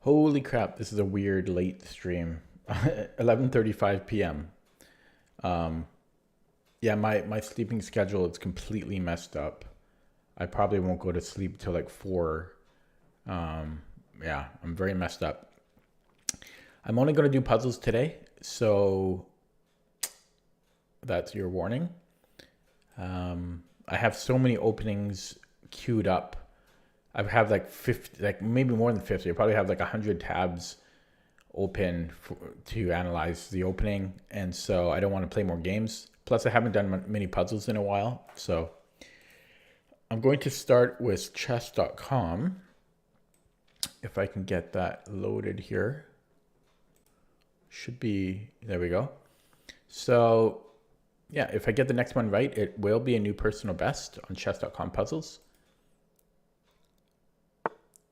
Holy crap, this is a weird late stream. 11:35 p.m. Um, yeah, my sleeping schedule is completely messed up. I probably won't go to sleep till like 4. Um, yeah, I'm very messed up. I'm only going to do puzzles today, so that's your warning. I have so many openings queued up. I have like 50, like maybe more than 50. I probably have like 100 tabs open to analyze the opening, and so I don't want to play more games. Plus, I haven't done many puzzles in a while, so I'm going to start with chess.com. If I can get that loaded here, should be, there we go. So yeah, if I get the next one right, it will be a new personal best on chess.com puzzles.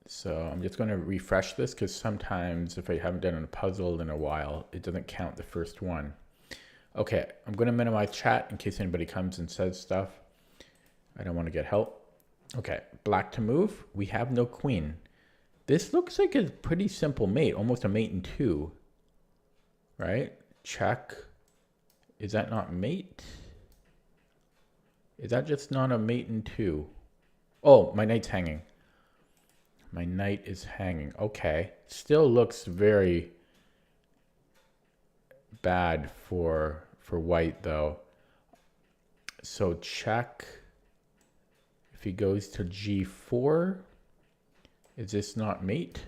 So I'm just going to refresh this because sometimes if I haven't done a puzzle in a while, it doesn't count the first one. Okay, I'm going to minimize chat in case anybody comes and says stuff. I don't want to get help. Okay, black to move. We have no queen. This looks like a pretty simple mate, almost a mate in 2. Right? Check. Is that not mate? Is that just not a mate in 2? Oh, my knight's hanging. My knight is hanging. Okay. Still looks very bad for white though. So check. If he goes to g4, is this not mate?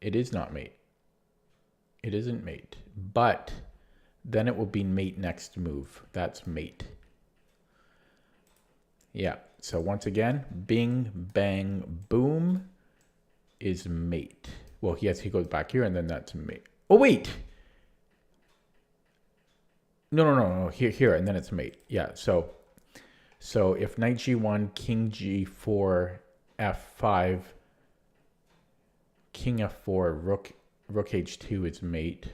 It is not mate. It isn't mate. But then it will be mate next move. That's mate. Yeah. So once again, bing, bang, boom is mate. Well, yes, he goes back here and then that's mate. Oh, wait. No. Here, and then it's mate. Yeah, so if knight g1, king g4, f5, king f4, rook h2 is mate.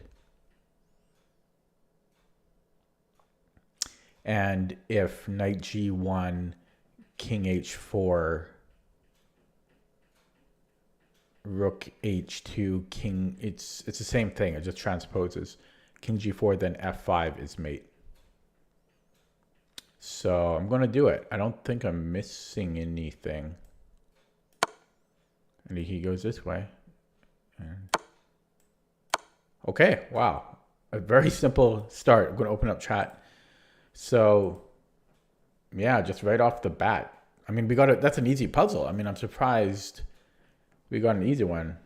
And if knight g1, king h4, rook h2, king, it's the same thing. It just transposes. King g4, then f5 is mate. So I'm going to do it. I don't think I'm missing anything. And he goes this way. Okay, wow. A very simple start. I'm going to open up chat. So yeah, just right off the bat. I mean, that's an easy puzzle. I mean, I'm surprised we got an easy one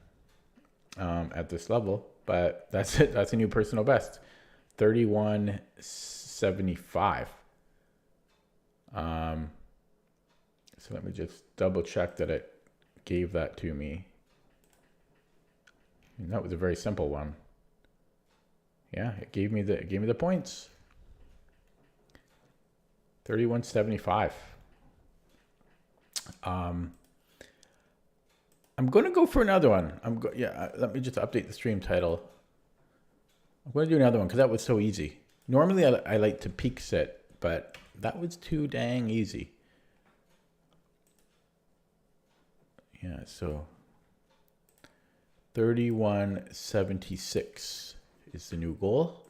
at this level, but that's it. That's a new personal best. 3175. So let me just double check that it gave that to me. And that was a very simple one. Yeah, it gave me the points. 3175. I'm going to go for another one. Let me just update the stream title. I'm going to do another one because that was so easy. Normally I like to peek sit, but that was too dang easy. Yeah, so 3176 is the new goal.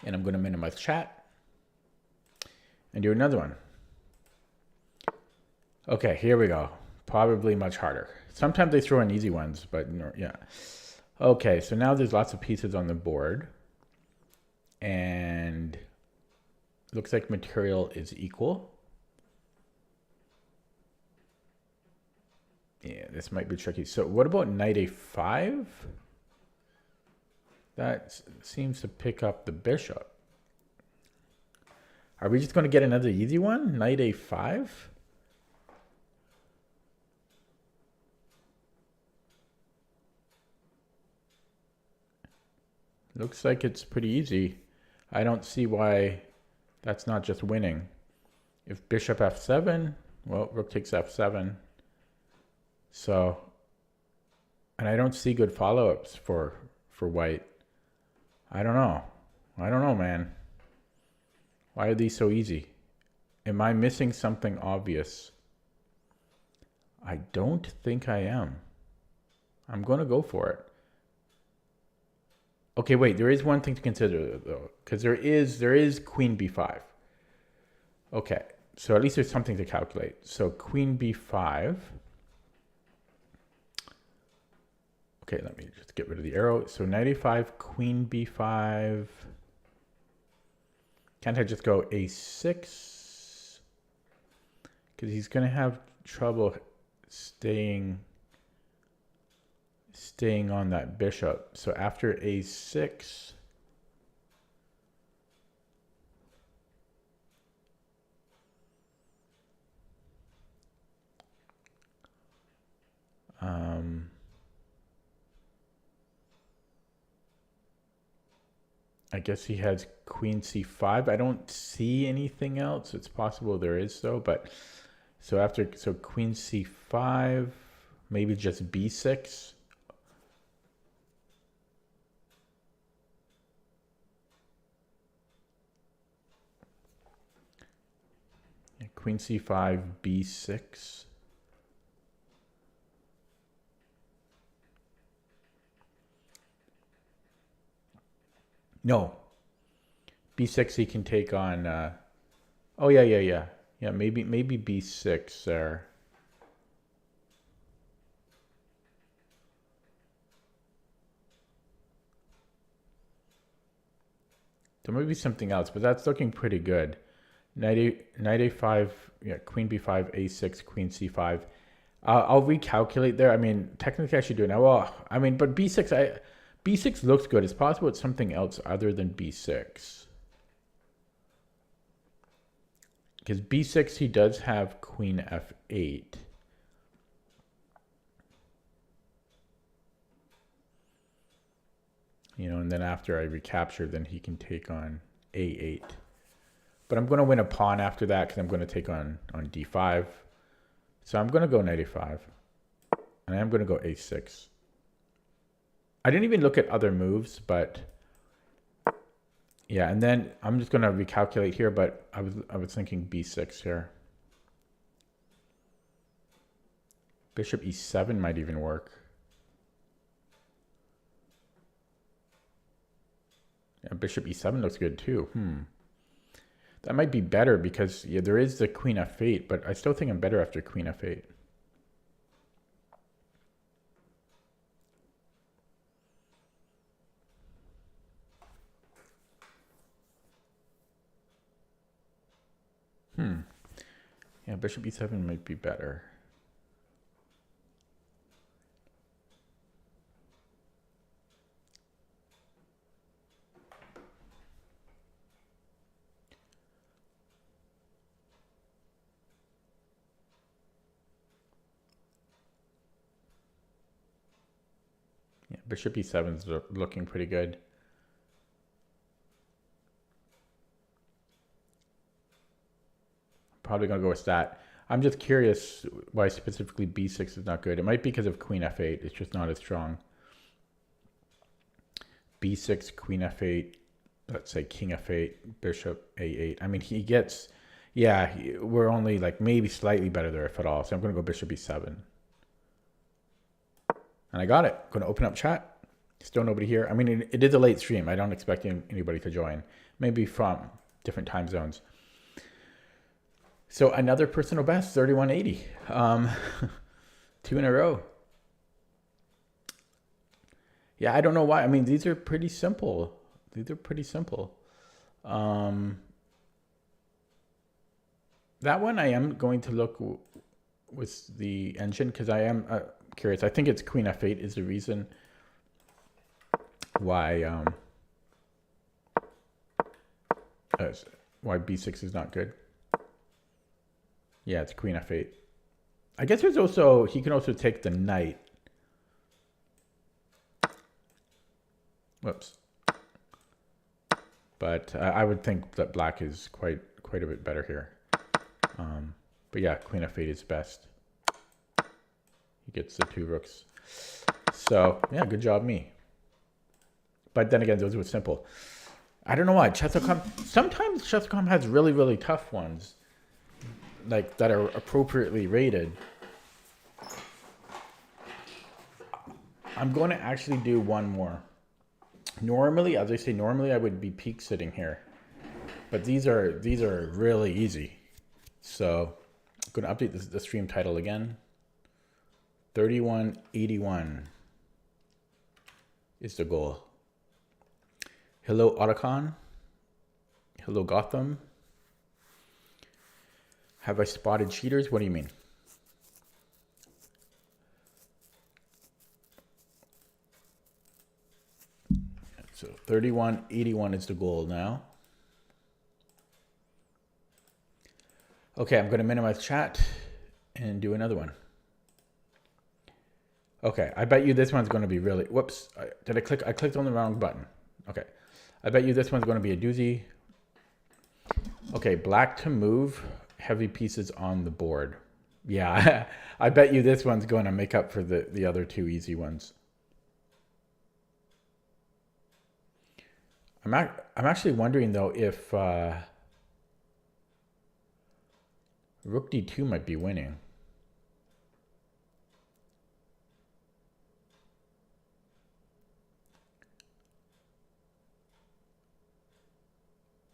And I'm going to minimize chat and do another one. Okay, here we go. Probably much harder. Sometimes they throw in easy ones, but no, yeah. Okay, so now there's lots of pieces on the board. And looks like material is equal. Yeah, this might be tricky. So what about knight a5? That seems to pick up the bishop. Are we just going to get another easy one? Knight a5? Looks like it's pretty easy. I don't see why that's not just winning. If bishop f7, well, rook takes f7. So, and I don't see good follow-ups for white. I don't know, man. Why are these so easy? Am I missing something obvious? I don't think I am. I'm going to go for it. Okay, wait, there is one thing to consider though, because there is queen b5. Okay, so at least there's something to calculate. So queen b5. Okay, let me just get rid of the arrow. So knight a5, queen b5. Can't I just go a6? Because he's going to have trouble staying on that bishop. So after a6, I guess he has queen c5. I don't see anything else. It's possible there is though, but so queen c5, maybe just b6. Queen c5, b6. No. b6 he can take on... oh, yeah. Yeah, maybe b6 there. There might be something else, but that's looking pretty good. Knight a5, yeah, queen b5, a6, queen c5. I'll recalculate there. I mean, technically I should do it now. Well, I mean, but b6, b6 looks good. It's possible it's something else other than b6. Because b6, he does have queen f8. You know, and then after I recapture, then he can take on a8. But I'm going to win a pawn after that because I'm going to take on d5. So I'm going to go knight a5. And I'm going to go a6. I didn't even look at other moves, but yeah, and then I'm just going to recalculate here, but I was thinking b6 here. Bishop e7 might even work. Yeah, bishop e7 looks good too. That might be better because yeah, there is the queen f8, but I still think I'm better after queen f8. Yeah, bishop e7 might be better. Yeah, bishop e7 is looking pretty good. Probably going to go with that. I'm just curious why specifically b6 is not good. It might be because of queen f8. It's just not as strong. b6, queen f8, let's say king f8, bishop a8. I mean, he gets, yeah, we're only like maybe slightly better there if at all. So I'm going to go bishop e7. And I got it. Going to open up chat. Still nobody here. I mean, it is a late stream. I don't expect anybody to join. Maybe from different time zones. So another personal best, 3180. 2 in a row. Yeah, I don't know why. I mean, these are pretty simple. That one I am going to look with the engine because I am curious. I think it's queen f8 is the reason why b6 is not good. Yeah, it's queen f8. I guess there's also, he can also take the knight. Whoops. But I would think that black is quite a bit better here. But yeah, queen f8 is best. He gets the 2 rooks. So yeah, good job me. But then again, those were simple. I don't know why. Chess.com, sometimes Chess.com has really, really tough ones. Like that are appropriately rated. I'm going to actually do one more. Normally, as I say, normally I would be peek sitting here, but these are really easy. So I'm going to update the stream title again. 3181 is the goal. Hello, Otacon. Hello, Gotham. Have I spotted cheaters? What do you mean? So 3181 is the goal now. Okay, I'm going to minimize chat and do another one. Okay, I bet you this one's going to be really... Whoops, did I click? I clicked on the wrong button. Okay, I bet you this one's going to be a doozy. Okay, black to move heavy pieces on the board. Yeah, I bet you this one's going to make up for the other two easy ones. I'm actually wondering though if Rook D2 might be winning.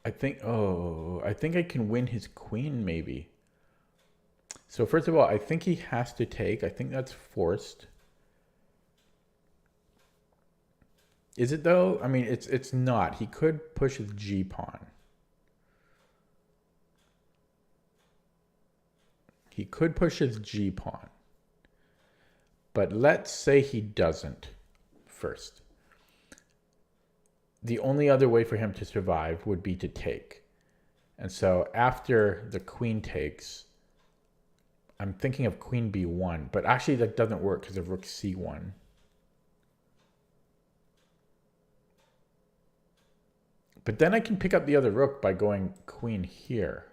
I think I can win his queen maybe. So first of all, I think he has to take. I think that's forced. Is it though? I mean, it's not. He could push his G pawn. He could push his G pawn. But let's say he doesn't first. The only other way for him to survive would be to take. And so after the queen takes, I'm thinking of queen B1, but actually that doesn't work because of rook C1. But then I can pick up the other rook by going queen here.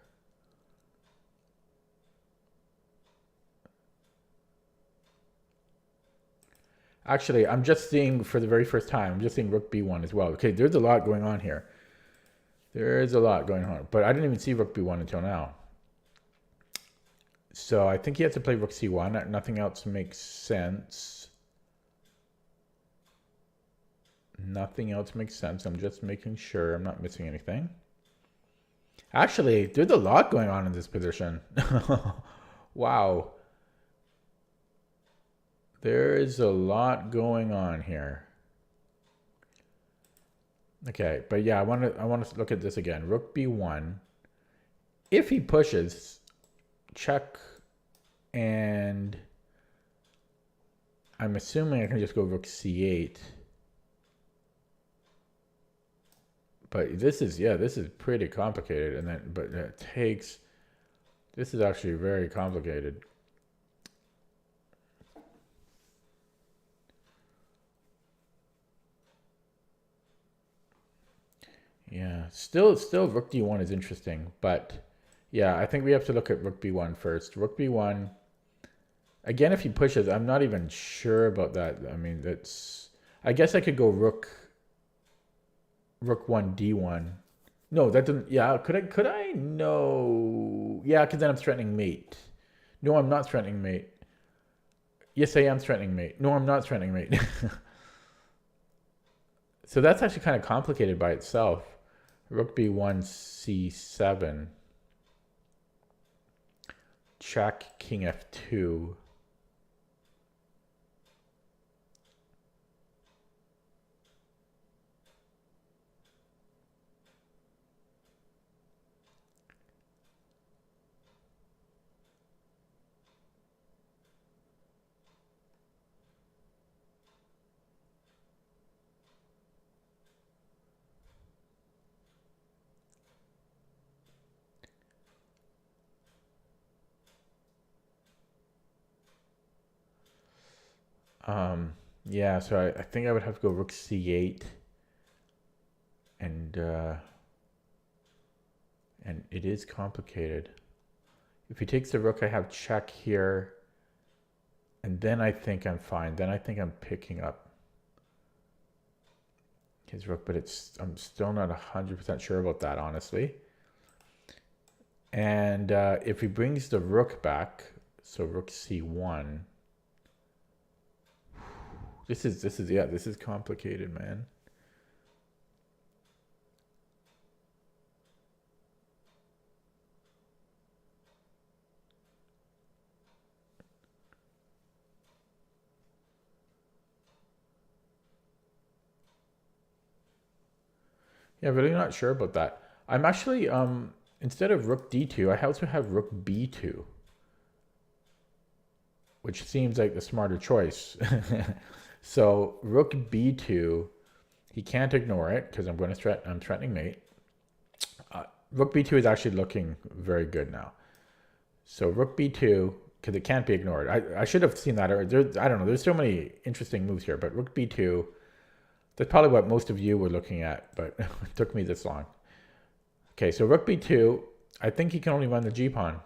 Actually, I'm just seeing for the very first time, I'm just seeing rook B1 as well. Okay, there's a lot going on here. There's a lot going on, but I didn't even see rook B1 until now. So I think he has to play rook C1. Nothing else makes sense. Nothing else makes sense. I'm just making sure I'm not missing anything. Actually, there's a lot going on in this position. Wow. There is a lot going on here. Okay, but yeah, I want to look at this again. Rook B1. If he pushes, check, and I'm assuming I can just go rook C8. But this is pretty complicated, and then but it takes. This is actually very complicated. Yeah, still rook D1 is interesting, but yeah, I think we have to look at rook B1 first. Rook B1. Again, if he pushes, I'm not even sure about that. I mean, I guess I could go rook 1 D1. No, that doesn't. Yeah, could I? No. Yeah, because then I'm threatening mate. No, I'm not threatening mate. Yes, I am threatening mate. No, I'm not threatening mate. So that's actually kind of complicated by itself. Rook B1 C7. Check King F2. Yeah, so I think I would have to go rook C8. And it is complicated. If he takes the rook, I have check here. And then I think I'm fine. Then I think I'm picking up his rook, but I'm still not 100% sure about that, honestly. And if he brings the rook back, so rook C1, This is this is complicated, man. Yeah, really not sure about that. I'm actually instead of rook d2, I also have rook b2, which seems like the smarter choice. So rook b2, he can't ignore it because I'm threatening mate. Rook b2 is actually looking very good now. So rook b2, because it can't be ignored. I should have seen that. Or I don't know. There's so many interesting moves here, but rook b2. That's probably what most of you were looking at, but it took me this long. Okay, so rook b2. I think he can only run the g pawn.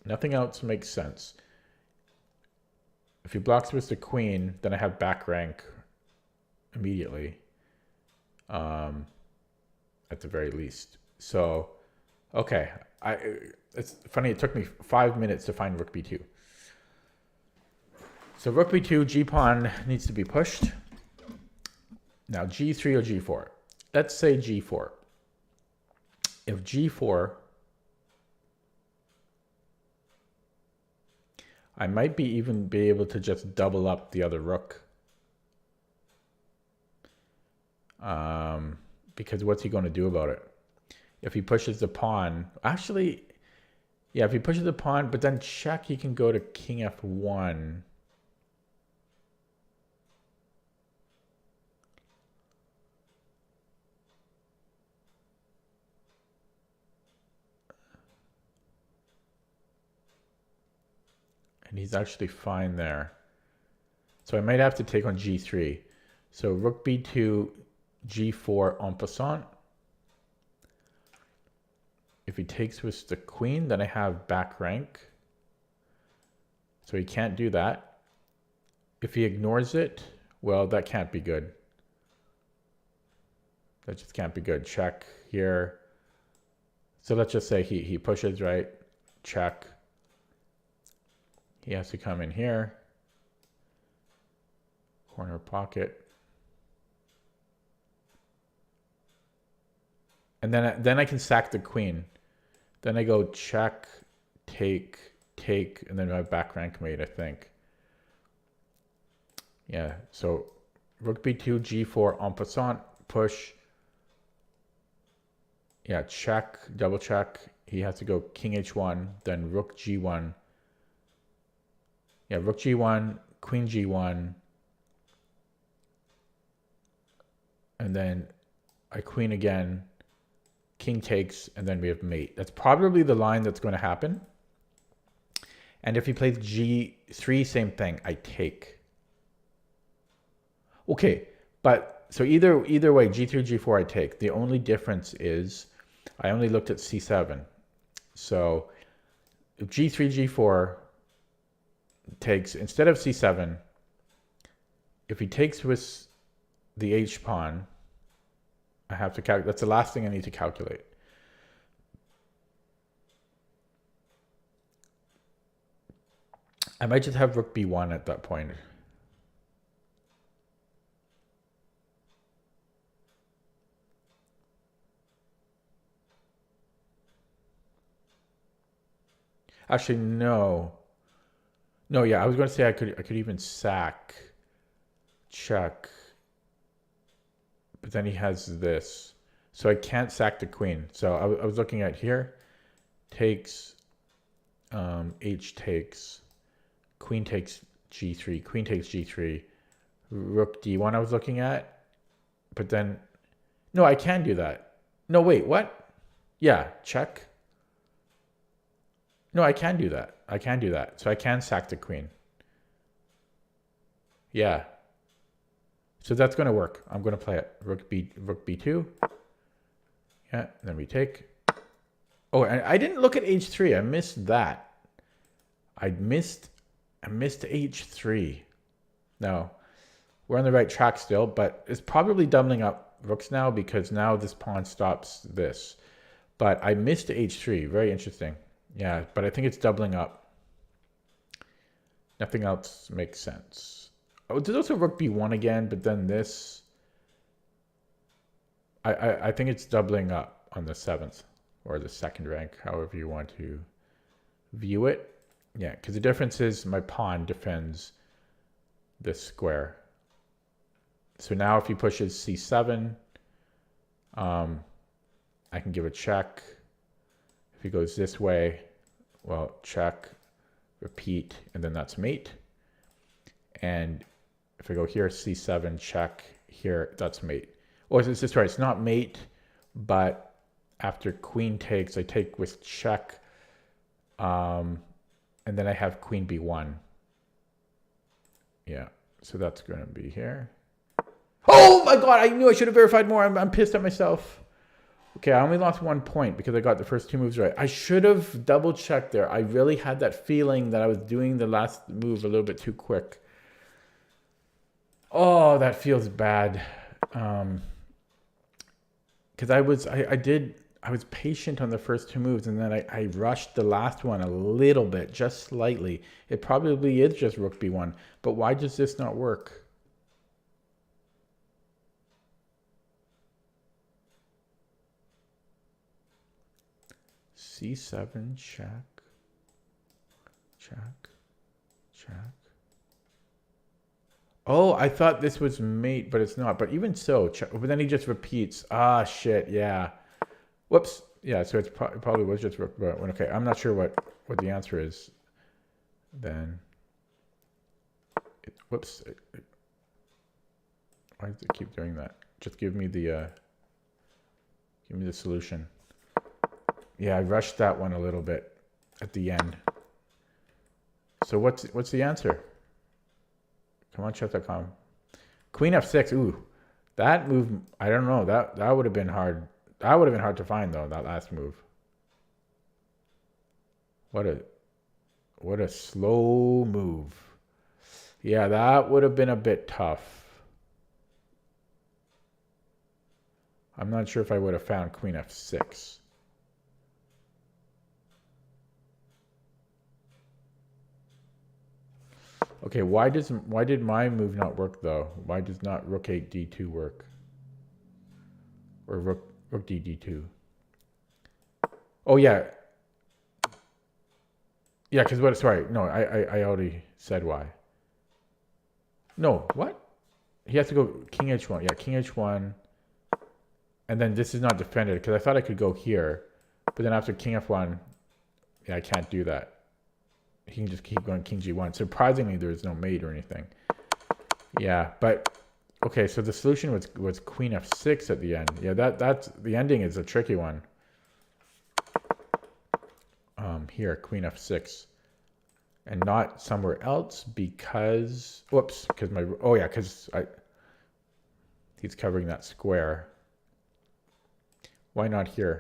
Nothing else makes sense. If he blocks with the queen, then I have back rank immediately. At the very least. So, okay. It's funny, it took me 5 minutes to find rook b2. So rook b2, g pawn needs to be pushed. Now g3 or g4. Let's say g4. If g4, I might even be able to just double up the other rook. Because what's he going to do about it? If he pushes the pawn, actually, yeah, if he pushes the pawn, but then check, he can go to king f1. And he's actually fine there. So I might have to take on g3. So rook b2, g4 en passant. If he takes with the queen, then I have back rank. So he can't do that. If he ignores it, well, that can't be good. That just can't be good. Check here. So let's just say he pushes, right? Check. He has to come in here. Corner pocket. And then I can sack the queen. Then I go check, take, and then I have back rank mate, I think. Yeah, so rook b2, g4 en passant, push. Yeah, check, double check. He has to go king h1, then rook g1. Yeah, rook g1, queen g1. And then I queen again. King takes, and then we have mate. That's probably the line that's going to happen. And if he plays g3, same thing. I take. Okay, but so either way, g3, g4, I take. The only difference is I only looked at c7. So if g3, g4 takes, instead of c7, if he takes with the h pawn, I have to calculate. That's the last thing I need to calculate. I might just have rook b1 at that point. Actually, no. No, yeah, I was going to say I could even sack, check. But then he has this. So I can't sack the queen. So I was looking at here. Takes, h takes, queen takes g3, queen takes g3, rook d1 I was looking at. But then, no, I can do that. No, wait, what? Yeah, check. No, I can do that. I can do that. So I can sack the queen. Yeah. So that's going to work. I'm going to play it. Rook b2. Yeah, then we take. Oh, and I didn't look at h3. I missed that. I missed h3. No, we're on the right track still, but it's probably doubling up rooks now because now this pawn stops this. But I missed h3. Very interesting. Yeah, but I think it's doubling up. Nothing else makes sense. Oh, there's also rook b1 again, but then this, I think it's doubling up on the 7th or the 2nd rank, however you want to view it. Yeah, because the difference is my pawn defends this square. So now if he pushes c7, I can give a check. If he goes this way, well, check, repeat, and then that's mate. And if I go here, c7, check, here, that's mate. Or is this right? It's not mate, but after queen takes, I take with check, and then I have queen b1. Yeah, so that's going to be here. Oh my god, I knew I should have verified more. I'm pissed at myself. Okay, I only lost 1 point because I got the first 2 moves right. I should have double checked there. I really had that feeling that I was doing the last move a little bit too quick. Oh, that feels bad. Because I was patient on the first 2 moves, and then I rushed the last one a little bit, just slightly. It probably is just rook b1, but why does this not work? c7, check, check, check. Oh, I thought this was mate, but it's not. But even so, check, but then he just repeats. Ah, shit, yeah. Whoops. Yeah, so it probably was just rook, but okay, I'm not sure what the answer is then. Whoops. Why does it keep doing that? Just give me the solution. Yeah, I rushed that one a little bit at the end. So what's the answer? Come on, chess.com. Queen f6. Ooh, that move. I don't know. That would have been hard. That would have been hard to find though. That last move. What a slow move. Yeah, that would have been a bit tough. I'm not sure if I would have found queen f6. Okay, why did my move not work though? Why does not rook 8 d2 work? Or rook d d2? Oh yeah. Yeah, because what? Sorry, no, I already said why. No, what? He has to go king h1. Yeah, king h1, and then this is not defended because I thought I could go here, but then after king f1, yeah, I can't do that. He can just keep going king g1. Surprisingly, there's no mate or anything. Yeah, but okay. So the solution was queen f6 at the end. Yeah, that's the ending is a tricky one. Here, queen f6, and not somewhere else because whoops, because my because he's covering that square. Why not here?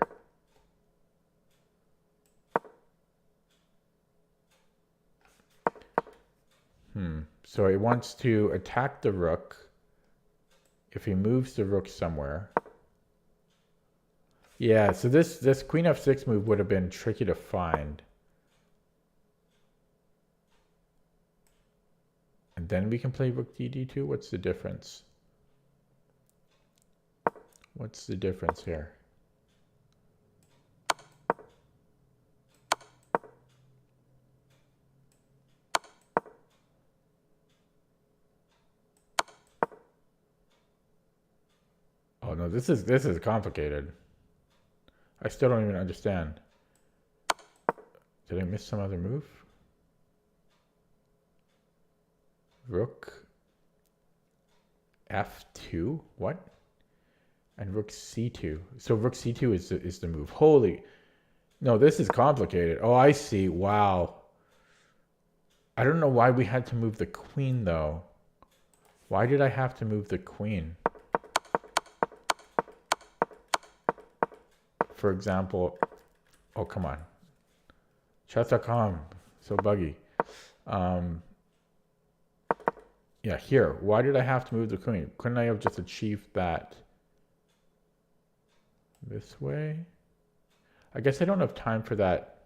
So he wants to attack the rook. If he moves the rook somewhere. Yeah, so this queen f6 move would have been tricky to find. And then we can play rook d d2. What's the difference? What's the difference here? Oh no, this is complicated. I still don't even understand. Did I miss some other move? Rook f2? What? And rook c2. So rook c2 is the move. Holy. No, this is complicated. Oh, I see. Wow. I don't know why we had to move the queen though. Why did I have to move the queen? For example, oh, come on. Chess.com, so buggy. Yeah, here. Why did I have to move the queen? Couldn't I have just achieved that this way? I guess I don't have time for that.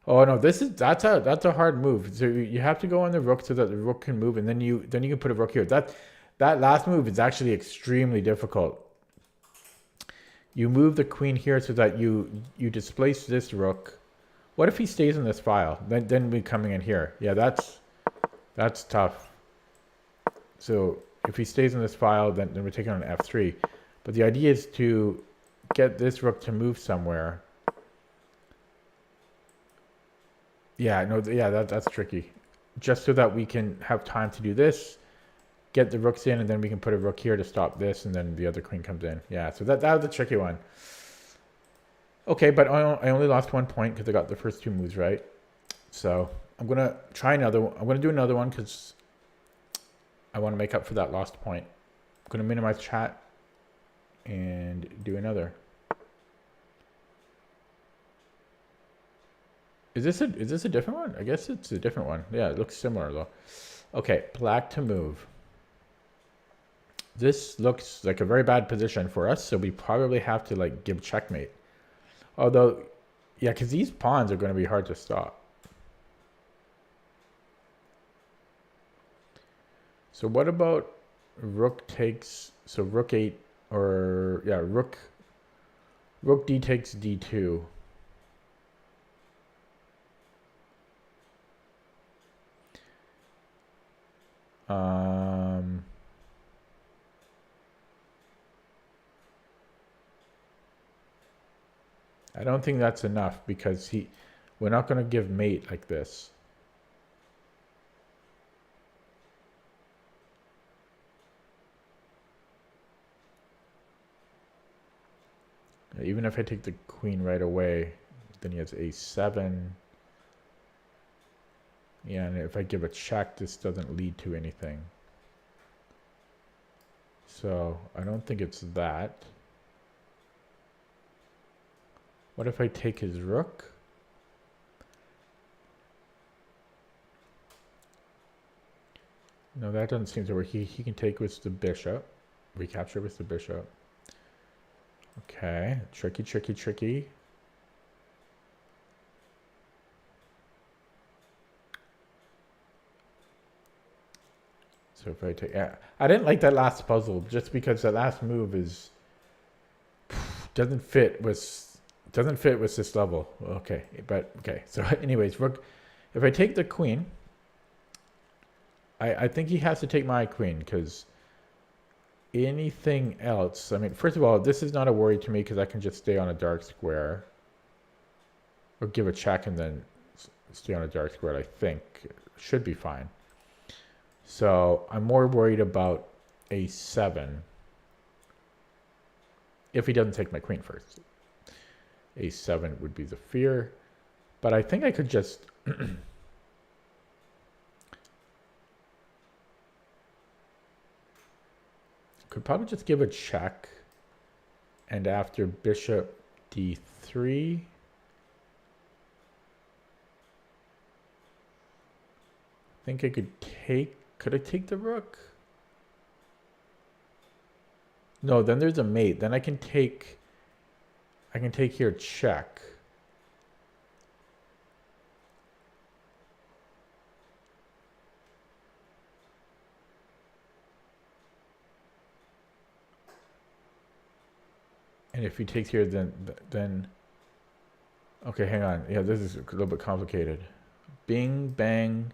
Oh no, that's a hard move. So you have to go on the rook so that the rook can move, and then you can put a rook here. That last move is actually extremely difficult. You move the queen here so that you displace this rook. What if he stays in this file? Then we coming in here. Yeah, that's tough. So if he stays in this file, then we're taking on f3. But the idea is to get this rook to move somewhere. Yeah, no, yeah, that's tricky. Just so that we can have time to do this, get the rooks in, and then we can put a rook here to stop this, and then the other queen comes in. Yeah, so that was a tricky one. Okay, but I only lost 1 point because I got the first two moves right. So I'm gonna try another one. I'm gonna do another one because I want to make up for that lost point. I'm gonna minimize chat and do another. Is this a different one? I guess it's a different one. Yeah, it looks similar though. Okay, black to move. This looks like a very bad position for us, so we probably have to like give checkmate. Although, yeah, because these pawns are going to be hard to stop. So what about rook takes, so rook 8, or yeah, rook d takes d2. I don't think that's enough because we're not going to give mate like this. Even if I take the queen right away, then he has a7. Yeah, and if I give a check, this doesn't lead to anything. So I don't think it's that. What if I take his rook? No, that doesn't seem to work. He can take with the bishop. Recapture with the bishop. Okay, tricky, tricky, tricky. So if I take, yeah, I didn't like that last puzzle just because that last move is doesn't fit with this level. Okay, but okay. So anyways, rook. If I take the queen, I think he has to take my queen because anything else. I mean, first of all, this is not a worry to me because I can just stay on a dark square or give a check and then stay on a dark square. I think should be fine. So I'm more worried about a7 if he doesn't take my queen first. A7 would be the fear, but I think I could just could probably just give a check, and after bishop d3, I think I could I take the rook? No, then there's a mate. Then I can take here check. And if he takes here, then okay, hang on. Yeah, this is a little bit complicated. Bing, bang,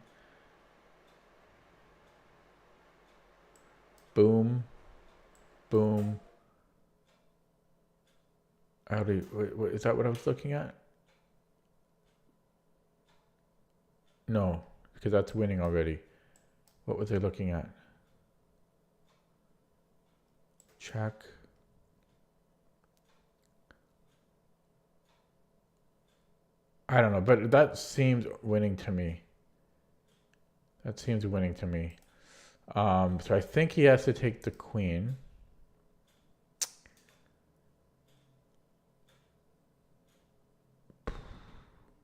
boom, boom. Wait, is that what I was looking at? No, because that's winning already. What was I looking at? Check. I don't know, but that seems winning to me. That seems winning to me. So I think he has to take the queen.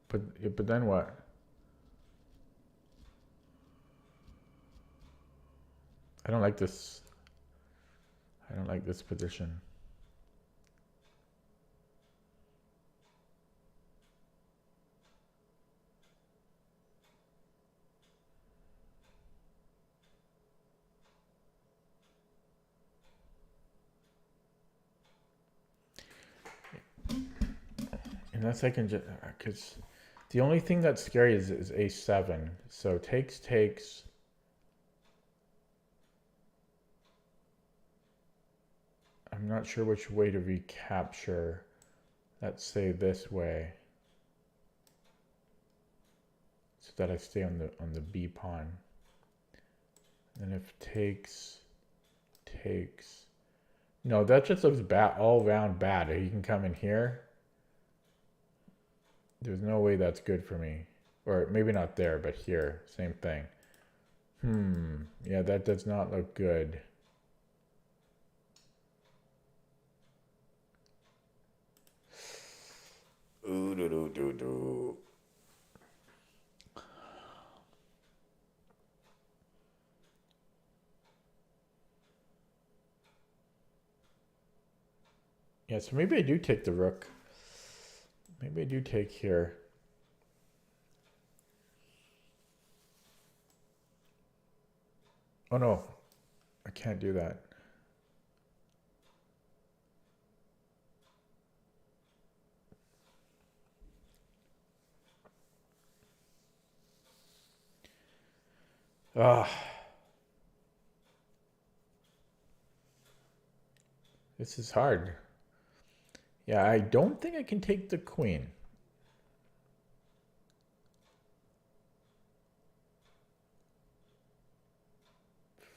But then what? I don't like this. I don't like this position. Unless I can just, because the only thing that's scary is a7. So takes. I'm not sure which way to recapture. Let's say this way, so that I stay on the B pawn. And if takes. No, that just looks bad, all around bad. He can come in here. There's no way that's good for me. Or maybe not there, but here, same thing. Yeah, that does not look good. Ooh, do. Yeah, so maybe I do take the rook. Maybe I do take here. Oh no, I can't do that. Ah. This is hard. Yeah, I don't think I can take the queen.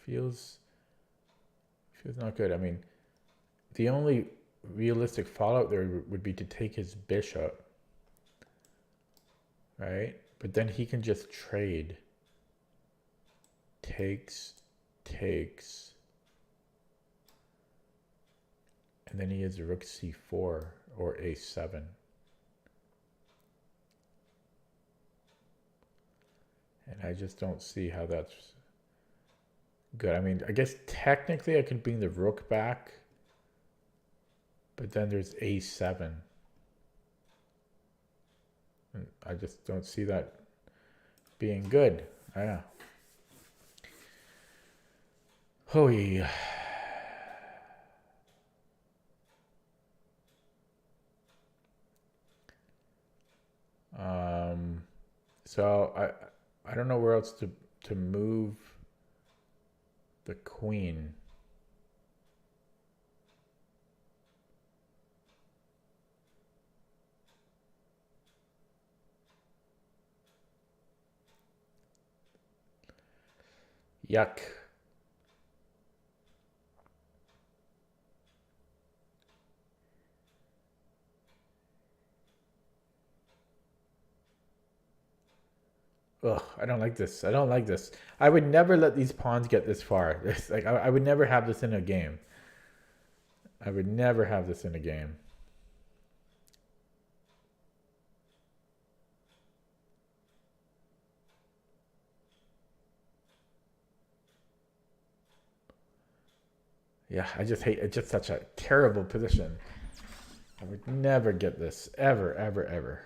Feels not good. I mean, the only realistic fallout there would be to take his bishop, right? But then he can just trade. Takes. And then he has rook c4 or a7. And I just don't see how that's good. I mean, I guess technically I could bring the rook back, but then there's a7. And I just don't see that being good. Yeah. Oh yeah. So I don't know where else to move the queen. Yuck. Ugh, I don't like this. I don't like this. I would never let these pawns get this far. It's like I would never have this in a game. I would never have this in a game. Yeah, I just hate it's just such a terrible position. I would never get this. Ever, ever, ever.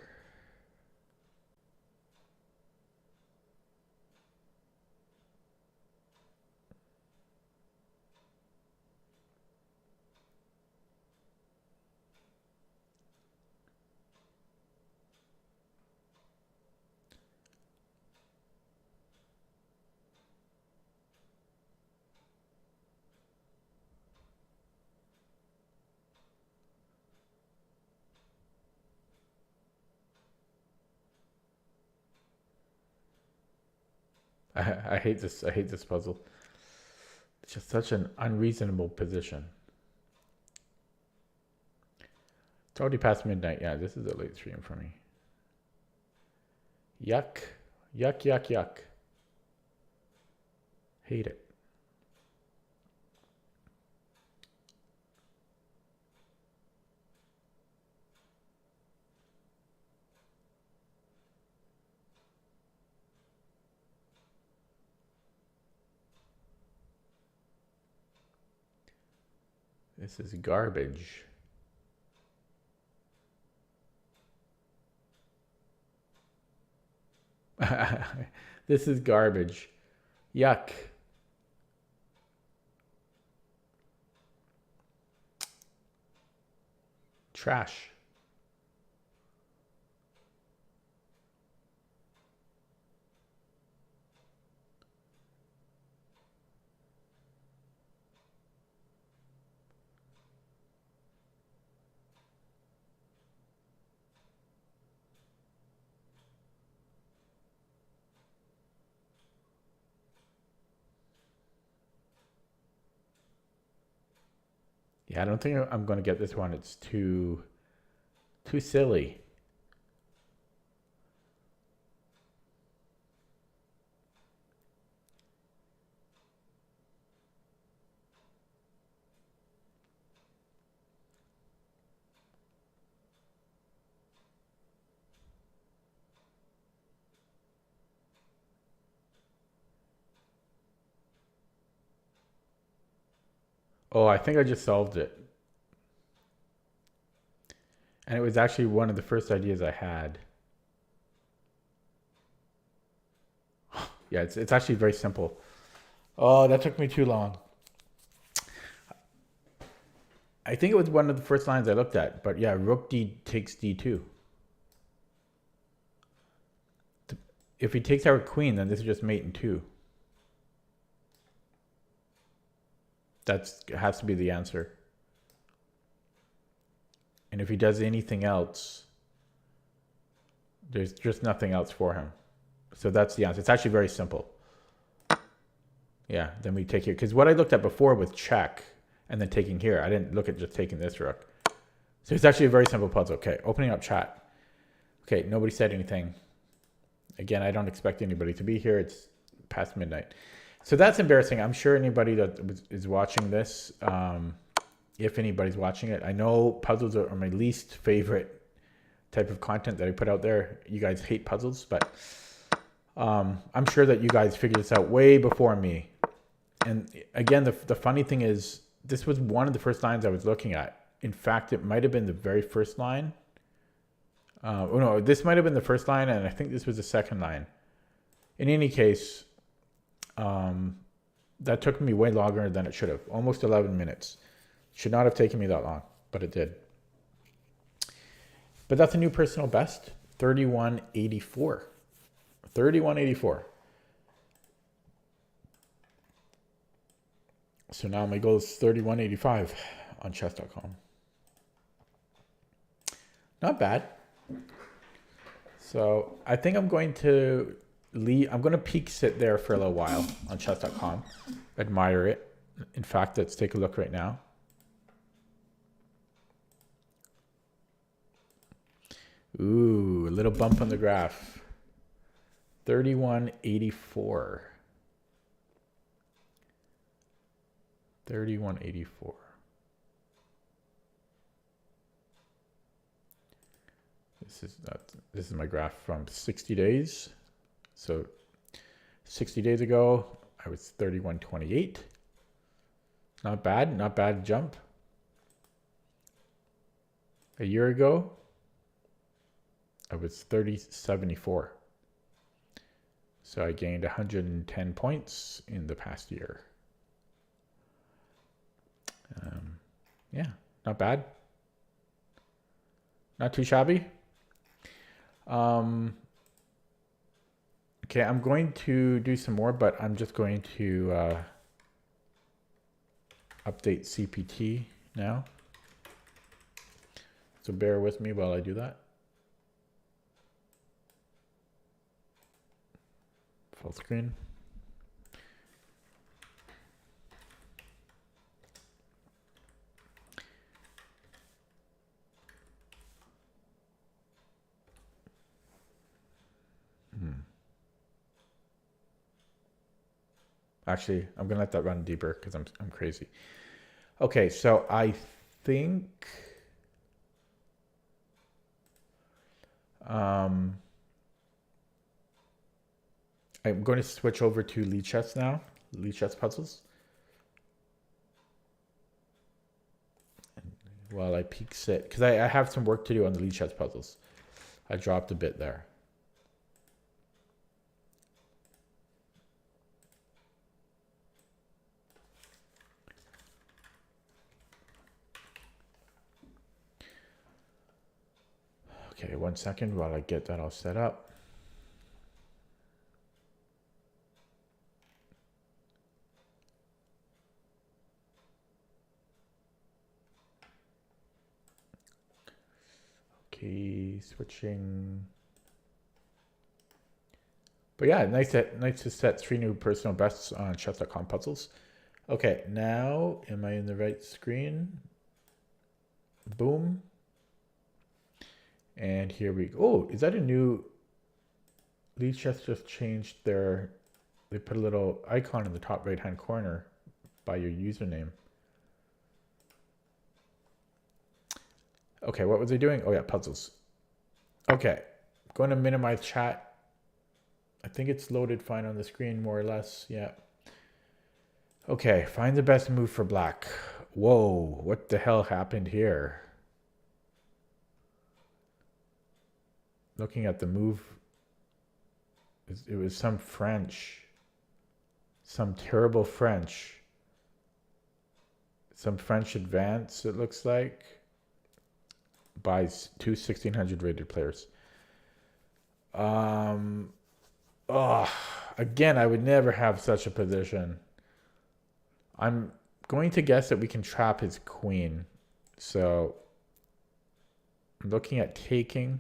I hate this. I hate this puzzle. It's just such an unreasonable position. It's already past midnight. Yeah, this is a late stream for me. Yuck. Yuck, yuck, yuck. Hate it. This is garbage. This is garbage. Yuck. Trash. Yeah, I don't think I'm going to get this one. It's too silly. Oh, I think I just solved it. And it was actually one of the first ideas I had. Yeah, it's actually very simple. Oh, that took me too long. I think it was one of the first lines I looked at, but yeah, rook d takes d2. If he takes our queen, then this is just mate in 2. That has to be the answer. And if he does anything else, there's just nothing else for him. So that's the answer. It's actually very simple. Yeah, then we take here. Because what I looked at before was check and then taking here. I didn't look at just taking this rook. So it's actually a very simple puzzle. Okay, opening up chat. Okay, nobody said anything. Again, I don't expect anybody to be here. It's past midnight. So that's embarrassing. I'm sure anybody that is watching this, if anybody's watching it, I know puzzles are my least favorite type of content that I put out there. You guys hate puzzles, but I'm sure that you guys figured this out way before me. And again, the funny thing is, this was one of the first lines I was looking at. In fact, it might have been the very first line. Oh no, this might have been the first line, and I think this was the second line. In any case, that took me way longer than it should have. Almost 11 minutes. Should not have taken me that long, but it did. But that's a new personal best, 3184. 3184. So now my goal is 3185 on chess.com. Not bad. So I think I'm going to leave. I'm going to peek sit there for a little while on chess.com. Admire it. In fact, let's take a look right now. Ooh, a little bump on the graph. 3184. 3184. This is my graph from 60 days. So 60 days ago, I was 3128. Not bad, not bad jump. A year ago, I was 3074. So I gained 110 points in the past year. Yeah, not bad. Not too shabby. Okay, I'm going to do some more, but I'm just going to update CPT now. So bear with me while I do that. Full screen. Actually, I'm gonna let that run deeper because I'm crazy. Okay, so I think I'm going to switch over to Lichess now. Lichess puzzles. While I peek sit, because I have some work to do on the Lichess puzzles. I dropped a bit there. Okay, 1 second while I get that all set up. Okay, switching. But yeah, nice to set 3 new personal bests on chess.com puzzles. Okay, now am I in the right screen? Boom. And here we go. Oh, is that a new... Lichess just changed their... They put a little icon in the top right-hand corner by your username. Okay, what was I doing? Oh yeah, puzzles. Okay, going to minimize chat. I think it's loaded fine on the screen, more or less. Yeah. Okay, find the best move for black. Whoa, what the hell happened here? Looking at the move, it was some French. Some terrible French. Some French advance, it looks like. By two 1600 rated players. Again, I would never have such a position. I'm going to guess that we can trap his queen. So I'm looking at taking.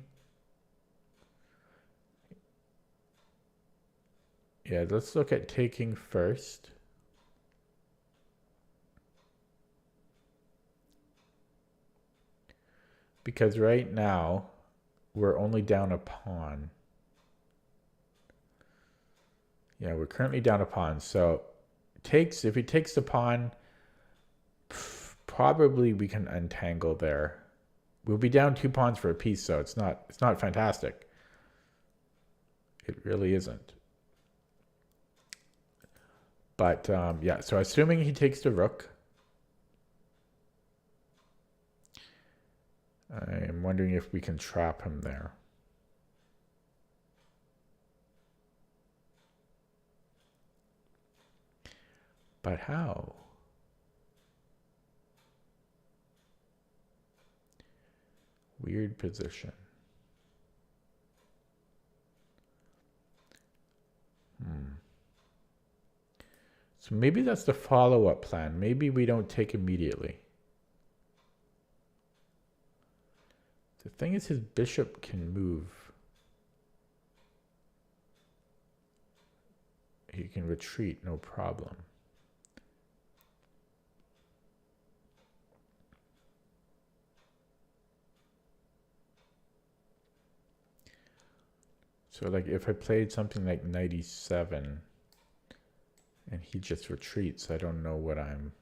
Yeah, let's look at taking first. Because right now, we're only down a pawn. Yeah, we're currently down a pawn. So if he takes the pawn, probably we can untangle there. We'll be down 2 pawns for a piece, so it's not fantastic. It really isn't. But yeah, so assuming he takes the rook, I'm wondering if we can trap him there. But how? Weird position. So maybe that's the follow-up plan. Maybe we don't take immediately. The thing is, his bishop can move. He can retreat, no problem. So like if I played something like knight e7 and he just retreats, I don't know what I'm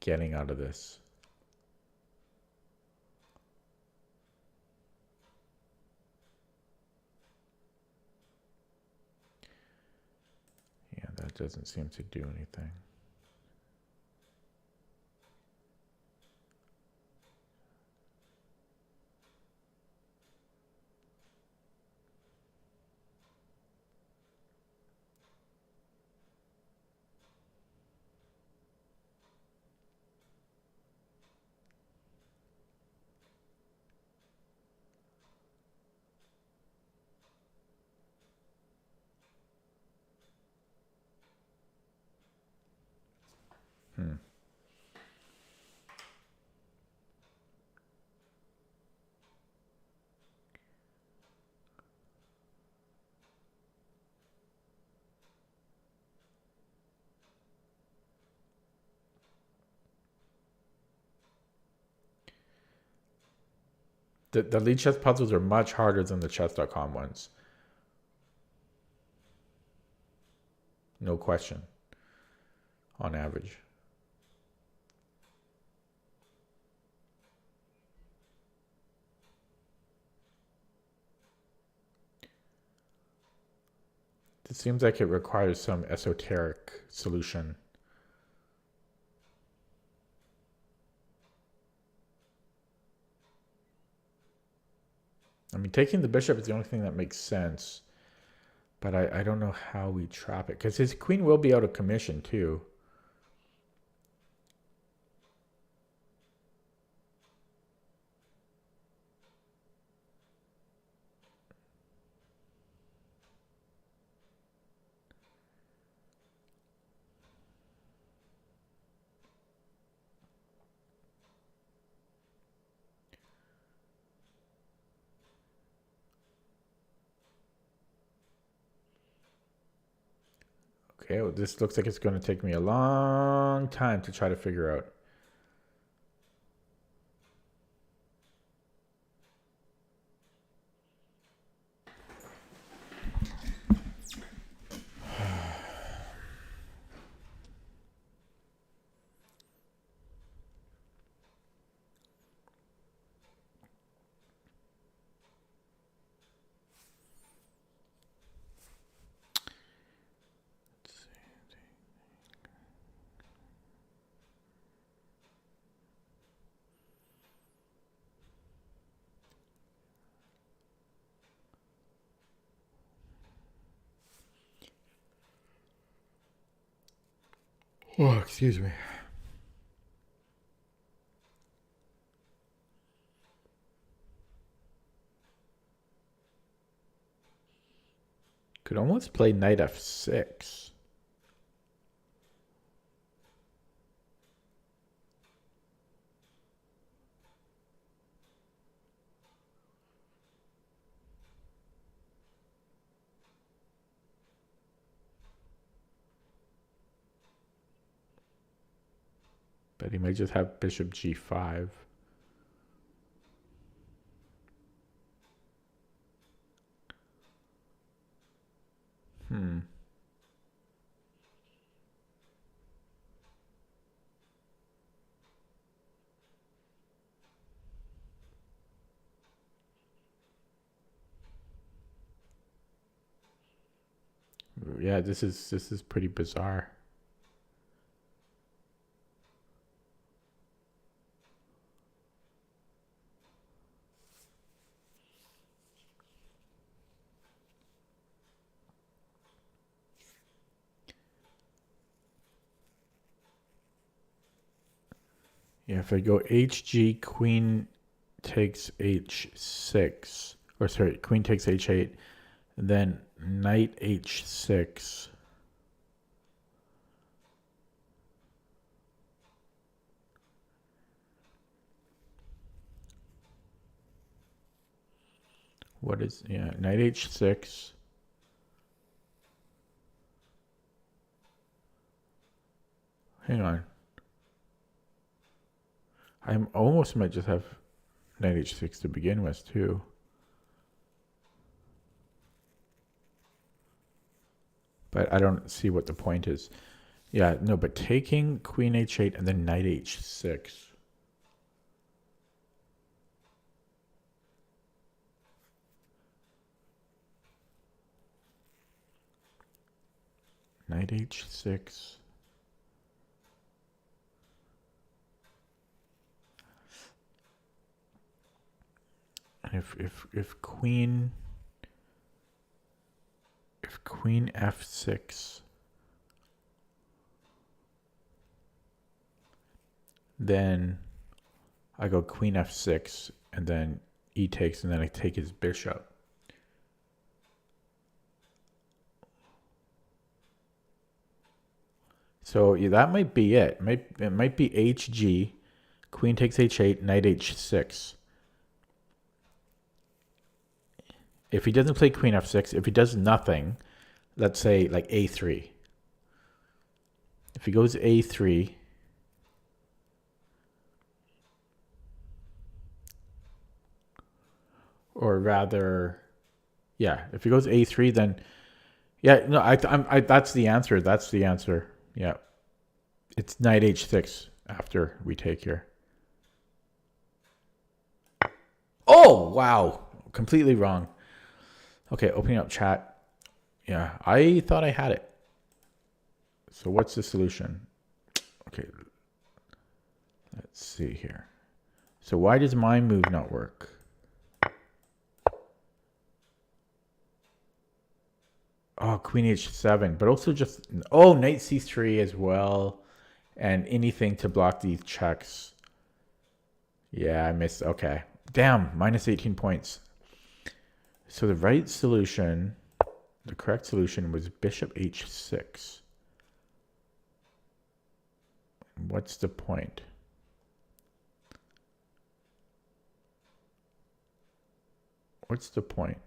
getting out of this. Yeah, that doesn't seem to do anything. The Lichess puzzles are much harder than the chess.com ones. No question. On average. It seems like it requires some esoteric solution. I mean, taking the bishop is the only thing that makes sense. But I don't know how we trap it. Because his queen will be out of commission, too. Okay, well, this looks like it's going to take me a long time to try to figure out. Oh, excuse me. Could almost play knight f6. But he might just have bishop g5. Yeah, this is pretty bizarre. Yeah, if I go hg, queen takes h6, or sorry, queen takes h8, then knight h6. What is, yeah, knight h6. Hang on. I almost might just have knight h6 to begin with, too. But I don't see what the point is. Yeah, no, but taking queen h8 and then knight h6. Knight h6. And if queen f6, then I go queen f6 and then e takes, and then I take his bishop. So yeah, that might be it. It might be hg, queen takes h8, knight h6. If he doesn't play queen f6, if he does nothing, let's say like a3. If he goes a3, or rather, yeah, if he goes a3, then yeah, no, I that's the answer. That's the answer. Yeah, it's knight h6 after we take here. Oh wow, completely wrong. Okay, opening up chat. Yeah, I thought I had it. So what's the solution? Okay, let's see here. So why does my move not work? Oh, queen h7, but also just, oh, knight c3 as well. And anything to block these checks. Yeah, I missed. Okay. Damn, minus 18 points. So the right solution, the correct solution was bishop h6. What's the point? What's the point?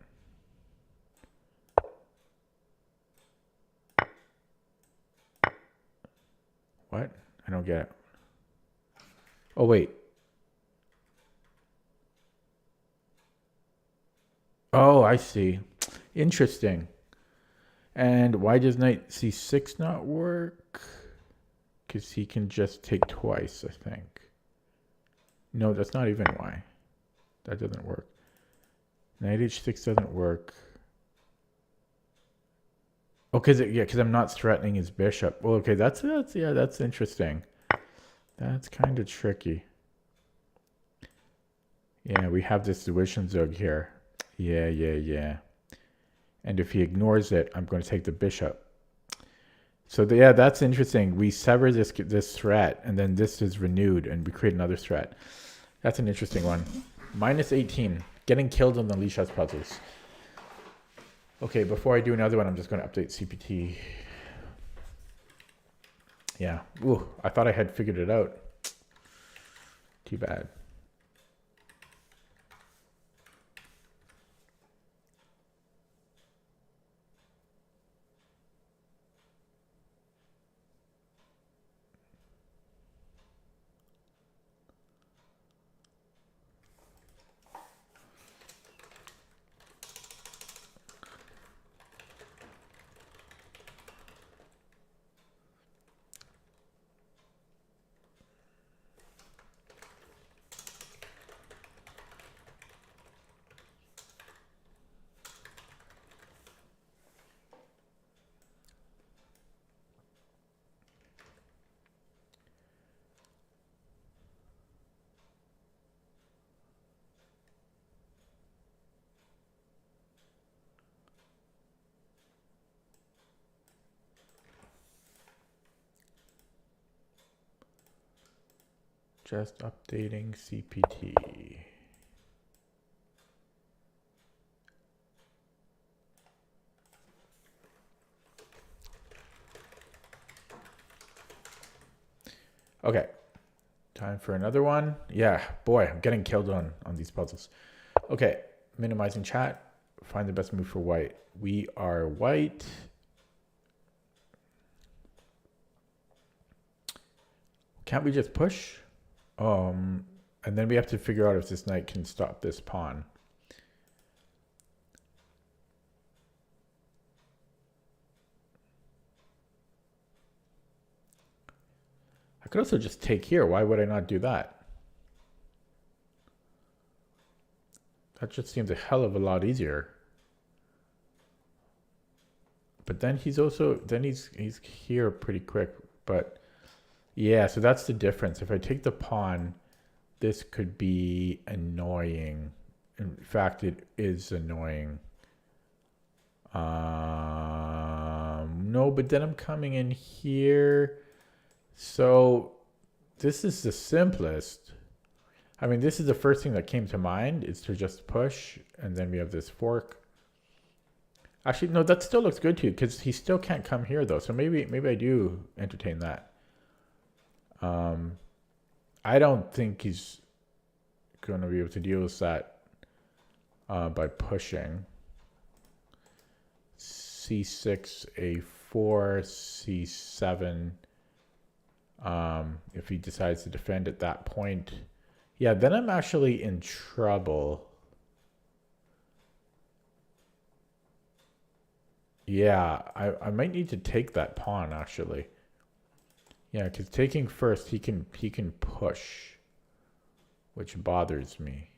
What? I don't get it. Oh, wait. Oh, I see. Interesting. And why does knight c6 not work? Because he can just take twice, I think. No, that's not even why. That doesn't work. Knight h6 doesn't work. Oh, because I'm not threatening his bishop. Well, okay, that's interesting. That's kind of tricky. Yeah, we have this Zwischenzug here. Yeah. And if he ignores it, I'm going to take the bishop. So yeah, that's interesting. We sever this threat, and then this is renewed, and we create another threat. That's an interesting one. Minus 18. Getting killed on the Lichess puzzles. Okay, before I do another one, I'm just going to update CPT. Yeah. Ooh, I thought I had figured it out. Too bad. Just updating CPT. Okay, time for another one. Yeah, boy, I'm getting killed on these puzzles. Okay, minimizing chat. Find the best move for white. We are white. Can't we just push? And then we have to figure out if this knight can stop this pawn. I could also just take here. Why would I not do that? That just seems a hell of a lot easier. But then he's here pretty quick. But yeah, so that's the difference. If I take the pawn, this could be annoying. In fact, it is annoying. No, but then I'm coming in here. So this is the simplest. I mean, this is the first thing that came to mind, is to just push, and then we have this fork. Actually, no, that still looks good too, because he still can't come here though. So maybe I do entertain that. I don't think he's going to be able to deal with that by pushing. C6, A4, C7. If he decides to defend at that point, yeah, then I'm actually in trouble. Yeah, I might need to take that pawn actually. Yeah, because taking first, he can push, which bothers me.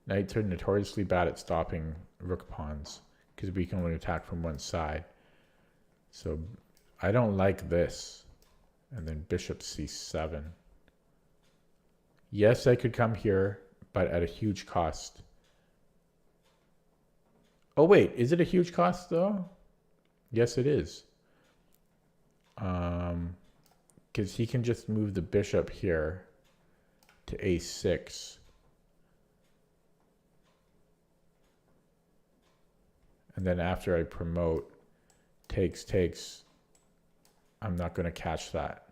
Knights are notoriously bad at stopping rook pawns because we can only attack from one side. So I don't like this. And then bishop c7. Yes, I could come here, but at a huge cost. Oh, wait, is it a huge cost though? Yes, it is. Because he can just move the bishop here to a6. And then after I promote, takes, I'm not going to catch that.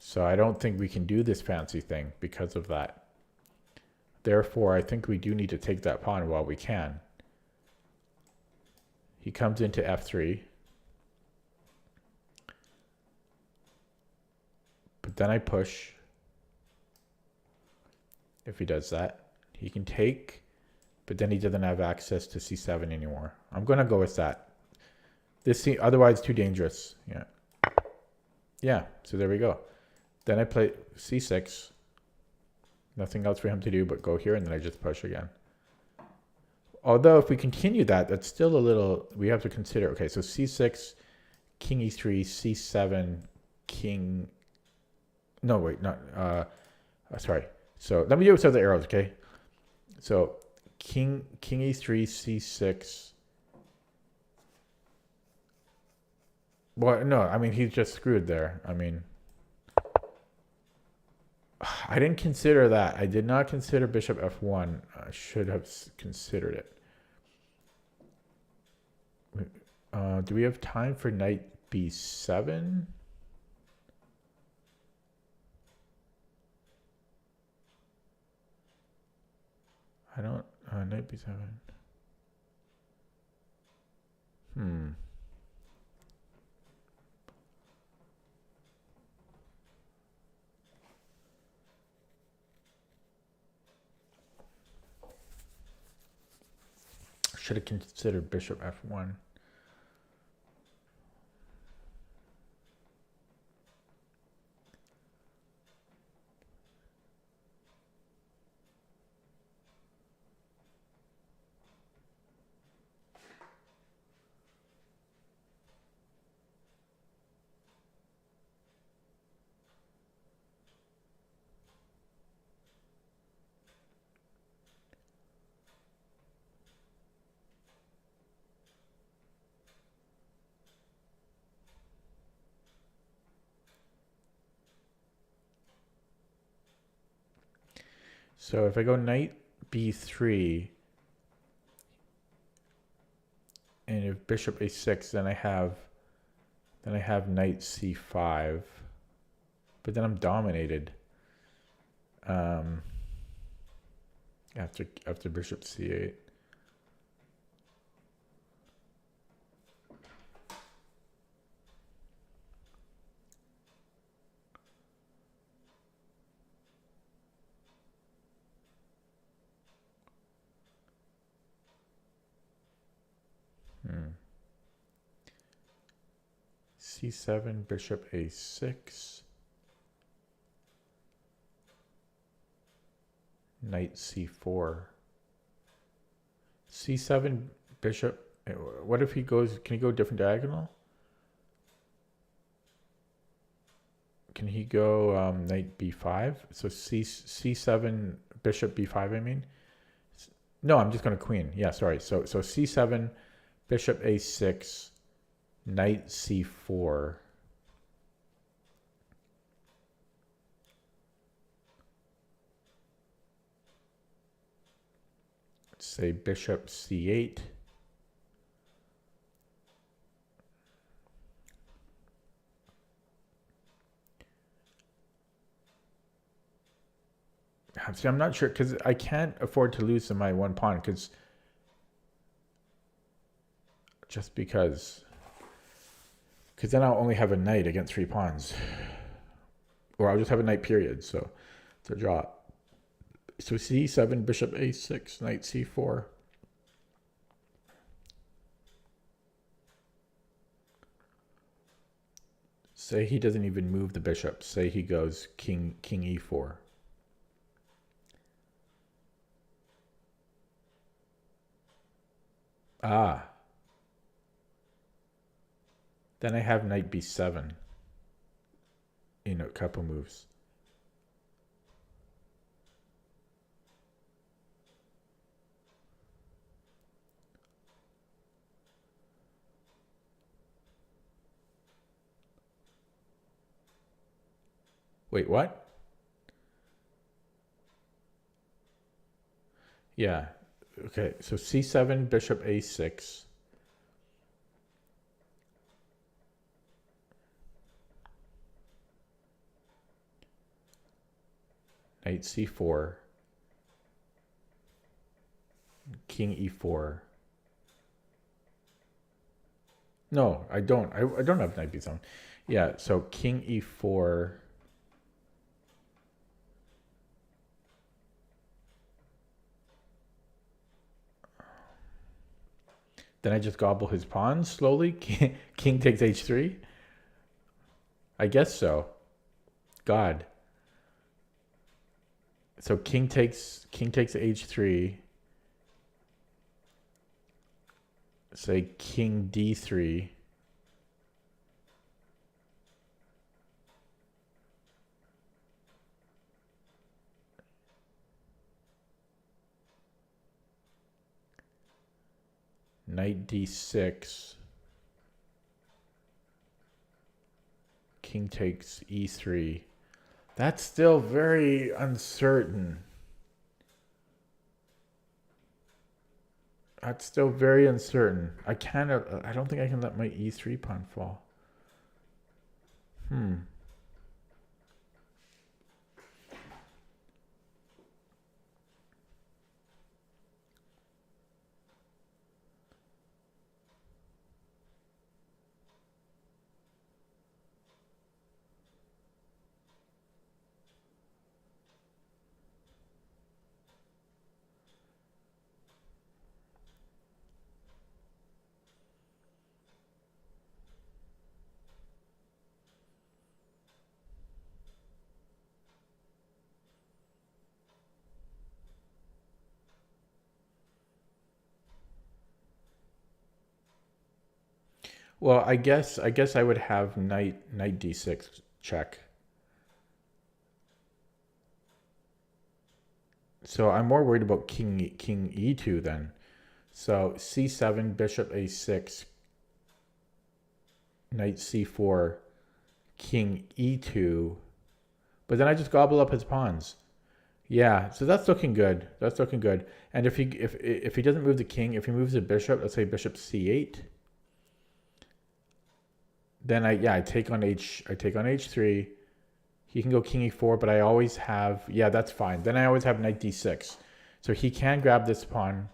So I don't think we can do this fancy thing because of that. Therefore, I think we do need to take that pawn while we can. He comes into f3. But then I push. If he does that, he can take, but then he doesn't have access to c7 anymore. I'm going to go with that. This seems otherwise too dangerous. Yeah. Yeah, so there we go. Then I play c6. Nothing else for him to do but go here, and then I just push again. Although if we continue that, that's still a little, we have to consider, okay, so c6, king e3, c7, king, no, wait, not, sorry. So let me do it with the arrows, okay? So king e3, c6. Well, no, I mean he's just screwed there. I mean, I didn't consider that. I did not consider bishop f1. I should have considered it. Do we have time for knight b7? I don't. Knight b7. Should have considered bishop f1. So if I go knight b3, and if bishop a6, then I have knight c5, but then I'm dominated. After bishop c8. c7, bishop a6, knight c4, c7, bishop. What if he goes? Can he go different diagonal? Can he go knight b5? So c7, bishop b5. I mean, no, I'm just going to queen. Yeah, sorry. So c7, bishop a6, knight c4. Let's say bishop c8. See, I'm not sure because I can't afford to lose my one pawn because then I'll only have a knight against 3 pawns, or I'll just have a knight period. So it's a draw. So c7, bishop a6, knight c4. Say he doesn't even move the bishop. Say he goes king e4. Ah. Then I have knight b7 in a couple moves. Wait, what? Yeah. Okay, so c7, bishop a6. Knight c4. King e4. No, I don't. I don't have knight b7. Yeah, so king e4. Then I just gobble his pawns slowly. King takes h3. I guess so. God. So king takes h3. Say king d3. knight d6, king takes e3. That's still very uncertain. That's still very uncertain. I don't think I can let my e3 pawn fall. Well, I guess I would have knight d6 check. So I'm more worried about king e2 then. So c7, bishop a6, knight c4, king e2. But then I just gobble up his pawns. Yeah, so that's looking good. That's looking good. And if he doesn't move the king, if he moves the bishop, let's say bishop c8, then I take on h3. He can go king e4, but I always have, yeah, that's fine. Then I always have knight d6. So he can grab this pawn.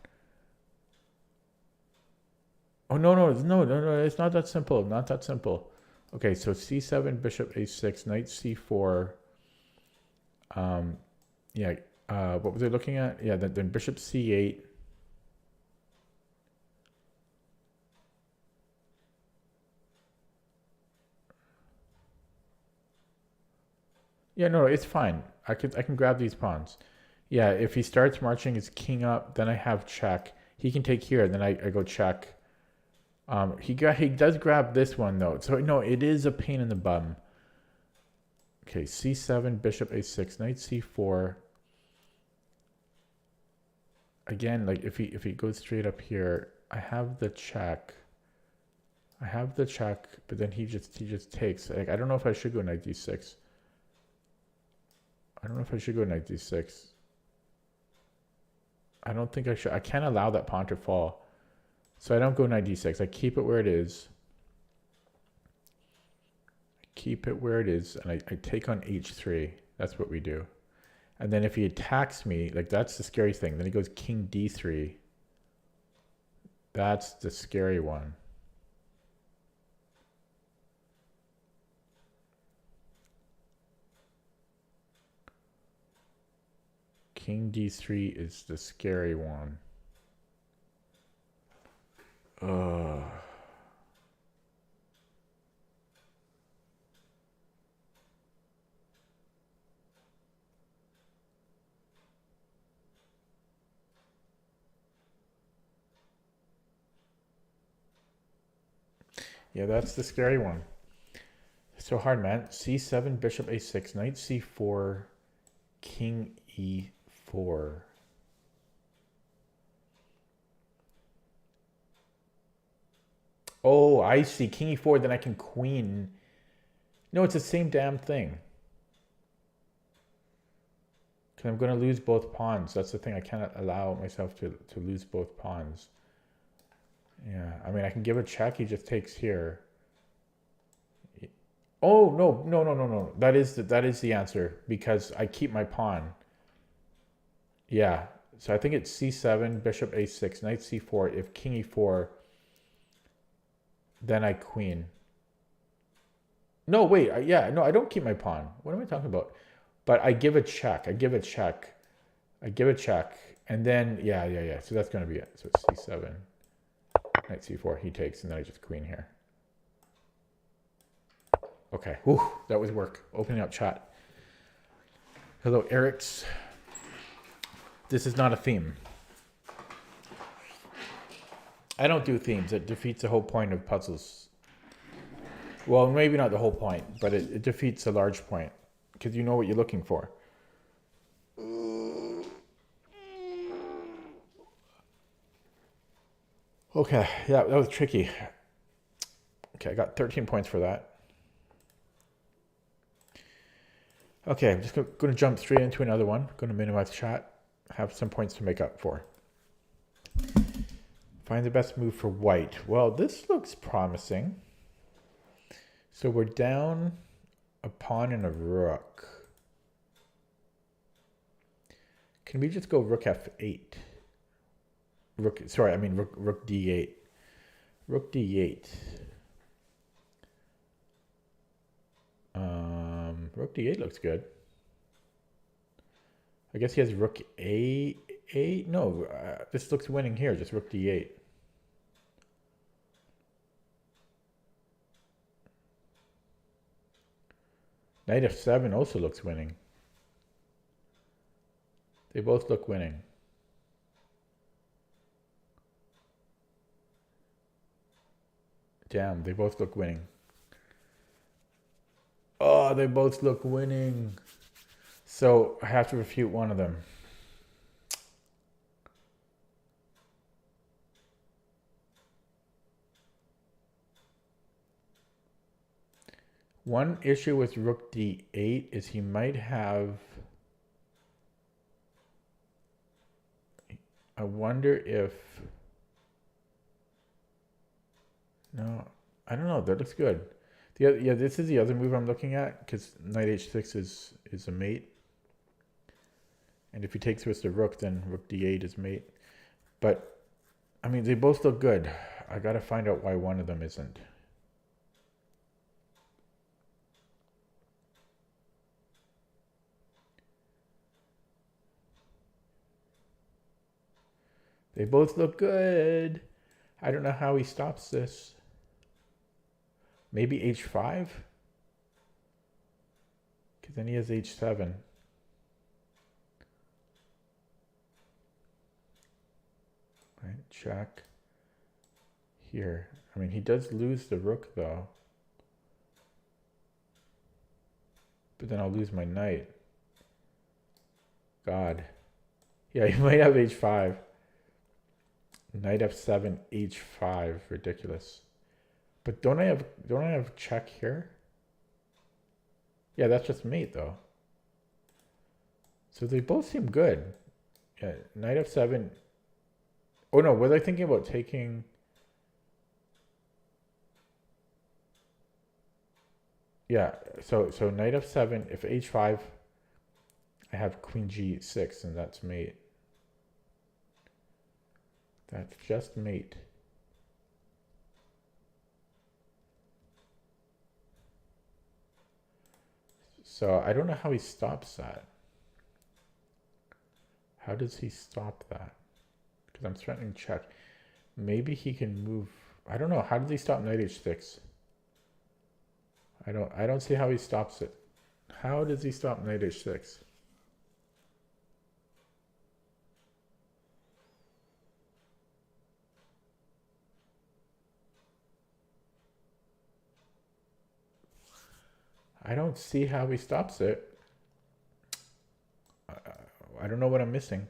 Oh, no, it's not that simple. Not that simple. Okay, so c7, bishop a6, knight c4. Yeah, what was I looking at? Yeah, then bishop c8. Yeah, no, it's fine. I can grab these pawns. Yeah, if he starts marching his king up, then I have check. He can take here, then I go check. He does grab this one though. So no, it is a pain in the bum. Okay, c7, bishop a6, knight c4. Again, like if he goes straight up here, I have the check. But then he just takes. Like I don't know if I should go knight d6. I don't know if I should go knight d6. I don't think I should. I can't allow that pawn to fall. So I don't go knight d6. I keep it where it is. And I take on h3. That's what we do. And then if he attacks me, like that's the scary thing. Then he goes king d3. That's the scary one. King d3 is the scary one. Yeah, that's the scary one. So hard, man. c7, bishop a6, knight c4, king e4. Oh, I see. King e4, then I can queen. No, it's the same damn thing. Because I'm going to lose both pawns. That's the thing. I cannot allow myself to lose both pawns. Yeah, I mean, I can give a check. He just takes here. Oh, no. That is the answer because I keep my pawn. Yeah, so I think it's c7, bishop a6, knight c4. If king e4, then I queen. No, wait. No, I don't keep my pawn. What am I talking about? But I give a check. And then, yeah. So that's going to be it. So it's c7, knight c4. He takes, and then I just queen here. Okay. Whew, that was work. Opening up chat. Hello, Eric's. This is not a theme. I don't do themes. It defeats the whole point of puzzles. Well, maybe not the whole point, but it defeats a large point because you know what you're looking for. Okay, yeah, that was tricky. Okay, I got 13 points for that. Okay, I'm just going to jump straight into another one. Going to minimize chat. Have some points to make up for. Find the best move for white. Well, this looks promising. So we're down a pawn and a rook. Can we just go rook f8? Rook d8. Rook d8. Rook d8 looks good. I guess he has rook a8. No, this looks winning here. Just rook d8. Knight f7 also looks winning. They both look winning. Damn, they both look winning. Oh, they both look winning. So I have to refute one of them. One issue with rook d8 is he might have... I wonder if... No, I don't know. That looks good. Yeah, this is the other move I'm looking at because knight h6 is a mate. And if he takes with the rook, then rook d8 is mate. But, I mean, they both look good. I got to find out why one of them isn't. They both look good. I don't know how he stops this. Maybe h5? Because then he has h7. Right, check. Here. I mean, he does lose the rook, though. But then I'll lose my knight. God. Yeah, he might have h5. Knight f7, h5. Ridiculous. But don't I have check here? Yeah, that's just mate, though. So they both seem good. Yeah, knight f7. Oh no, was I thinking about taking... Yeah, so knight f7, if h5, I have queen g6, and that's mate. That's just mate. So I don't know how he stops that. How does he stop that? Because I'm threatening check. Maybe he can move. I don't know. How does he stop knight h6? I don't see how he stops it. How does he stop knight h6? I don't see how he stops it. I don't know what I'm missing.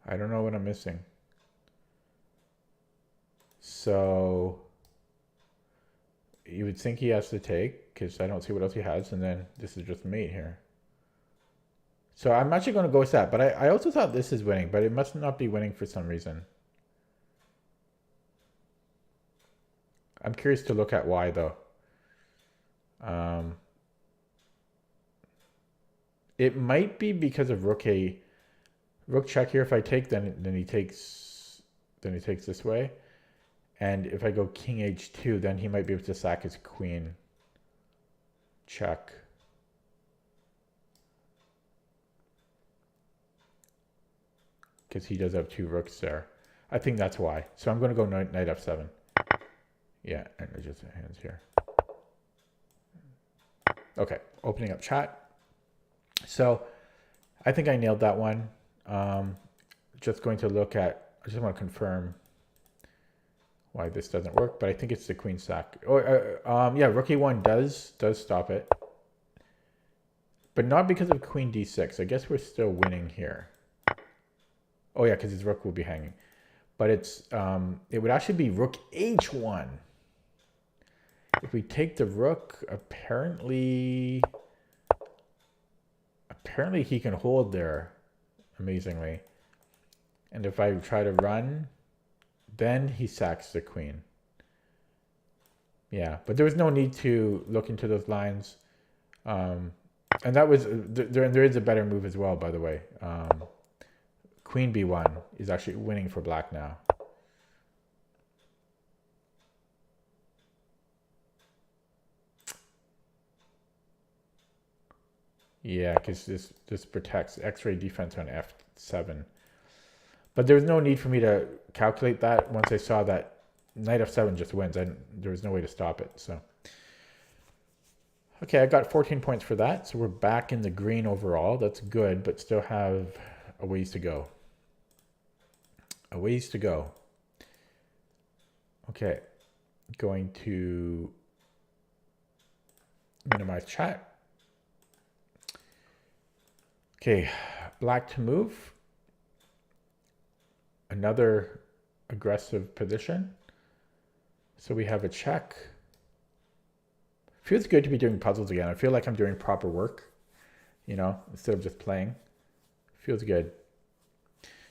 I don't know what I'm missing. So you would think he has to take, because I don't see what else he has, and then this is just mate here. So I'm actually going to go with that, but I also thought this is winning, but it must not be winning for some reason. I'm curious to look at why, though. It might be because of rook check here. If I take, then he takes this way, and if I go king h2, then he might be able to sack his queen. Check. Because he does have two rooks there. I think that's why. So I'm going to go knight f7. Yeah, and it just hands here. Okay, opening up chat. So I think I nailed that one. Just going to look at, I just want to confirm why this doesn't work, but I think it's the queen sack. Or yeah, rook e1 does stop it, but not because of queen d6. I guess we're still winning here. Oh yeah, because his rook will be hanging. But it's it would actually be rook h1. If we take the rook, apparently he can hold there, amazingly. And if I try to run, then he sacks the queen. Yeah, but there was no need to look into those lines. And that was, there is a better move as well, by the way. Queen b1 is actually winning for black now. Yeah, because this protects X-ray defense on f7. But there was no need for me to calculate that once I saw that knight f7 just wins. There was no way to stop it. So, okay, I got 14 points for that. So we're back in the green overall. That's good, but still have a ways to go. A ways to go. Okay, going to minimize chat. Okay, black to move. Another aggressive position. So we have a check. Feels good to be doing puzzles again. I feel like I'm doing proper work, you know, instead of just playing. Feels good.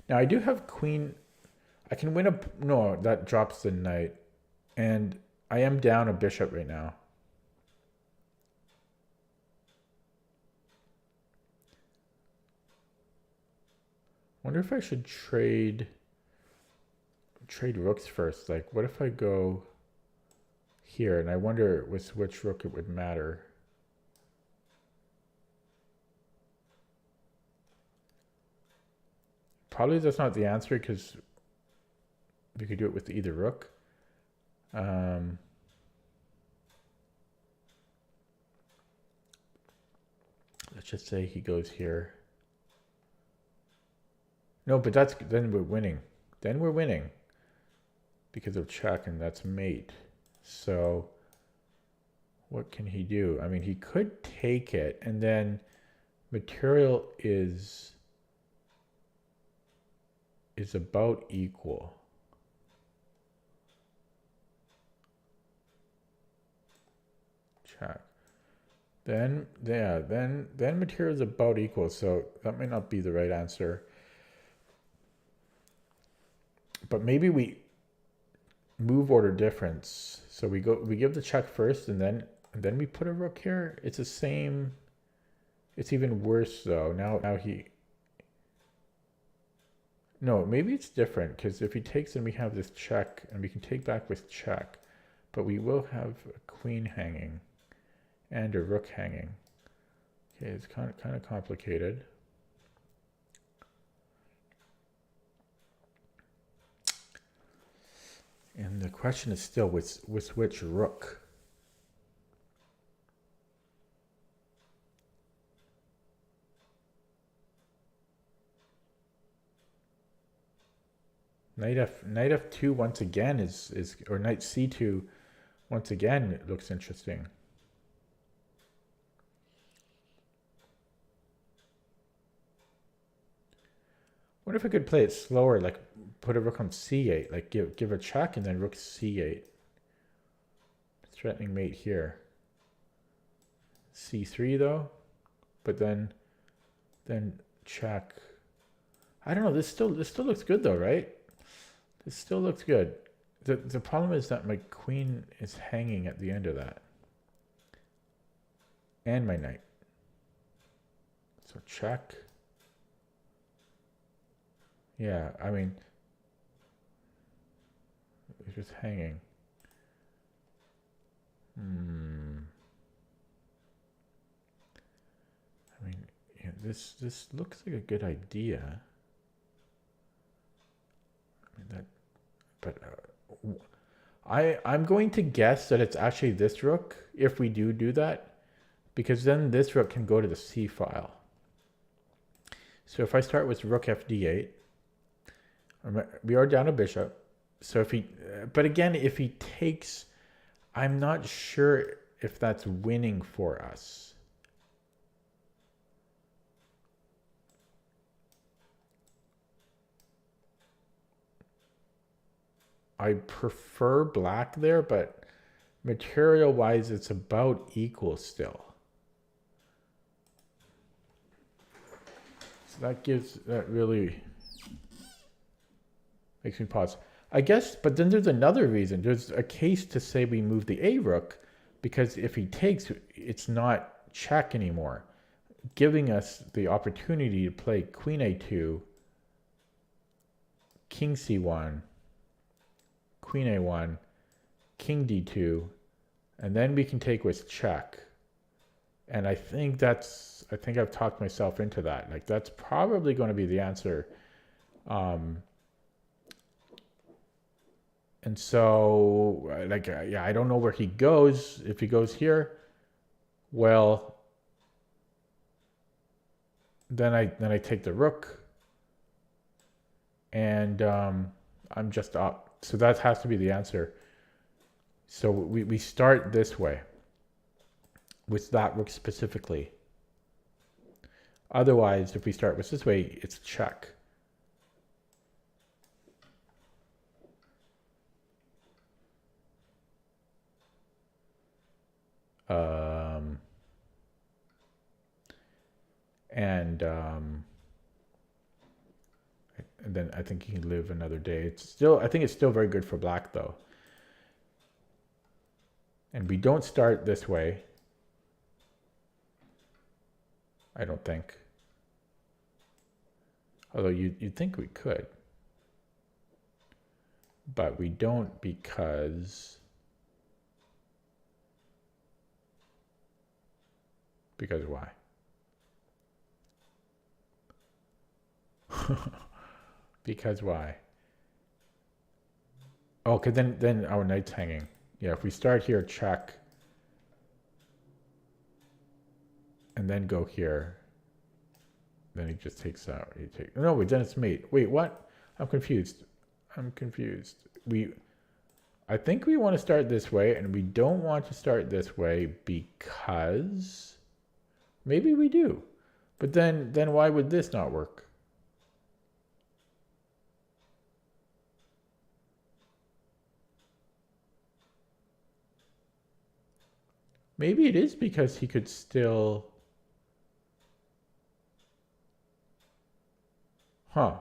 Now I do have queen. I can win a, no, that drops the knight. And I am down a bishop right now. Wonder if I should trade rooks first. Like, what if I go here? And I wonder with which rook it would matter. Probably that's not the answer because we could do it with either rook. Let's just say he goes here. No, but that's, then we're winning. Then we're winning because of check, and that's mate. So what can he do? I mean, he could take it, and then material is about equal. Check. Then, yeah, then material is about equal, so that may not be the right answer. But maybe we move order difference. So we give the check first, and then we put a rook here. It's the same. It's even worse though. Now he. No, maybe it's different because if he takes, then we have this check, and we can take back with check, but we will have a queen hanging, and a rook hanging. Okay, it's kind of complicated. And the question is still with which rook? Knight f2 once again is or knight c2 once again, it looks interesting. What if I could play it slower, like put a rook on c8, like give a check and then rook c8. Threatening mate here. c3 though, but then check. I don't know. This still looks good though, right? This still looks good. The problem is that my queen is hanging at the end of that, and my knight. So check. Yeah, I mean, it's just hanging. I mean, yeah, this looks like a good idea. I mean, but I'm going to guess that it's actually this rook if we do that, because then this rook can go to the c file. So if I start with rook fd8, we are down a bishop. So if he, but again, if he takes, I'm not sure if that's winning for us. I prefer black there, but material wise, it's about equal still. So that really makes me pause. I guess, but then there's another reason. There's a case to say we move the A rook, because if he takes, it's not check anymore, giving us the opportunity to play queen A2, king C1, queen A1, king D2, and then we can take with check. And I think I've talked myself into that. Like, that's probably going to be the answer. And so, yeah, I don't know where he goes. If he goes here, well, then I take the rook, and I'm just up. So that has to be the answer. So we start this way with that rook specifically. Otherwise, if we start with this way, it's check. And then I think he can live another day. I think it's still very good for black though. And we don't start this way. I don't think. Although you'd think we could. But we don't because why? Because why? Oh, okay, then our knight's hanging. Yeah, if we start here, check, and then go here, then he just takes out. No, wait, then it's mate. Wait, what? I'm confused. I think we want to start this way, and we don't want to start this way because maybe we do. But then why would this not work? Maybe it is because he could still... Huh.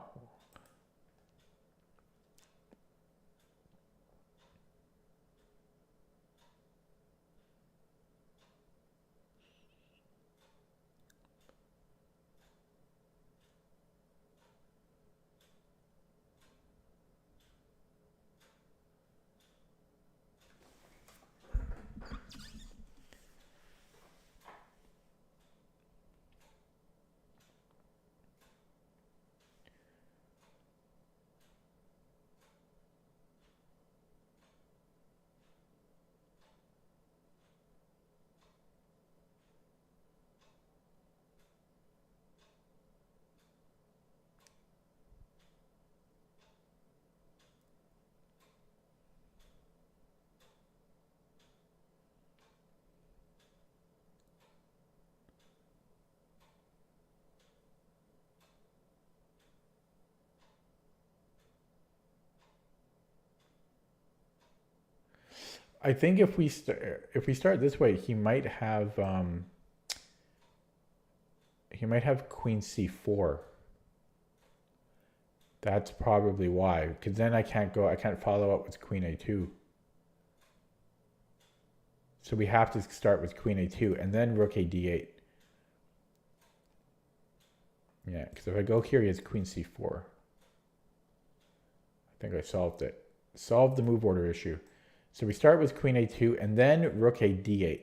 I think if we start this way, he might have queen c4. That's probably why, because then I can't follow up with queen a2. So we have to start with queen a2 and then rook a d8. Yeah, because if I go here, he has queen c4. I think I solved it. Solved the move order issue. So we start with queen a2 and then rook a d8.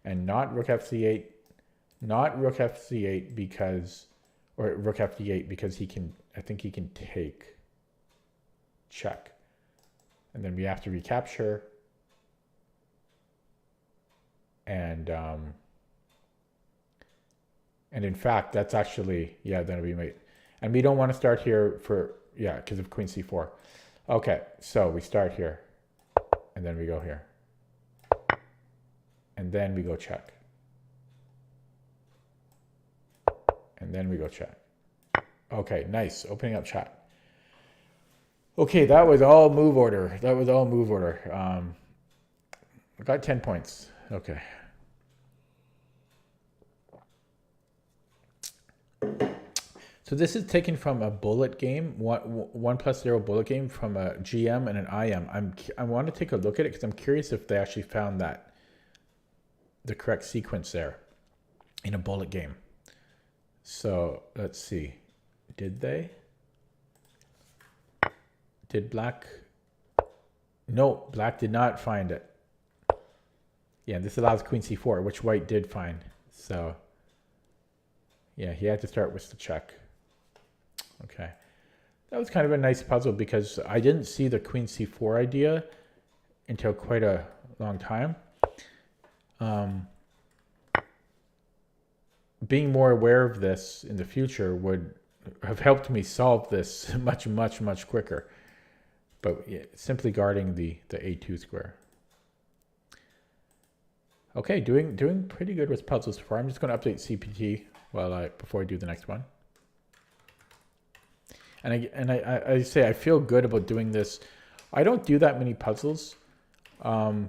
And not rook fc8, not rook fc8 because, or rook fd8 because I think he can take check. And then we have to recapture. And in fact, that's actually, yeah, then it'll be mate. And we don't want to start here for, yeah, because of queen c4. Okay, so we start here. And then we go here. And then we go check. And then we go check. Okay, nice. Opening up chat. Okay, that was all move order. That was all move order. I got 10 points. Okay. So this is taken from a bullet game, 1+0 bullet game from a GM and an IM. I want to take a look at it because I'm curious if they actually found the correct sequence there in a bullet game. So let's see. Did they? Did black? No, black did not find it. Yeah, this allows queen c4, which white did find. So yeah, he had to start with the check. Okay. That was kind of a nice puzzle because I didn't see the queen c4 idea until quite a long time. Being more aware of this in the future would have helped me solve this much, much, much quicker. But yeah, simply guarding the a2 square. Okay, doing pretty good with puzzles so far. I'm just going to update CPT before I do the next one. And I say I feel good about doing this. I don't do that many puzzles, so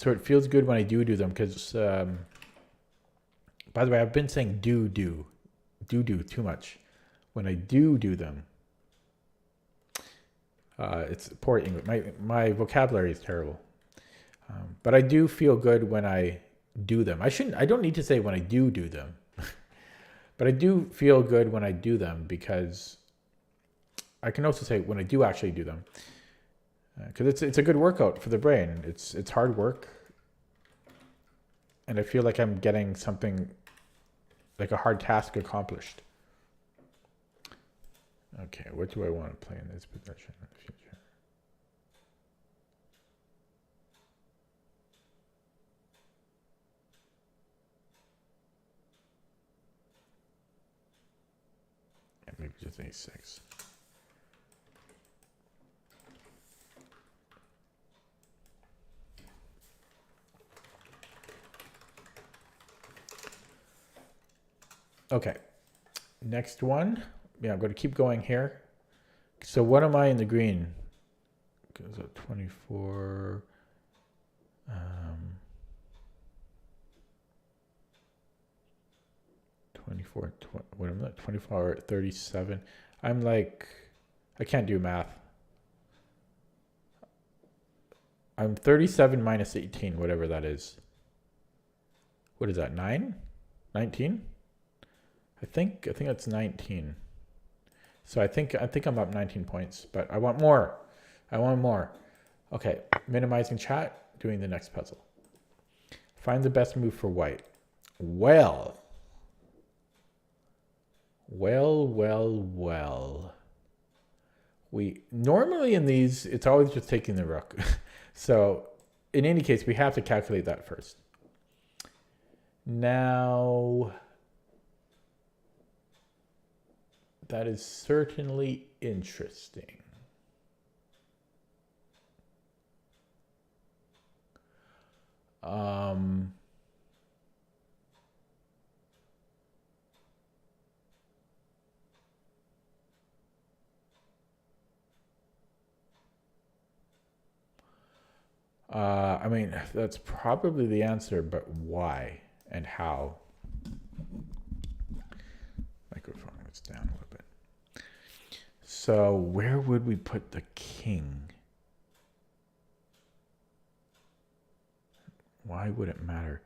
it feels good when I do them because. By the way, I've been saying do too much. When I do them, it's poor English. My vocabulary is terrible. But I do feel good when I do them. I don't need to say when I do them. But I do feel good when I do them because I can also say when I do actually do them. Because it's a good workout for the brain. It's hard work. And I feel like I'm getting something, like a hard task accomplished. Okay, what do I want to play in this position in the future? Yeah, maybe just a6. Okay, next one. Yeah, I'm going to keep going here. So what am I in the green? Goes at 24. 24, what am I? 24, 37. I'm like, I can't do math. I'm 37 minus 18, whatever that is. What is that, 9? 19? I think that's 19. So I think I'm up 19 points, but I want more. I want more. Okay, minimizing chat, doing the next puzzle. Find the best move for white. Well. We normally in these, it's always just taking the rook. So in any case, we have to calculate that first. Now, that is certainly interesting. I mean, that's probably the answer, but why and how? Microphone is down a little bit. So where would we put the king? Why would it matter?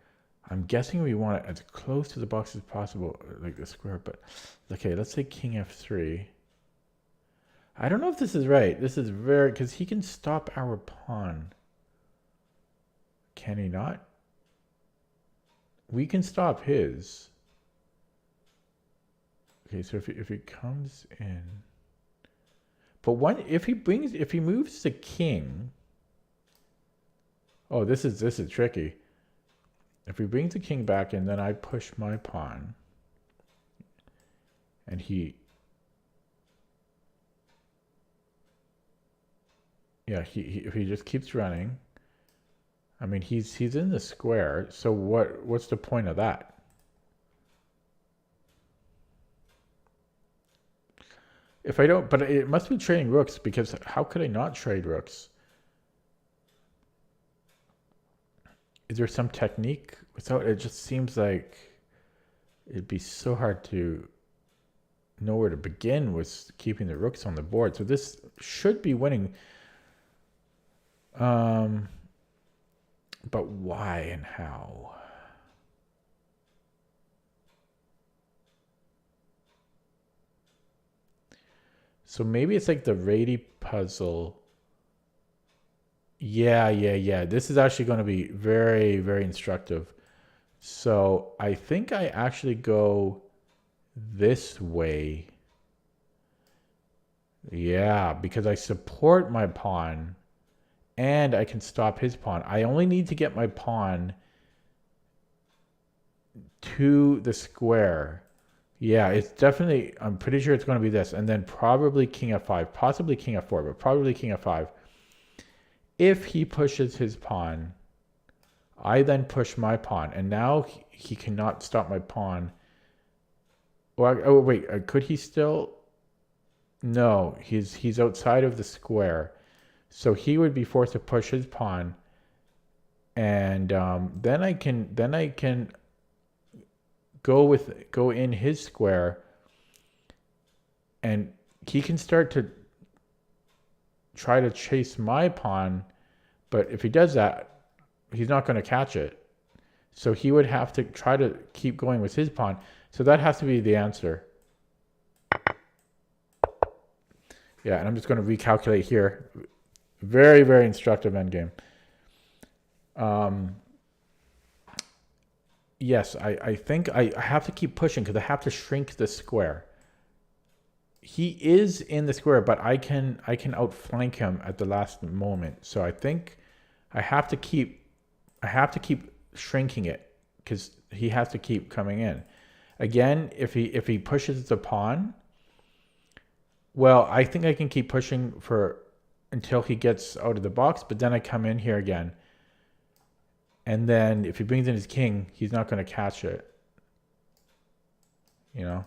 I'm guessing we want it as close to the box as possible, like the square, but okay, let's say king f3. I don't know if this is right. This is very, because he can stop our pawn. Can he not? We can stop his. Okay, so if he comes in, but if he moves the king. Oh, this is tricky. If he brings the king back in, then I push my pawn, and he Yeah, if he just keeps running, I mean, he's in the square. So what's the point of that? If I don't, but it must be trading rooks because how could I not trade rooks? Is there some technique without it? Just seems like it'd be so hard to know where to begin with keeping the rooks on the board. So this should be winning. But why and how? So maybe it's like the Rady puzzle. Yeah. This is actually going to be very, very instructive. So I think I actually go this way. Yeah, because I support my pawn and I can stop his pawn. I only need to get my pawn to the square. Yeah, it's definitely, I'm pretty sure it's going to be this. And then probably king f5, possibly king f4, but probably king f5. If he pushes his pawn, I then push my pawn. And now he cannot stop my pawn. Oh, wait, could he still? No, he's outside of the square. So he would be forced to push his pawn. And then I can go in his square, and he can start to try to chase my pawn, but if he does that, he's not going to catch it. So he would have to try to keep going with his pawn. So that has to be the answer. Yeah, and I'm just going to recalculate here. Very, very instructive endgame. Yes, I think I have to keep pushing because I have to shrink the square. He is in the square, but I can outflank him at the last moment. So I think I have to keep shrinking it because he has to keep coming in. Again, if he pushes the pawn, well, I think I can keep pushing until he gets out of the box, but then I come in here again. And then if he brings in his king, he's not going to catch it. You know?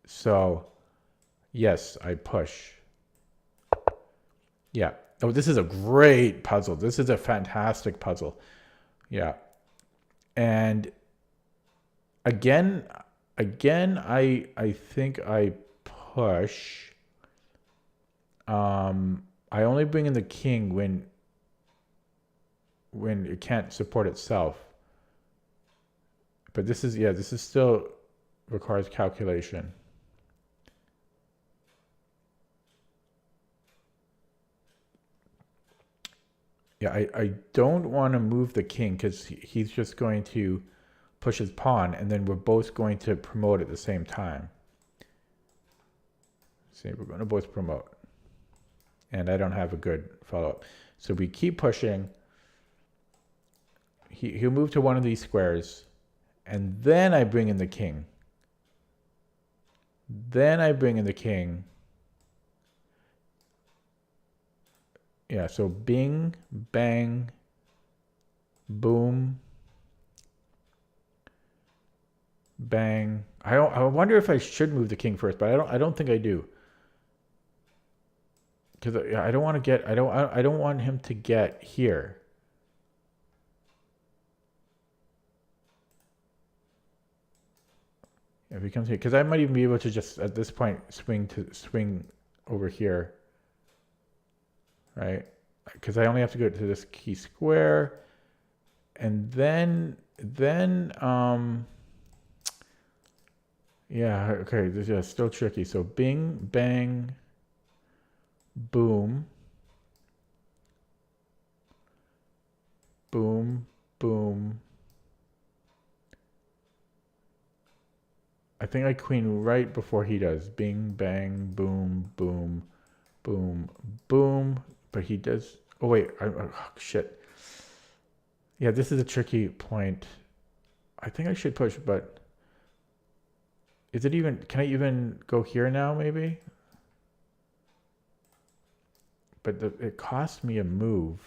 So, yes, I push. Yeah. Oh, this is a great puzzle. This is a fantastic puzzle. Yeah. And again, I think I push. I only bring in the king when it can't support itself. But this is still requires calculation. Yeah, I don't want to move the king because he's just going to push his pawn, and then we're both going to promote at the same time. See, we're going to both promote. And I don't have a good follow-up. So we keep pushing. He'll move to one of these squares, and then I bring in the king. Then I bring in the king. Yeah, so bing, bang, boom, bang. I wonder if I should move the king first, but I don't think I do. Because I don't want to get I don't want him to get here. If he comes here, because I might even be able to just at this point swing over here, right? Because I only have to go to this key square, and then yeah, okay, this is still tricky. So bing, bang, boom, boom, boom. I think I queen right before he does. Bing, bang, boom, boom, boom, boom. But he does. Oh wait, oh, shit. Yeah, this is a tricky point. I think I should push, but is it even? Can I even go here now? Maybe. but it cost me a move.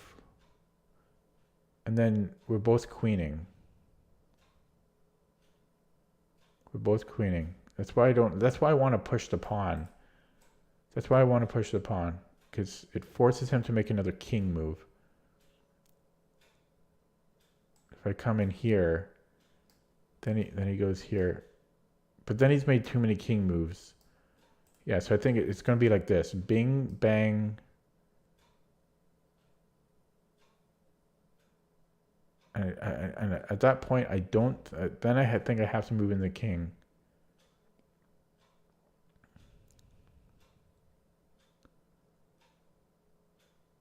And then we're both queening. We're both queening. That's why I want to push the pawn. That's why I want to push the pawn. Because it forces him to make another king move. If I come in here, then he goes here. But then he's made too many king moves. Yeah, so I think it's going to be like this. Bing, bang. And at that point, I don't... then I think I have to move in the king.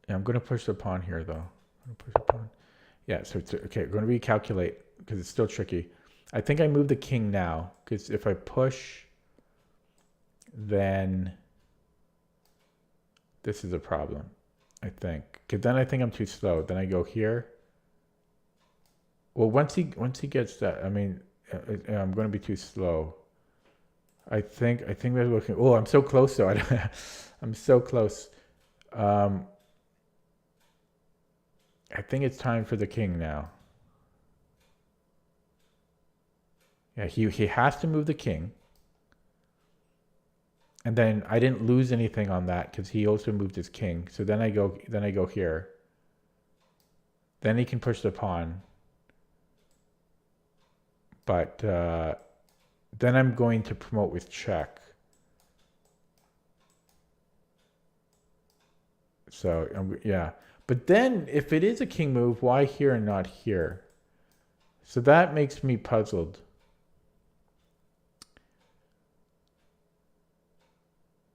Yeah, I'm going to push the pawn here, though. I'm going to push the pawn. Yeah, so it's okay. We're going to recalculate because it's still tricky. I think I move the king now because if I push, then this is a problem, I think. Because then I think I'm too slow. Then I go here. Well, once he gets that, I mean, I'm going to be too slow. I think we're looking. Oh, I'm so close though. I'm so close. I think it's time for the king now. Yeah, he has to move the king. And then I didn't lose anything on that because he also moved his king. So then I go here. Then he can push the pawn. But then I'm going to promote with check. So yeah. But then if it is a king move, why here and not here? So that makes me puzzled.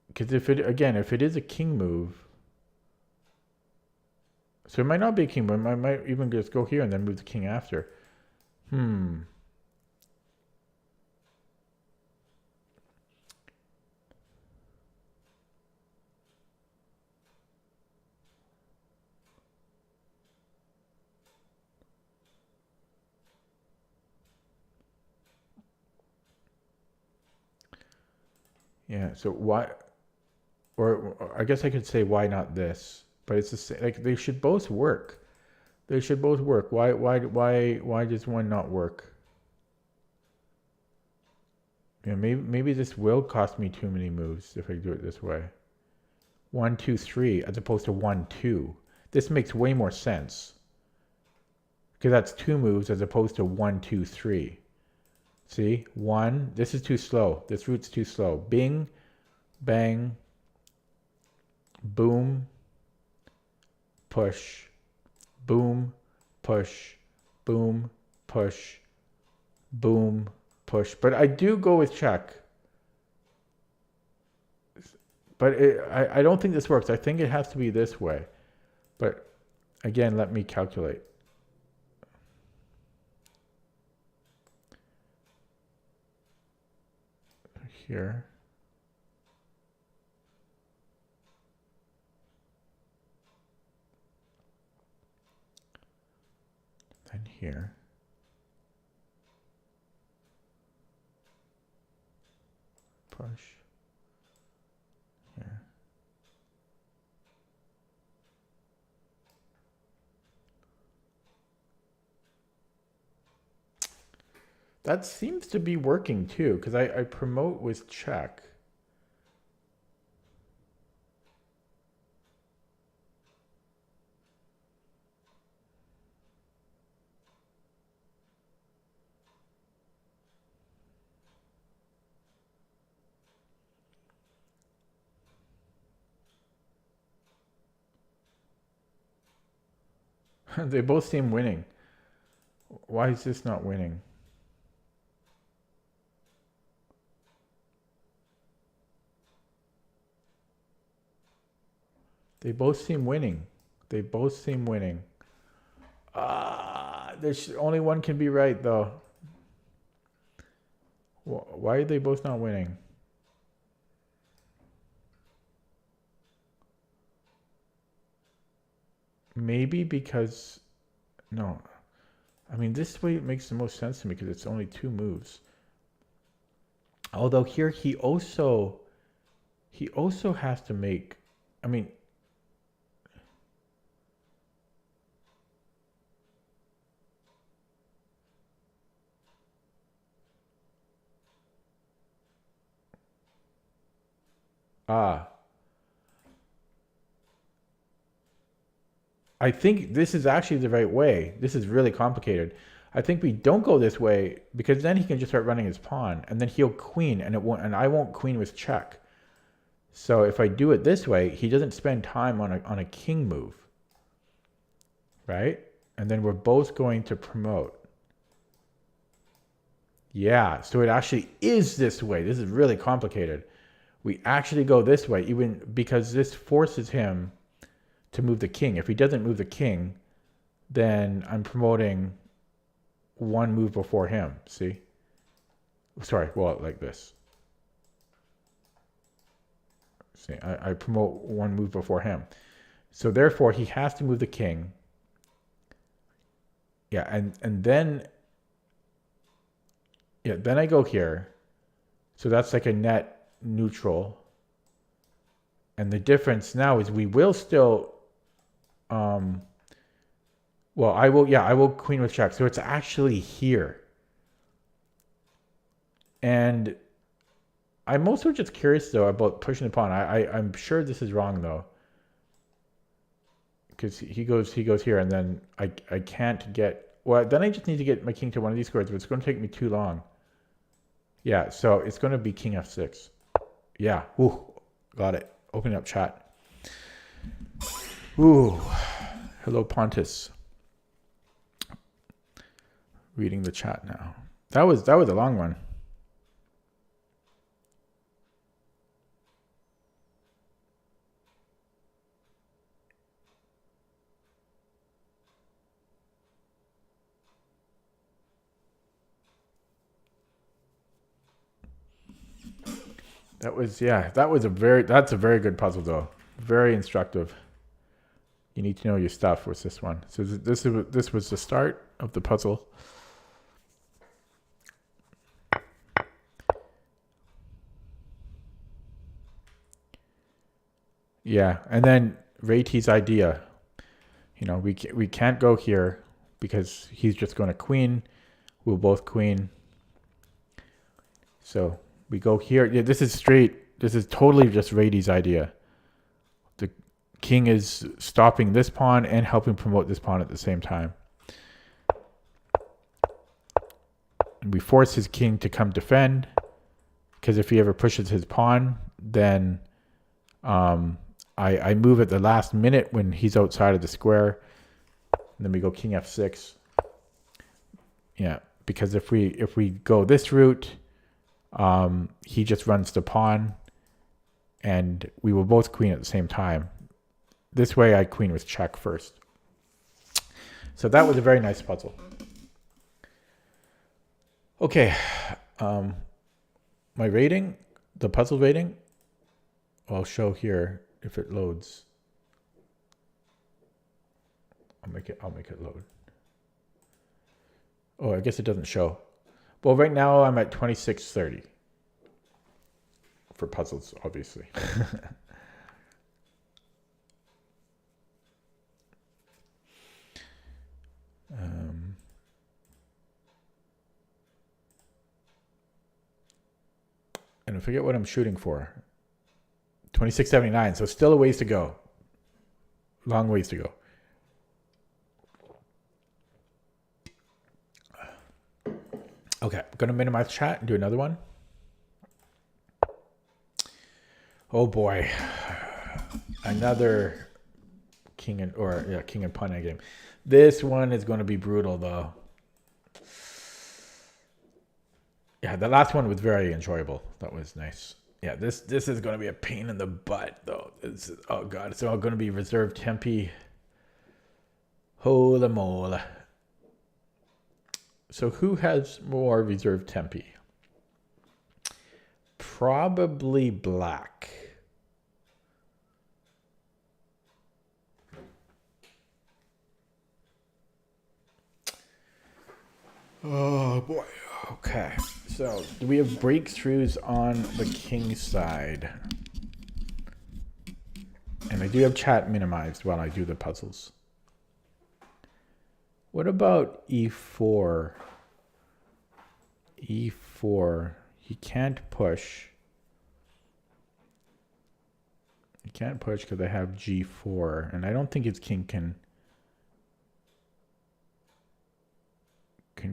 Because if it is a king move, so it might not be a king move. I might even just go here and then move the king after. Yeah, so why, or I guess I could say why not this? But it's the same, like they should both work. They should both work. Why does one not work? Yeah, maybe this will cost me too many moves if I do it this way. 1, 2, 3 as opposed to 1, 2. This makes way more sense. Because that's 2 moves as opposed to 1, 2, 3. See? 1. This is too slow. This route's too slow. Bing, bang, boom, push, boom, push, boom, push, boom, push. But I do go with check. But I don't think this works. I think it has to be this way. But again, let me calculate. Here. Then here. Push. Here. That seems to be working too, because I promote with check. They both seem winning. Why is this not winning? They both seem winning. They both seem winning. There's only one can be right though. Why are they both not winning? Maybe because, no. I mean, this way it makes the most sense to me because it's only 2 moves. Although here he also has to make, I mean, Ah. I think this is actually the right way. This is really complicated. I think we don't go this way because then he can just start running his pawn and then he'll queen and it won't, and I won't queen with check. So if I do it this way, he doesn't spend time on a king move. Right? And then we're both going to promote. Yeah, so it actually is this way. This is really complicated. We actually go this way, even because this forces him to move the king. If he doesn't move the king, then I'm promoting one move before him. See? Sorry, well, like this. See, I promote one move before him. So therefore, he has to move the king. Yeah, and then... Yeah, then I go here. So that's like a net neutral. And the difference now is we will still... well, I will queen with check. So it's actually here. And I'm also just curious, though, about pushing the pawn. I'm sure this is wrong, though. Because he goes here, and then I can't get... Well, then I just need to get my king to one of these squares, but it's going to take me too long. Yeah, so it's going to be king f6. Yeah, ooh, got it. Opening up chat. Ooh, hello Pontus. Reading the chat now. That was a long one. That's a very good puzzle though. Very instructive. You need to know your stuff with this one. So this was the start of the puzzle. Yeah, and then Rayt's idea. You know, we can't go here because he's just going to queen. We'll both queen. So we go here. Yeah, this is straight. This is totally just Ray's idea. The king is stopping this pawn and helping promote this pawn at the same time. And we force his king to come defend, because if he ever pushes his pawn, then I move at the last minute when he's outside of the square. And then we go king f6. Yeah, because if we go this route, he just runs the pawn, and we will both queen at the same time. This way I queen with check first. So that was a very nice puzzle. Okay, my rating, the puzzle rating, I'll show here if it loads. I'll make it load. Oh, I guess it doesn't show. Well, right now I'm at 2630 for puzzles, obviously. And I forget what I'm shooting for. 2679, so still a ways to go. Long ways to go. Okay, I'm going to minimize chat and do another one. Oh boy. Another king and pawn game. This one is going to be brutal though. Yeah, the last one was very enjoyable. That was nice. Yeah, this is going to be a pain in the butt though. Oh god, it's all going to be reserved tempi. Holy moly. So who has more reserved tempi? Probably black. Oh boy. Okay. So do we have breakthroughs on the king side? And I do have chat minimized while I do the puzzles. What about e4? E4. He can't push. He can't push because I have g4, and I don't think his king can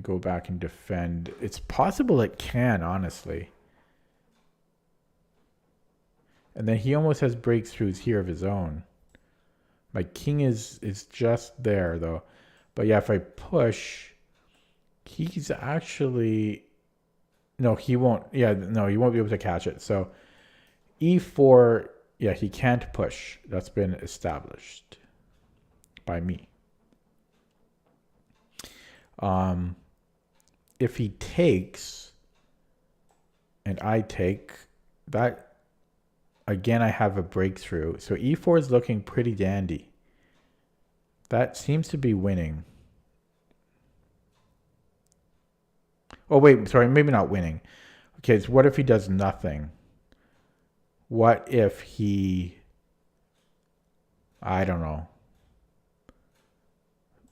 go back and defend. It's possible it can, honestly. And then he almost has breakthroughs here of his own. My king is just there, though. But yeah, if I push, he's actually... No, he won't. Yeah, no, he won't be able to catch it. So e4, yeah, he can't push. That's been established by me. If he takes and I take, that again, I have a breakthrough. So e4 is looking pretty dandy. That seems to be winning. Oh, wait, sorry, maybe not winning. Okay, so what if he does nothing? What if he, I don't know,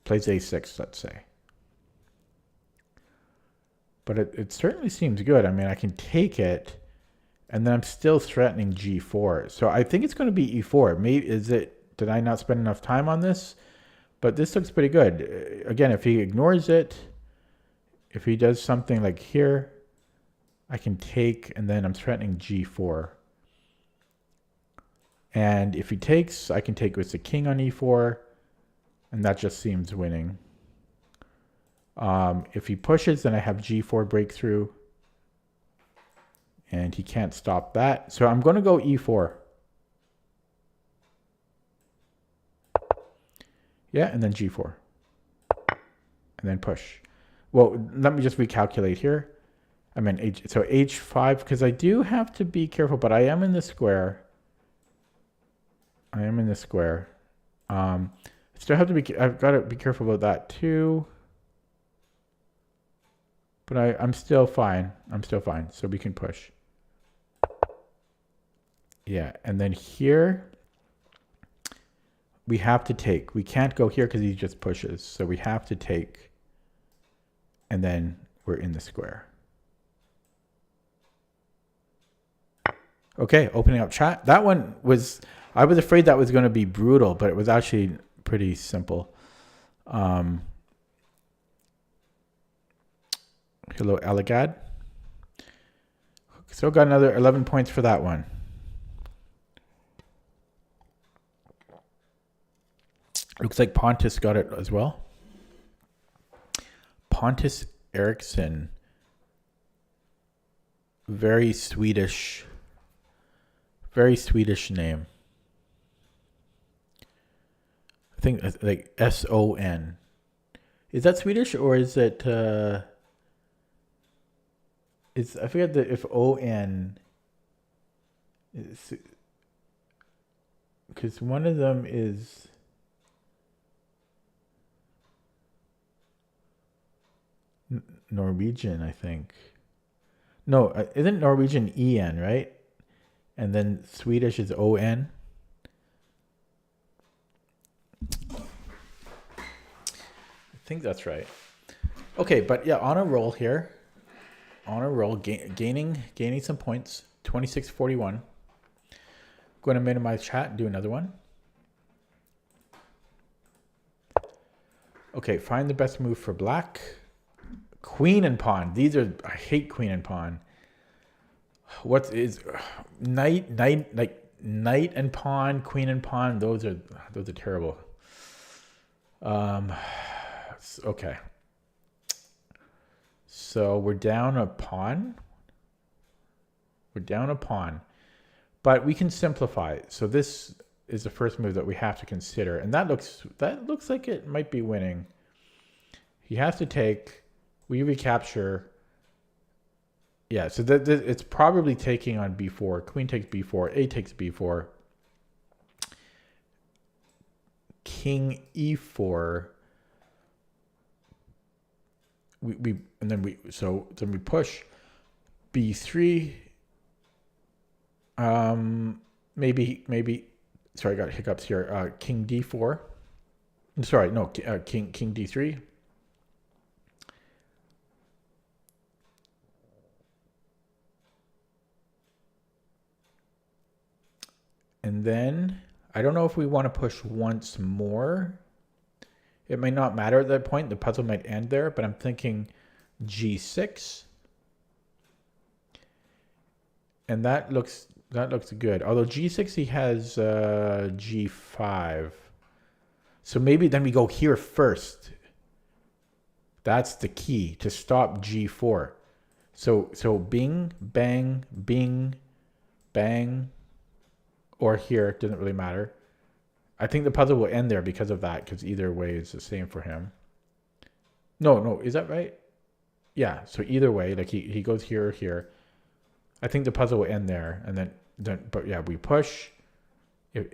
plays a6, let's say. But it certainly seems good. I mean, I can take it, and then I'm still threatening g4. So I think it's going to be e4. Maybe did I not spend enough time on this? But this looks pretty good. Again, if he ignores it, if he does something like here, I can take, and then I'm threatening g4. And if he takes, I can take with the king on e4, and that just seems winning. If he pushes, then I have g4 breakthrough, and he can't stop that. So I'm going to go e4. Yeah, and then g4. And then push. Well, let me just recalculate here. I mean, so h5, because I do have to be careful, but I am in the square. I am in the square. Still have to be, I've got to be careful about that too. But I'm still fine. I'm still fine. So we can push. Yeah, and then here, we have to take. We can't go here because he just pushes. So we have to take. And then we're in the square. Okay, opening up chat. That one was, I was afraid that was going to be brutal, but it was actually pretty simple. Hello, Eligad. So got another 11 points for that one. Looks like Pontus got it as well. Pontus Eriksson. Very Swedish name. I think like S-O-N. Is that Swedish or is it... I forget if O-N... Because one of them is... Norwegian, I think. No, isn't Norwegian E-N, right? And then Swedish is O-N. I think that's right. Okay, but yeah, on a roll here. On a roll, gaining some points. 26-41. Going to minimize chat and do another one. Okay, find the best move for black. Queen and pawn. These are, I hate queen and pawn. What is knight and pawn, queen and pawn? Those are terrible. Okay. So we're down a pawn. But we can simplify. So this is the first move that we have to consider, and that looks like it might be winning. He has to take. We recapture. Yeah, so it's probably taking on b4. Queen takes b4. A takes b4. King e4. Then we push b3. Maybe. Sorry, I got hiccups here. King d4. Sorry, no. King d3. And then I don't know if we want to push once more. It might not matter at that point. The puzzle might end there, but I'm thinking G6. And that looks good. Although G6 he has G5. So maybe then we go here first. That's the key to stop G4. So bing, bang, bing, bang, or here, it doesn't really matter. I think the puzzle will end there because of that, because either way is the same for him. No, is that right? Yeah, so either way, like he goes here or here. I think the puzzle will end there, and then but yeah, we push.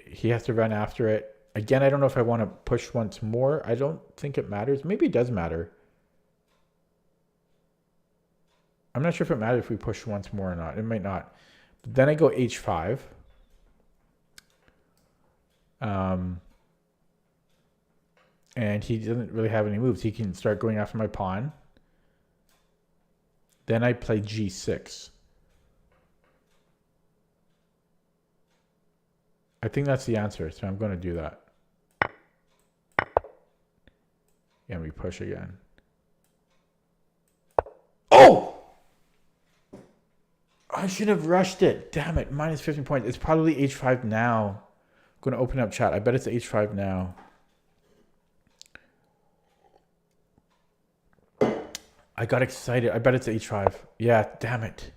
He has to run after it. Again, I don't know if I want to push once more. I don't think it matters. Maybe it does matter. I'm not sure if it matters if we push once more or not. It might not. But then I go H5. And he doesn't really have any moves. He can start going after my pawn. Then I play G6. I think that's the answer, so I'm going to do that. And we push again. Oh! I should have rushed it. Damn it. Minus 15 points. It's probably H5 now. I'm going to open up chat. I bet it's H5 now. I got excited. I bet it's H5. Yeah, damn it.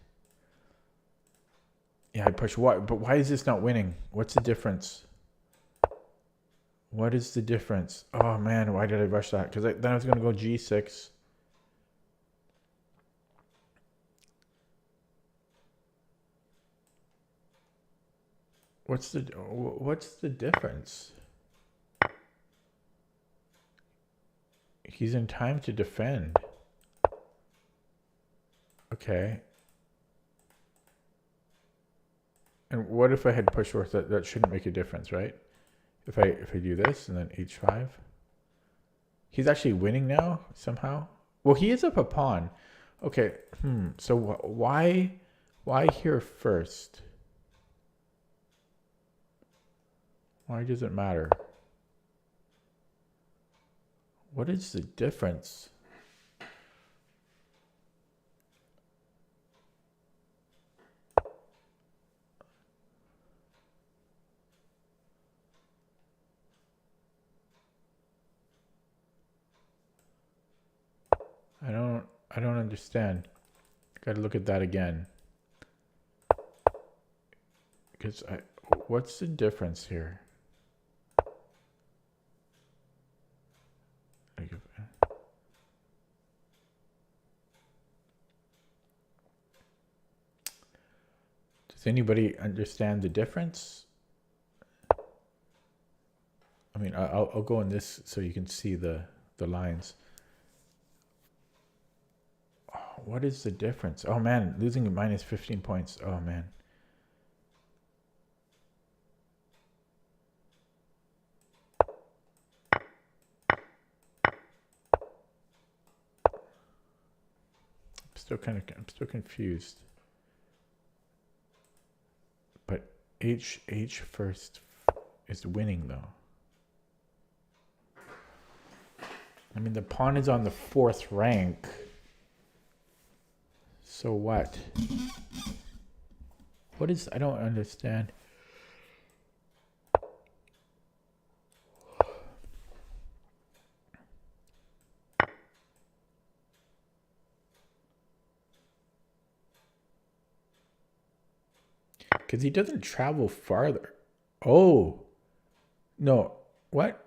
Yeah, I push. What? But why is this not winning? What's the difference? What is the difference? Oh, man. Why did I rush that? Because then I was going to go G6. What's the difference? He's in time to defend. Okay. And what if I had pushed north? That shouldn't make a difference, right? If I do this and then H5. He's actually winning now somehow. Well, he is up a pawn. Okay. So why here first? Why does it matter? What is the difference? I don't understand. Got to look at that again. Because what's the difference here? Does anybody understand the difference? I mean, I'll go in this so you can see the lines. Oh, what is the difference? Oh man, losing minus 15 points. Oh man. I'm still confused. But H first is winning though. I mean, the pawn is on the 4th rank. So what? I don't understand. Because he doesn't travel farther. Oh. No. What?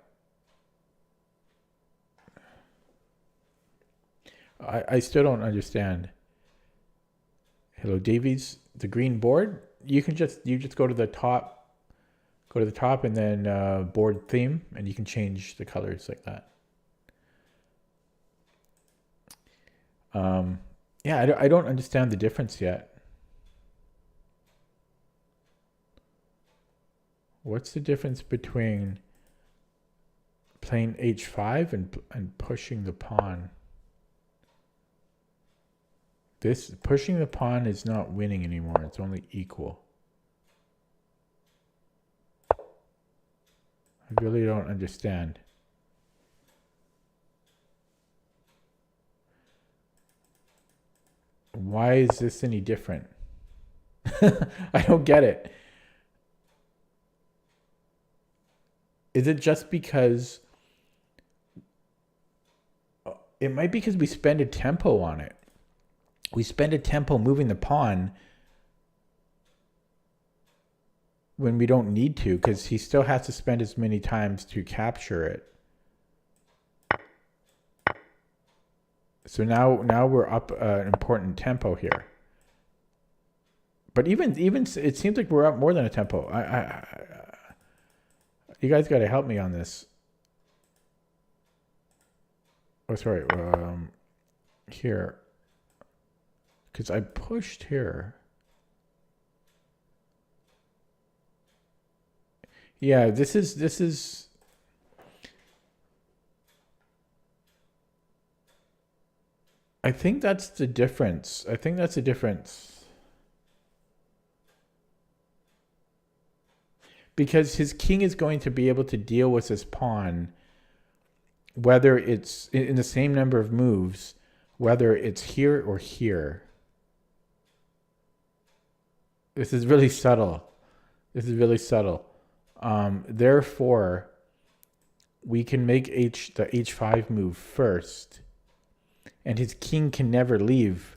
I still don't understand. Hello, Davies. The green board. You just go to the top. Go to the top and then board theme, and you can change the colors like that. Yeah, I don't understand the difference yet. What's the difference between playing H5 and pushing the pawn? This pushing the pawn is not winning anymore. It's only equal. I really don't understand. Why is this any different? I don't get it. Is it just because... It might be because we spend a tempo on it. We spend a tempo moving the pawn when we don't need to, because he still has to spend as many times to capture it. So now we're up an important tempo here. But even it seems like we're up more than a tempo. You guys got to help me on this. Oh, sorry. Here, because I pushed here. Yeah, this is. I think that's the difference. Because his king is going to be able to deal with his pawn, whether it's in the same number of moves, whether it's here or here. This is really subtle. Therefore, we can make the h5 move first, and his king can never leave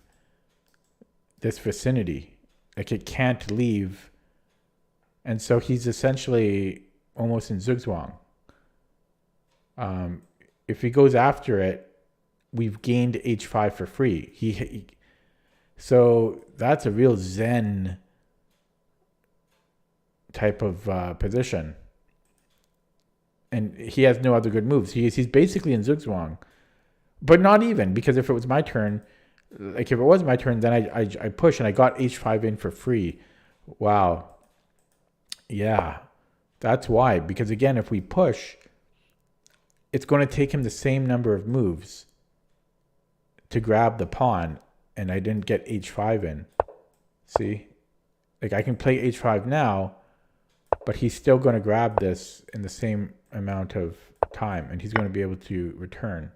this vicinity. Like, it can't leave. And so he's essentially almost in zugzwang. If he goes after it, we've gained h5 for free. So that's a real zen type of position. And he has no other good moves. He's basically in zugzwang. But not even, because if it was my turn, then I push and I got h5 in for free. Wow. Yeah, that's why. Because again, if we push, it's going to take him the same number of moves to grab the pawn, and I didn't get h5 in. See? Like, I can play h5 now, but he's still going to grab this in the same amount of time, and he's going to be able to return.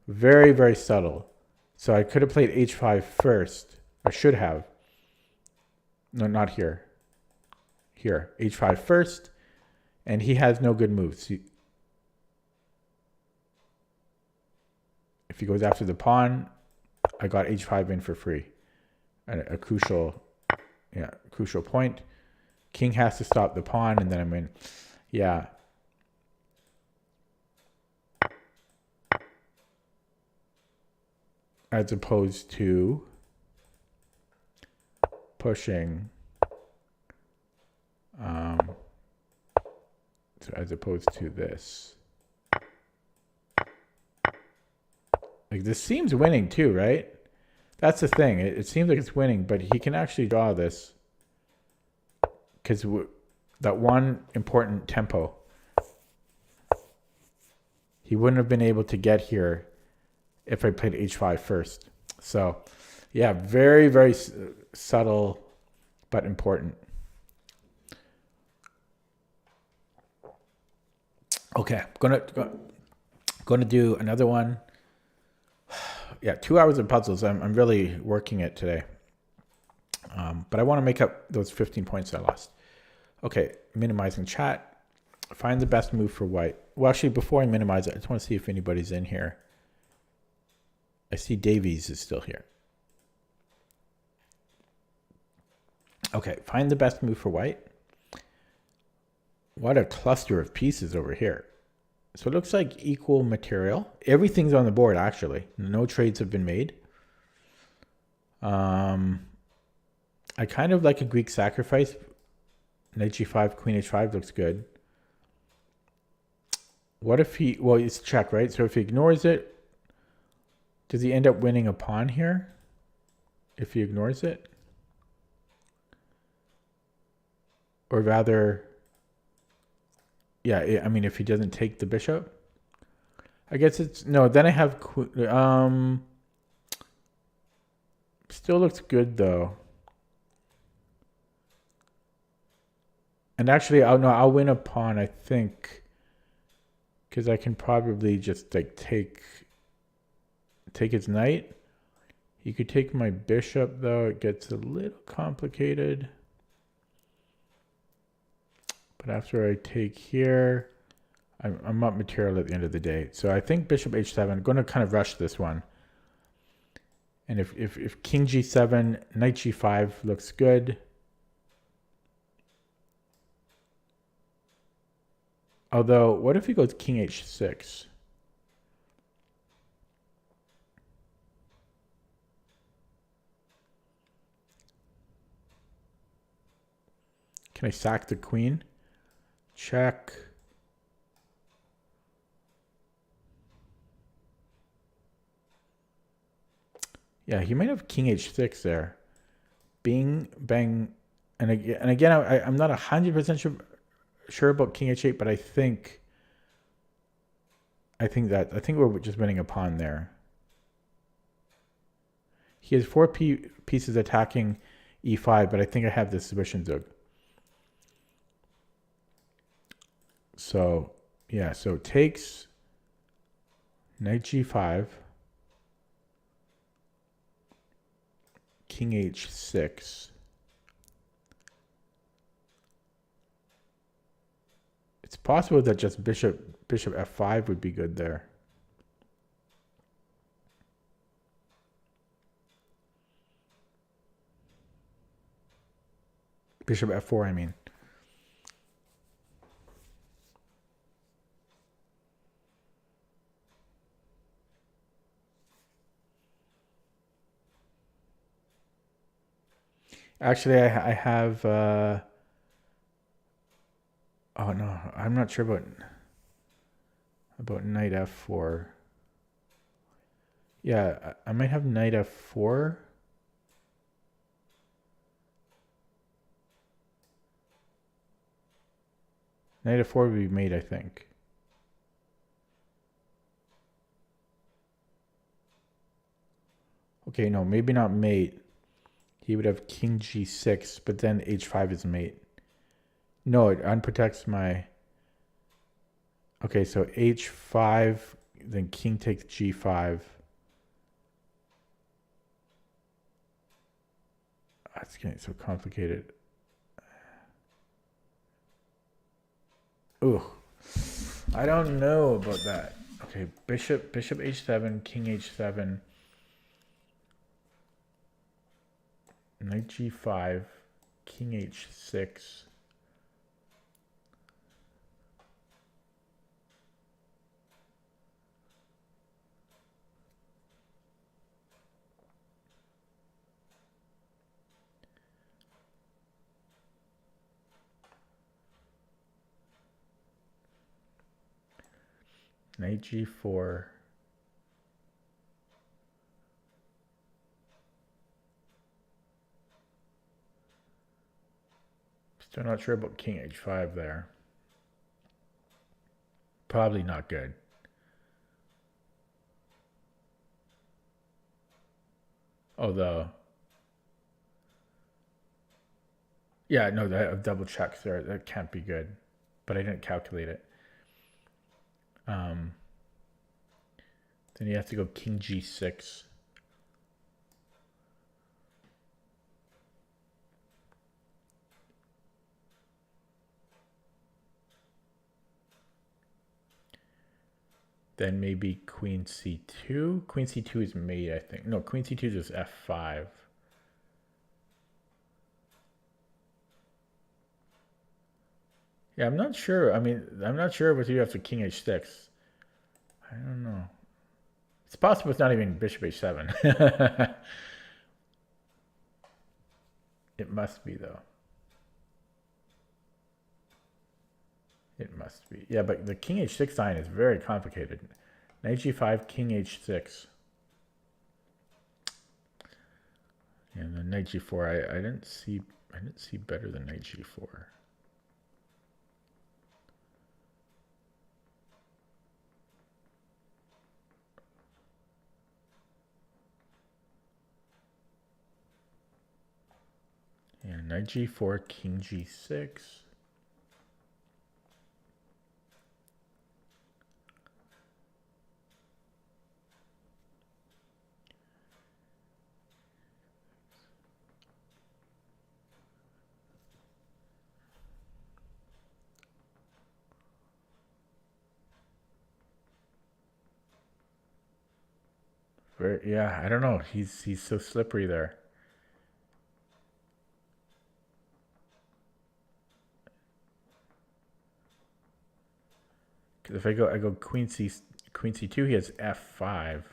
Very, very subtle. So I could have played h5 first. I should have. No, not here. Here, h5 first, and he has no good moves. If he goes after the pawn, I got h5 in for free. A crucial point. King has to stop the pawn, and then I'm in. Yeah. As opposed to pushing. So as opposed to this. Like, this seems winning too, right? That's the thing. It seems like it's winning, but he can actually draw this. Because that one important tempo. He wouldn't have been able to get here if I played h5 first. So, yeah, very, very subtle, but important. Okay, gonna do another one. Yeah, 2 hours of puzzles. I'm really working it today. But I want to make up those 15 points I lost. Okay, minimizing chat. Find the best move for white. Well, actually, before I minimize it, I just want to see if anybody's in here. I see Davies is still here. Okay, find the best move for white. What a cluster of pieces over here. So it looks like equal material. Everything's on the board, actually. No trades have been made. I kind of like a Greek sacrifice. Knight g5, queen h5 looks good. What if he... Well, it's check, right? So if he ignores it, does he end up winning a pawn here? If he ignores it? Or rather... Yeah, I mean, if he doesn't take the bishop, I guess it's no. Then I have still looks good though. And actually, I'll win a pawn, I think, because I can probably just like take his knight. He could take my bishop, though. It gets a little complicated. But after I take here, I'm up material at the end of the day. So I think bishop h7. I'm going to kind of rush this one. And if king g7, knight g5 looks good. Although, what if he goes king h6? Can I sack the queen? Check. Yeah, he might have king h6 there. Bing, bang. And again, I'm not 100% sure about king h8, but I think we're just winning a pawn there. He has 4 pieces attacking e5, but I think I have this Zwischenzug. So, yeah, so takes knight g5, king h6. It's possible that just bishop f5 would be good there. Bishop f4, I mean. Actually, I have... oh, no. I'm not sure about knight f4. Yeah, I might have knight f4. Knight f4 would be mate, I think. Okay, no, maybe not mate. He would have king g6, but then h5 is mate. No, it unprotects my... Okay, so h5, then king takes g5. That's getting so complicated. Ooh, I don't know about that. Okay, bishop h7, king h7, knight g5, king h6. Knight g4. Still not sure about king h5 there. Probably not good. Although, yeah, no, that double checks there. That can't be good. But I didn't calculate it. Then you have to go king g6. Then maybe queen c2. Queen c2 is mate, I think. No, queen c2 is just f5. Yeah, I'm not sure. I mean, I'm not sure what you have to king h6. I don't know. It's possible it's not even bishop h7. It must be, though. It must be. Yeah, but the king h6 line is very complicated. Knight g5, king h6. And then knight g4, I didn't see better than knight g4. Yeah, knight g4, king g6. Yeah, I don't know. He's so slippery there. 'Cause if I go Queen C2, he has F5.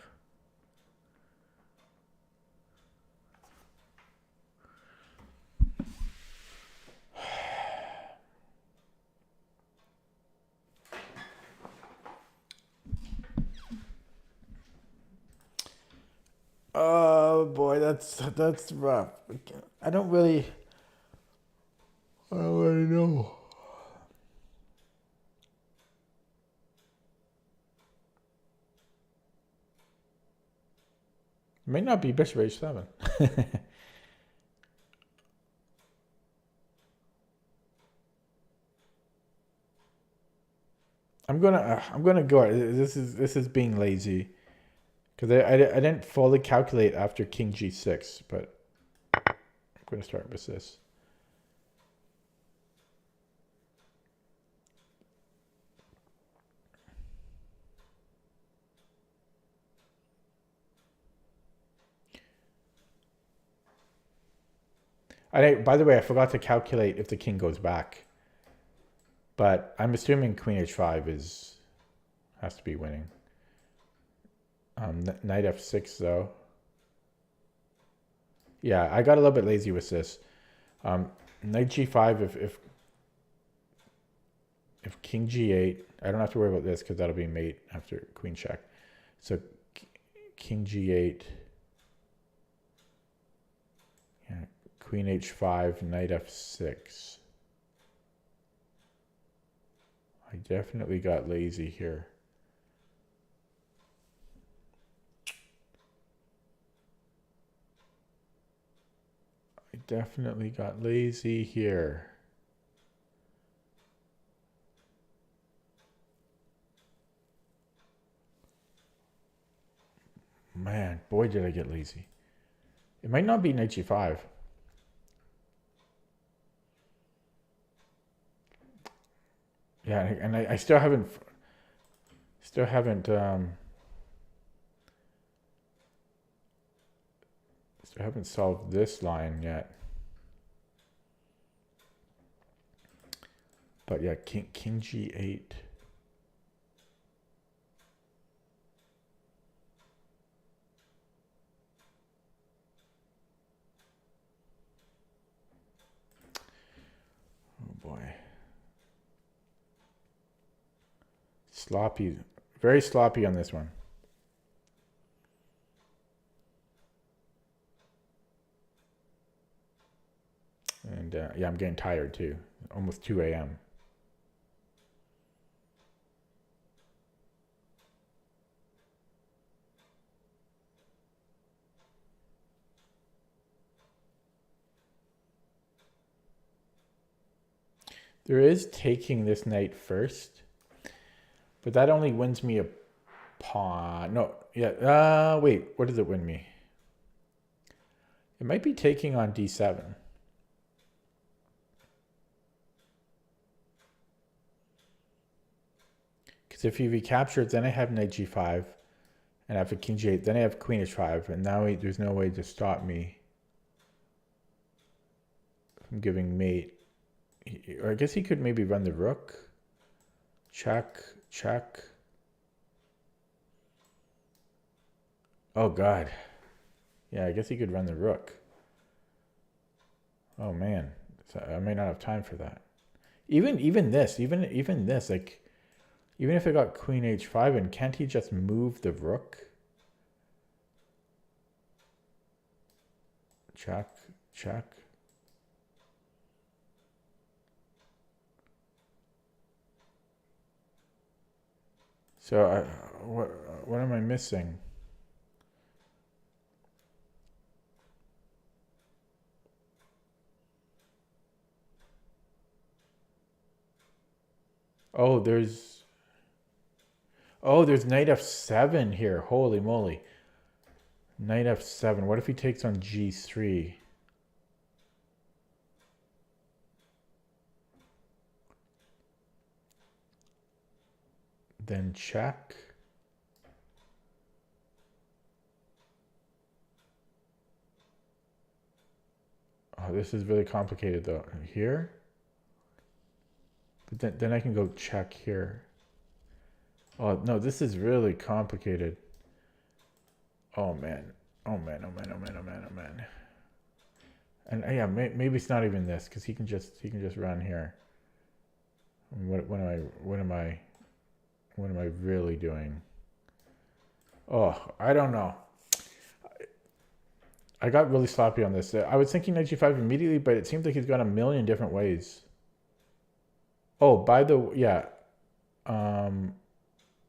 Oh boy, that's rough. I don't really. I don't really know. It may not be bishop h7. I'm gonna go. This is being lazy because I didn't fully calculate after king g6, but I'm gonna start with this. By the way, I forgot to calculate if the king goes back, but I'm assuming queen h5 has to be winning. Knight f6 though. Yeah, I got a little bit lazy with this. Knight g5 if king g8, I don't have to worry about this because that'll be mate after queen check. So king g8, yeah, queen h5, knight f6. I definitely got lazy here. I definitely got lazy here. Man, boy, did I get lazy. It might not be knight g5. Yeah, and I still haven't solved this line yet. But yeah, king g8. Oh boy. Sloppy, very sloppy on this one. And yeah, I'm getting tired too. Almost 2 a.m. There is taking this knight first, but that only wins me a pawn. No, yeah. Wait, what does it win me? It might be taking on d7. Because if he recaptures, then I have knight g5, and after king g8, then I have queen h5, and now there's no way to stop me from giving mate. Or I guess he could maybe run the rook. Check, check. Oh god. Yeah, I guess he could run the rook. Oh man, I may not have time for that. Even this, like, even if I got queen h5, and can't he just move the rook? Check, check. So what am I missing? Oh, there's knight f7 here. Holy moly. Knight f7. What if he takes on g3? Then check. this is really complicated though. Here? But then I can go check here. Oh, no, this is really complicated. Oh, man. Oh, man, oh, man, oh, man, oh, man, oh, man. And yeah, maybe it's not even this, because he can just run here. What am I really doing? Oh, I don't know. I got really sloppy on this. I was thinking knight g5 immediately, but it seems like he's gone a million different ways. Oh, yeah,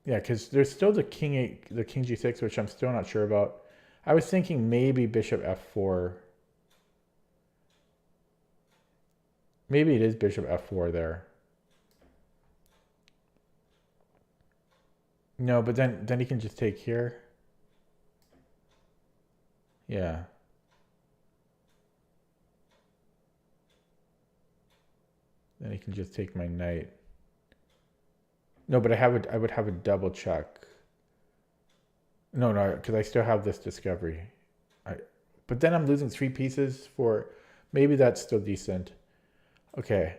because there's still the king g6, which I'm still not sure about. I was thinking maybe bishop f4. Maybe it is bishop f4 there. No, but then he can just take here. Yeah. Then he can just take my knight. No, but I would have a double check. No, because I still have this discovery. But then I'm losing 3 pieces for, maybe that's still decent. Okay.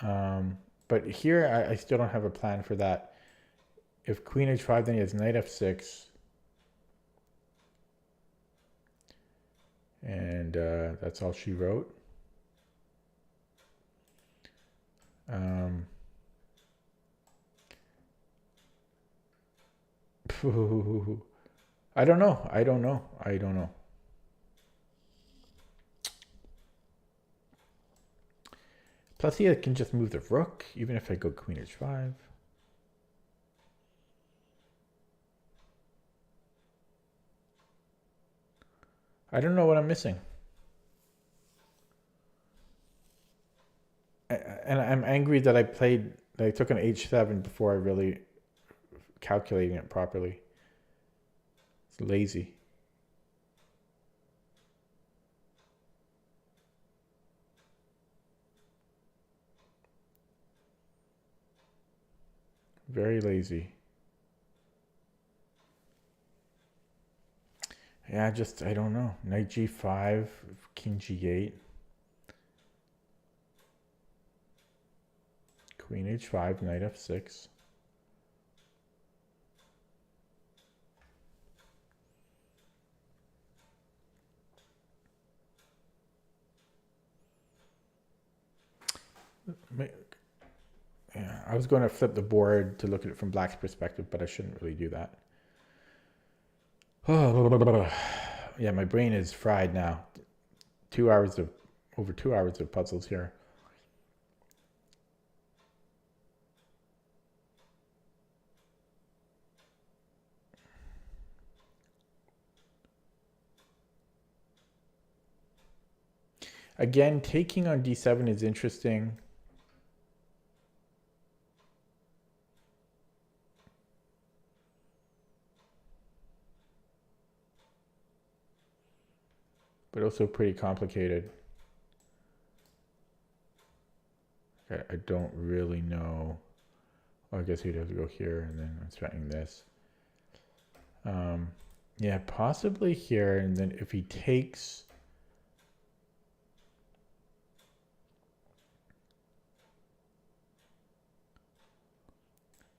But here I still don't have a plan for that. If queen h5, then he has knight f6. And that's all she wrote. I don't know. Plus he can just move the rook, even if I go queen h5. I don't know what I'm missing. And I'm angry that I took an h7 before I really calculating it properly. It's lazy. Very lazy. Yeah, I don't know. Knight g5, king g8. Queen h5, knight f6. Yeah, I was going to flip the board to look at it from black's perspective, but I shouldn't really do that. Oh, yeah, my brain is fried now. Over 2 hours of puzzles here. Again, taking on d7 is interesting. But also pretty complicated. Okay, I don't really know. Oh, I guess we'd have to go here, and then I'm threatening this. Yeah, possibly here, and then if he takes...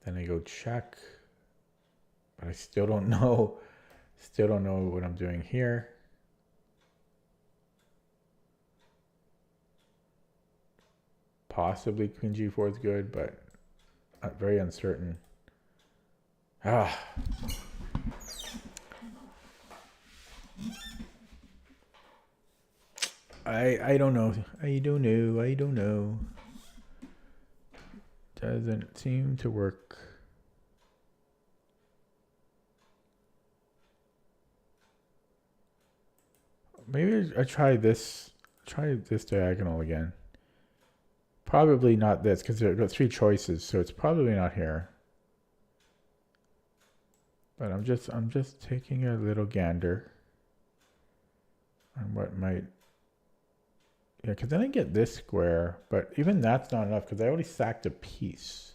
Then I go check. But I still don't know. Still don't know what I'm doing here. Possibly queen g4 is good, but very uncertain. I don't know. I don't know. Doesn't seem to work. Maybe I try this diagonal again. Probably not this, because I've got 3 choices, so it's probably not here. But I'm just taking a little gander on what might... Yeah, because then I get this square, but even that's not enough, because I already sacked a piece.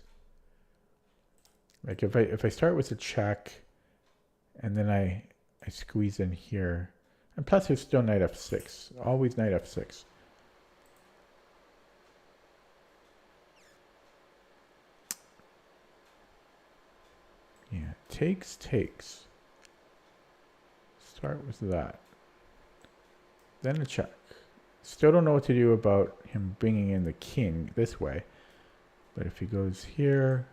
Like if I start with a check, and then I squeeze in here, And plus there's still knight f6. Always knight f6. Yeah, takes. Start with that. Then a check. Still don't know what to do about him bringing in the king this way. But if he goes here...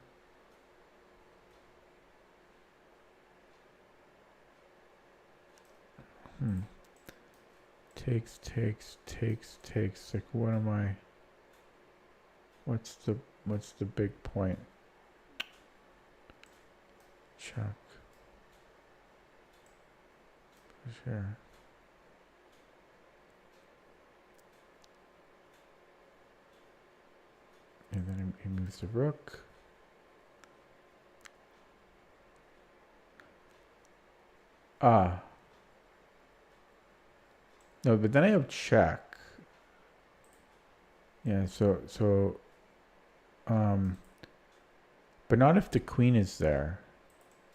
Takes. Like, what am I... What's the big point? Check. Sure. And then he moves the rook. No, but then I have check. Yeah, but not if the queen is there.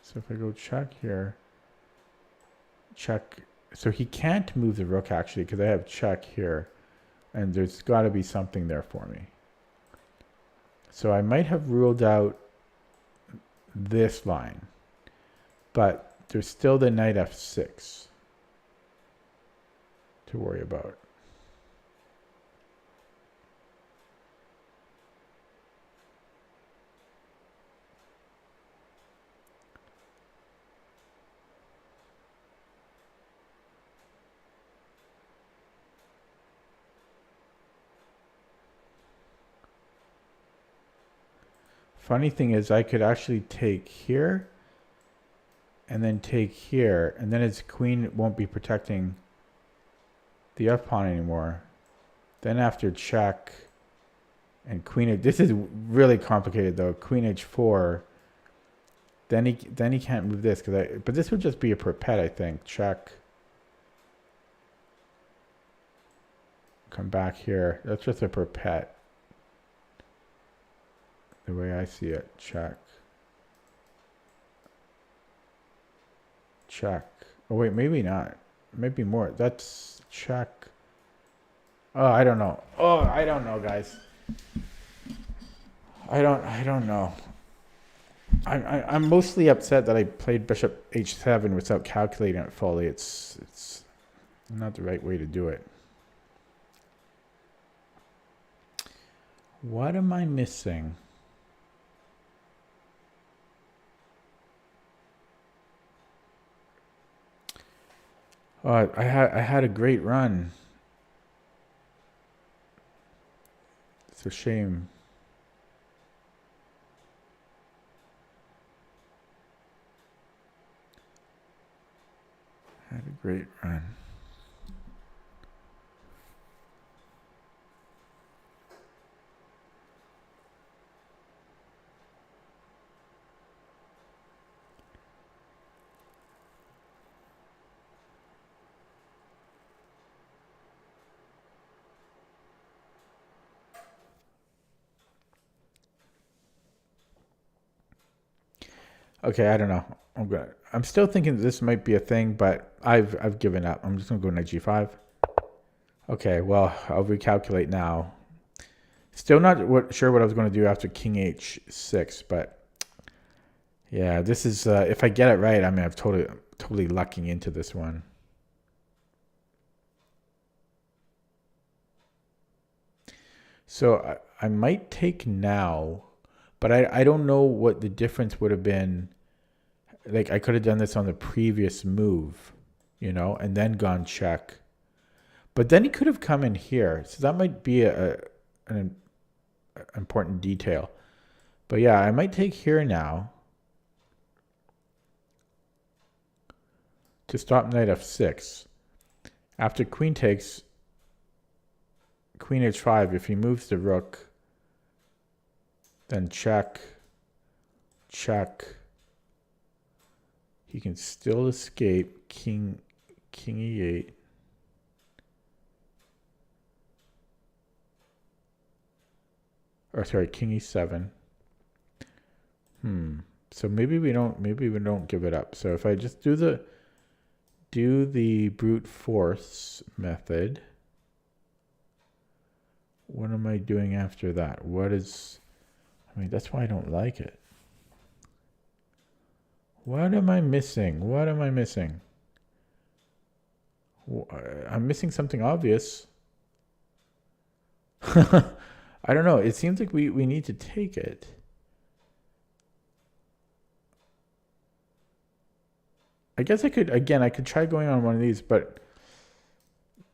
So if I go check here, check. So he can't move the rook actually because I have check here, and there's got to be something there for me. So I might have ruled out this line, but there's still the knight f6 to worry about. Funny thing is I could actually take here and then take here, and then his queen won't be protecting the f pawn anymore. Then after check and queen, this is really complicated though. Queen h4. Then he can't move this but this would just be a perpet, I think. Check. Come back here. That's just a perpet. The way I see it. Check. Check. Oh wait, maybe not. Maybe more. That's check. Oh, I don't know. Oh, I don't know, guys. I don't know. I'm mostly upset that I played bishop h7 without calculating it fully. It's not the right way to do it. What am I missing? Oh, I had a great run. It's a shame. Had a great run. Okay, I don't know. I'm still thinking this might be a thing, but I've given up. I'm just gonna go knight g5. Okay, well, I'll recalculate now. Still not sure what I was going to do after king h6, but yeah, this is if I get it right, I mean, I'm totally lucking into this one. So I might take now, but I don't know what the difference would have been. Like I could have done this on the previous move, you know, and then gone check. But then he could have come in here. So that might be an important detail. But yeah, I might take here now to stop knight f6. After queen takes queen h5, if he moves the rook, then check, check. He can still escape king e8. Or sorry, king e7. So maybe we don't give it up. So if I just do do the brute force method. What am I doing after that? I mean, that's why I don't like it. What am I missing? What am I missing? I'm missing something obvious. I don't know. It seems like we need to take it. I guess I could try going on one of these, but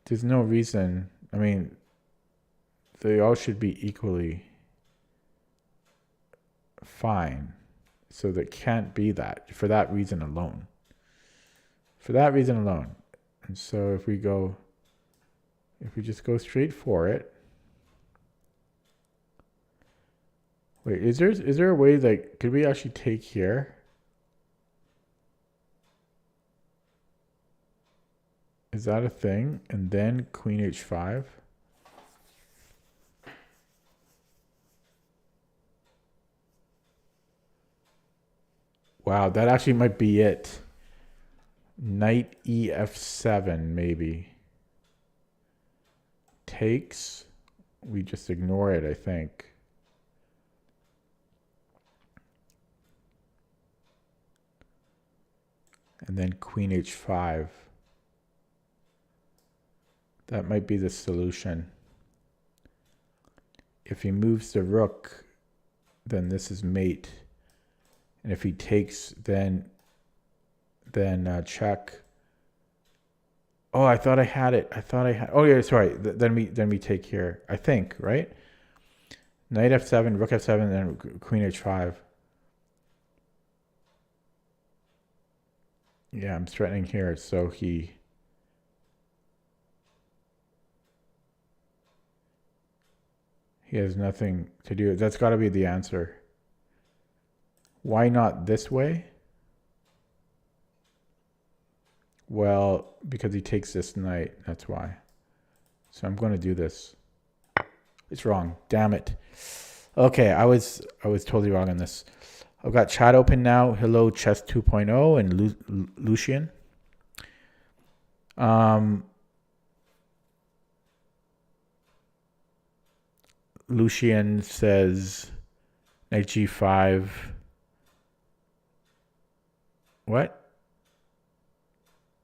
there's no reason. I mean, they all should be equally fine. So that can't be that for that reason alone. For that reason alone. And so if we just go straight for it. Wait, is there a way like could we actually take here? Is that a thing? And then queen h5? Wow, that actually might be it. Knight ef7 maybe. Takes. We just ignore it, I think. And then queen h5. That might be the solution. If he moves the rook, then this is mate. And if he takes, then check. Oh, I thought I had it. Oh yeah, sorry. Then we take here. I think, right? Knight f7, rook f7, then queen h5. Yeah, I'm threatening here, so he has nothing to do. That's got to be the answer. Why not this way? Well, because he takes this knight, that's why. So I'm going to do this. It's wrong. Damn it. Okay, I was totally wrong on this. I've got chat open now. Hello, Chess 2.0 and Lucian. Lucian says knight g5. What?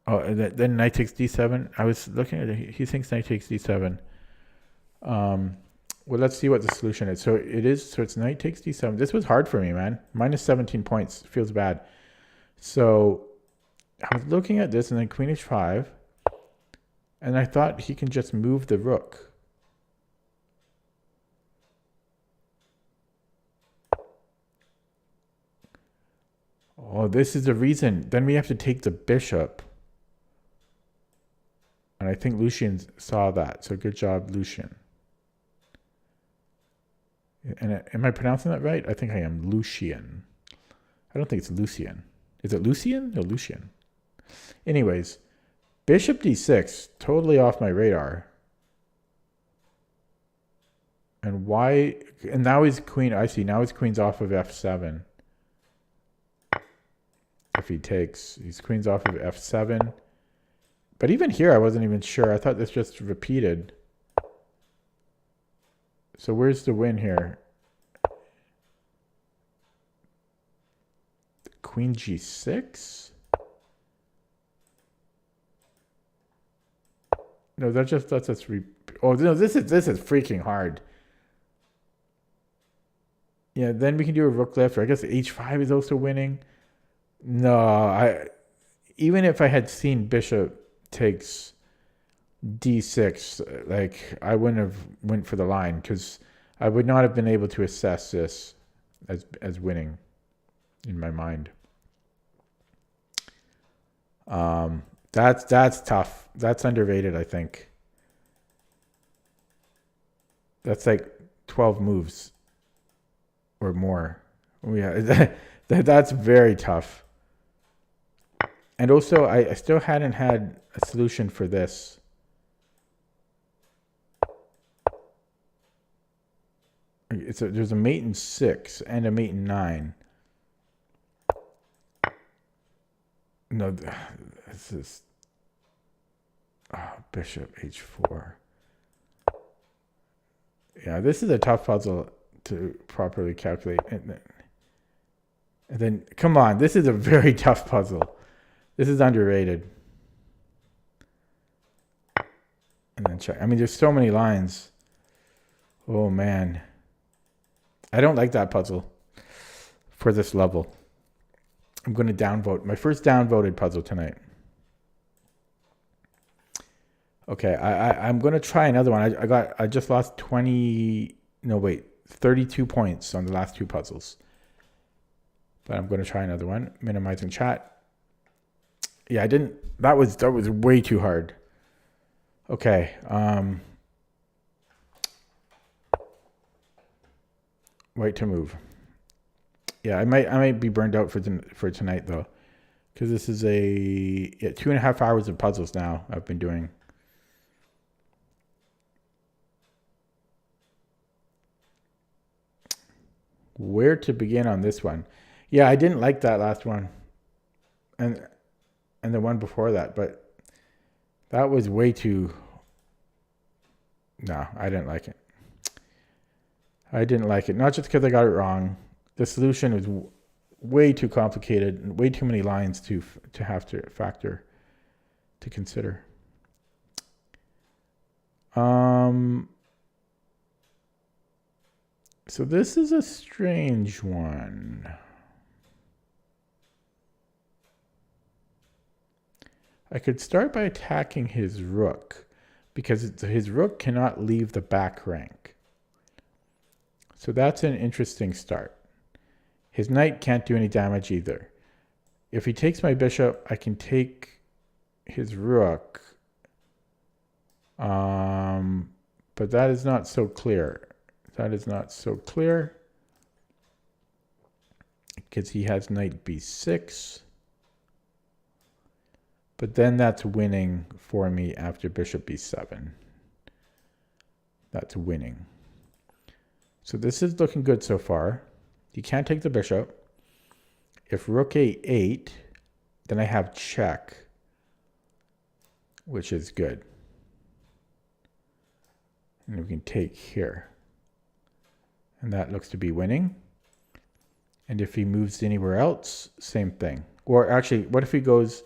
Oh, then knight takes d7. I was looking at it. He thinks knight takes d7. Well, let's see what the solution is. So it's knight takes d7. This was hard for me, man. Minus 17 points. Feels bad. So I was looking at this and then queen h5. And I thought he can just move the rook. Oh, this is the reason. Then we have to take the bishop. And I think Lucian saw that. So good job, Lucian. And am I pronouncing that right? I think I am. Lucian. I don't think it's Lucian. Is it Lucian? No, Lucian. Anyways, bishop d6, totally off my radar. And why? And now his queen, I see, now his queen's off of f7. If he takes, his queen's off of f7. But even here, I wasn't even sure. I thought this just repeated. So where's the win here? Queen g6? No, that just lets us oh no, this is freaking hard. Yeah, then we can do a rook lift, or I guess h5 is also winning. No, even if I had seen bishop takes d6, like I wouldn't have went for the line because I would not have been able to assess this as winning in my mind. That's tough. That's underrated, I think. That's like 12 moves or more. Yeah, that's very tough. And also, I still hadn't had a solution for this. There's a mate in 6 and a mate in 9. No, this is Bishop h4. Yeah, this is a tough puzzle to properly calculate. And then, come on, this is a very tough puzzle. This is underrated. And then check. I mean, there's so many lines. Oh, man. I don't like that puzzle for this level. I'm going to downvote. My first downvoted puzzle tonight. Okay, I'm going to try another one. I just lost 32 points on the last two puzzles. But I'm going to try another one. Minimizing chat. Yeah, I didn't. That was way too hard. Okay. White to move. Yeah, I might be burned out for tonight though, because this is 2.5 hours of puzzles now I've been doing. Where to begin on this one? Yeah, I didn't like that last one, and the one before that, but that was way too. No, I didn't like it. I didn't like it. Not just because I got it wrong. The solution was way too complicated and way too many lines to have to factor, to consider. So this is a strange one. I could start by attacking his rook, because his rook cannot leave the back rank. So that's an interesting start. His knight can't do any damage either. If he takes my bishop, I can take his rook. But that is not so clear. That is not so clear. Because he has knight b6. But then that's winning for me after bishop b7. That's winning. So this is looking good so far. He can't take the bishop. If rook a8, then I have check, which is good. And we can take here. And that looks to be winning. And if he moves anywhere else, same thing. Or actually, what if he goes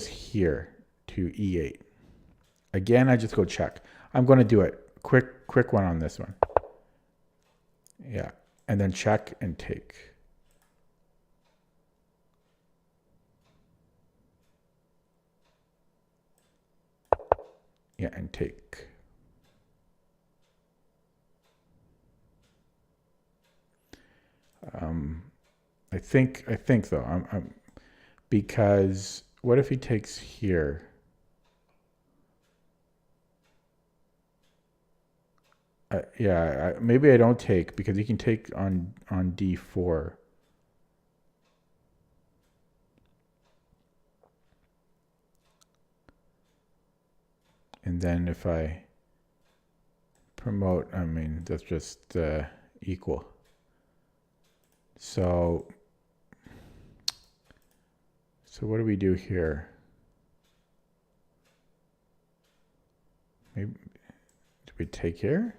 here to e8? Again, I just go check. I'm going to do it. Quick one on this one. Yeah. And then check and take. Yeah, and take. I think though, because what if he takes here? Yeah, maybe I don't take, because he can take on d4. And then if I promote, I mean, that's just equal. So what do we do here? Maybe, do we take here?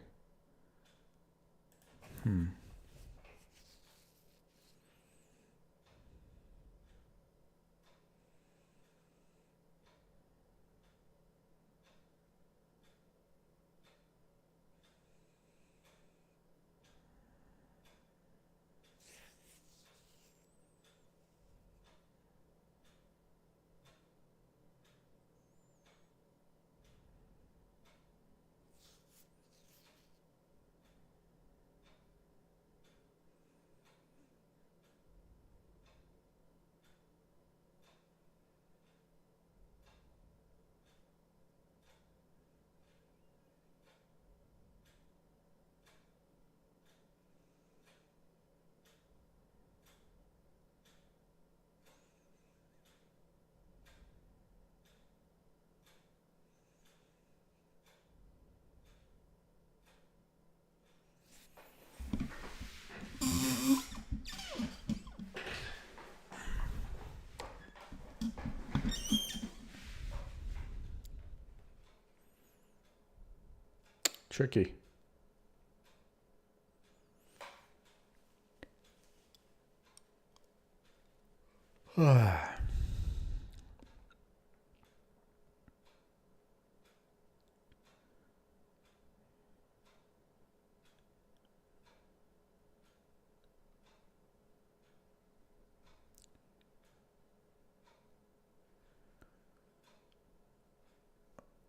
tricky.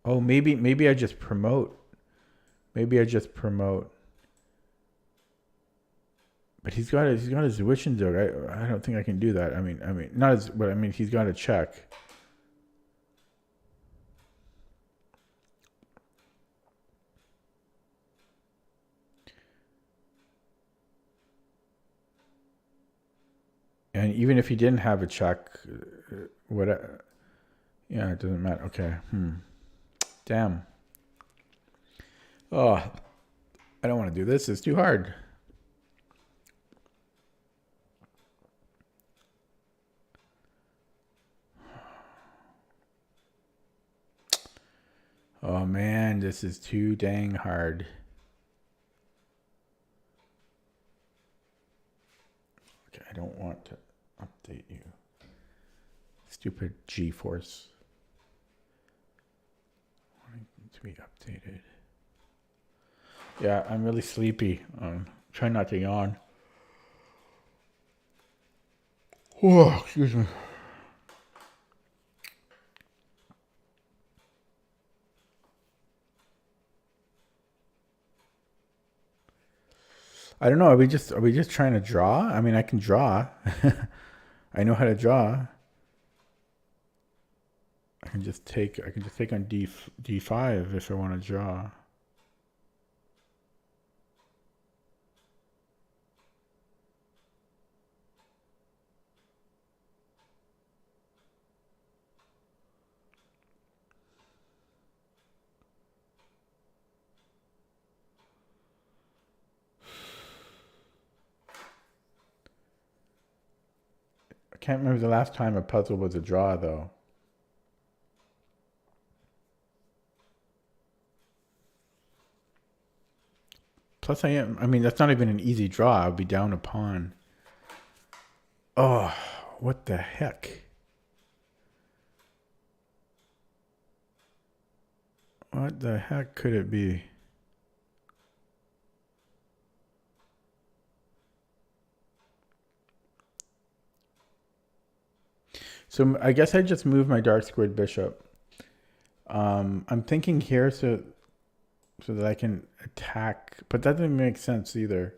Oh, maybe I just promote. Maybe I just promote. But he's got his Zwischendurch. I don't think I can do that. I mean not as, but I mean he's got to check. And even if he didn't have a check, what? Yeah, it doesn't matter. Okay. Damn. Oh, I don't want to do this. It's too hard. Oh man, this is too dang hard. Okay, I don't want to update you. Stupid GeForce. Wanting to be updated. Yeah, I'm really sleepy. Try not to yawn. Oh, excuse me. I don't know. Are we just trying to draw? I mean, I can draw. I know how to draw. I can just take on D5 if I want to draw. I can't remember the last time a puzzle was a draw though. Plus I mean that's not even an easy draw. I'll be down a pawn. Oh, what the heck? What the heck could it be? So I guess I just move my dark squared bishop. I'm thinking here so that I can attack, but that doesn't make sense either.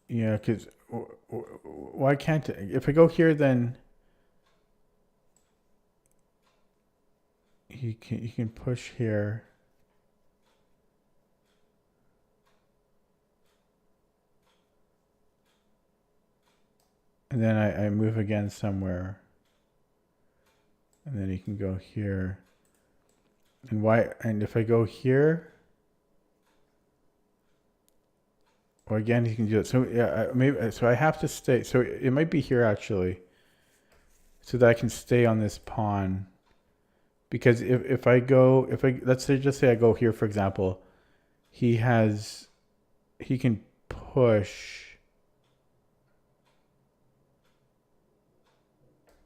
Yeah, because why can't if I go here then he can push here. And then I move again somewhere. And then he can go here. And why? And if I go here, well, again, he can do it. So yeah, maybe. So I have to stay. So it might be here actually, so that I can stay on this pawn. Because if I let's say just say I go here for example, he can push.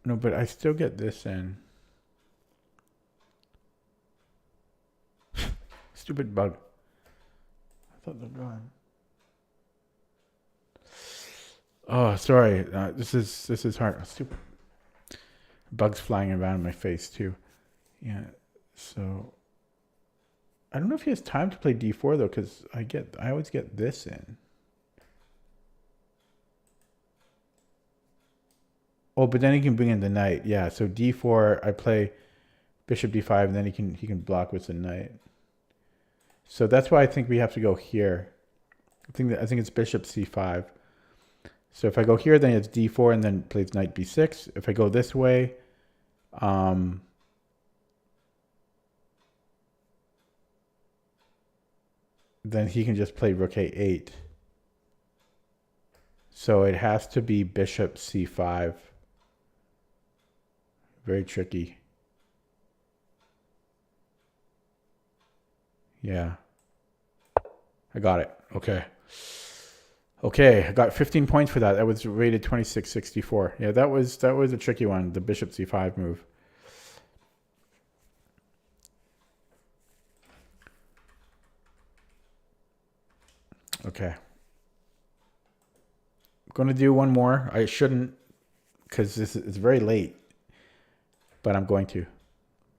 No, but I still get this in. Stupid bug. I thought they're gone. Oh, sorry. This is hard. Stupid. Bugs flying around in my face too. Yeah. So I don't know if he has time to play D4 though, because I always get this in. Oh, but then he can bring in the knight. Yeah. So D4, I play bishop D5, and then he can block with the knight. So that's why I think we have to go here. I think it's bishop C5. So if I go here, then it's D4 and then plays knight B6. If I go this way, then he can just play rook a8. So it has to be bishop c5. Very tricky. Yeah. I got it. Okay. Okay, I got 15 points for that. That was rated 2664. Yeah, that was a tricky one, the bishop c5 move. Okay. I'm going to do one more. I shouldn't, because this is very late, but I'm going to.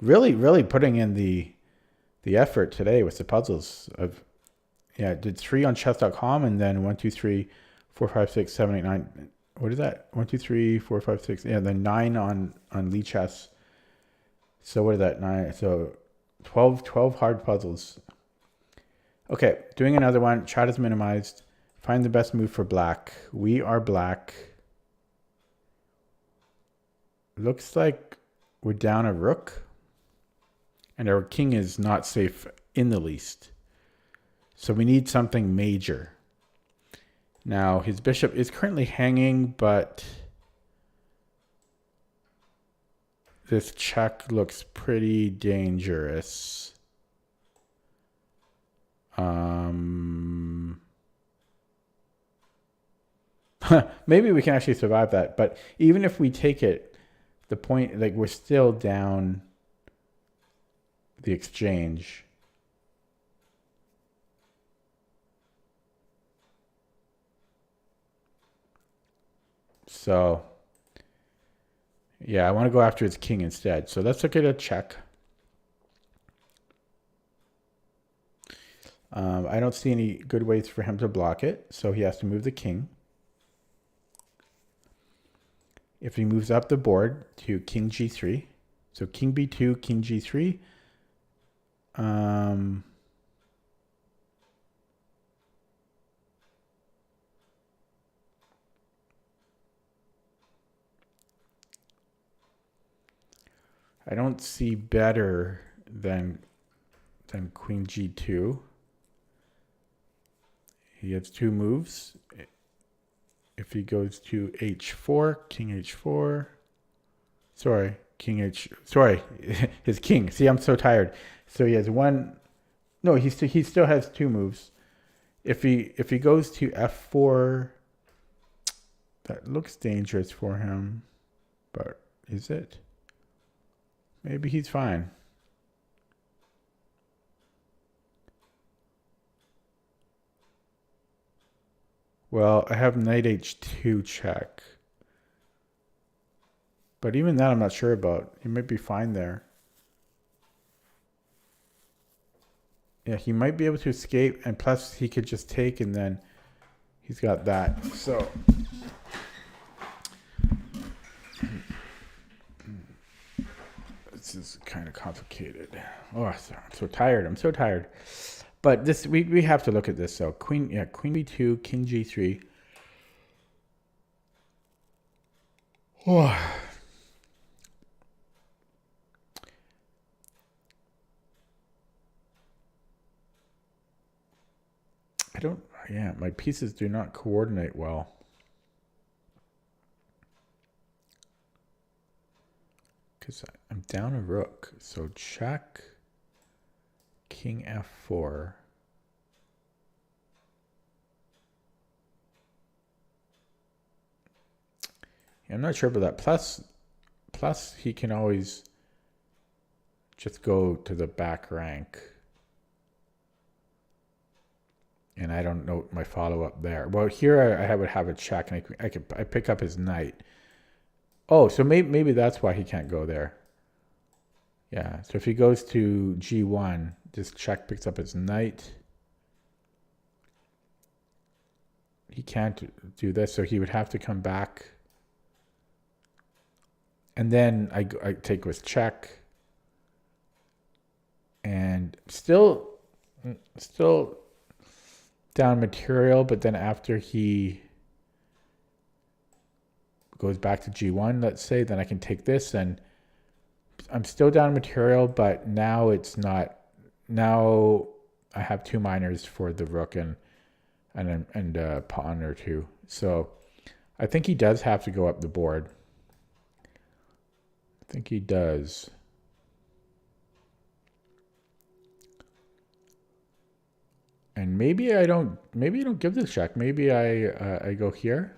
Really putting in the effort today with the puzzles. I did 3 on chess.com and then 1, 2, 3, 4, 5, 6, 7, 8, 9. What is that? 1, 2, 3, 4, 5, 6. Yeah, then 9 on Lichess. So what is that? 9. So 12 hard puzzles. Okay, doing another one. Chat is minimized. Find the best move for black. We are black. Looks like we're down a rook. And our king is not safe in the least. So we need something major. Now, his bishop is currently hanging, but this check looks pretty dangerous. Maybe we can actually survive that. But even if we take it, the point, like, we're still down the exchange. So, yeah, I want to go after his king instead. So let's look at a check. I don't see any good ways for him to block it, so he has to move the king. If he moves up the board to king g3, so king b2, king g3, I don't see better than queen g2. He has 2 moves. If he goes to h4, king h4. Sorry, king h. Sorry, his king. See, I'm so tired. So he has 1. No, he still has 2 moves. If he goes to f4, that looks dangerous for him. But is it? Maybe he's fine. Well, I have knight h2 check. But even that I'm not sure about. He might be fine there. Yeah, he might be able to escape, and plus he could just take, and then he's got that. So this is kind of complicated. Oh, I'm so tired. I'm so tired. But this we have to look at this. So queen b2, king g3. Oh. My pieces do not coordinate well. Because I'm down a rook. So check, king f4. I'm not sure about that. Plus he can always just go to the back rank. And I don't know my follow-up there. Well, here I would have a check, and I pick up his knight. Oh, so maybe that's why he can't go there. Yeah, so if he goes to g1, this check picks up his knight. He can't do this, so he would have to come back. And then I take with check. And still down material, but then after he goes back to g1, let's say, then I can take this, and I'm still down material, but now it's not. Now I have 2 miners for the rook and a pawn or two. So I think he does have to go up the board. I think he does. And maybe I don't give the check. Maybe I go here.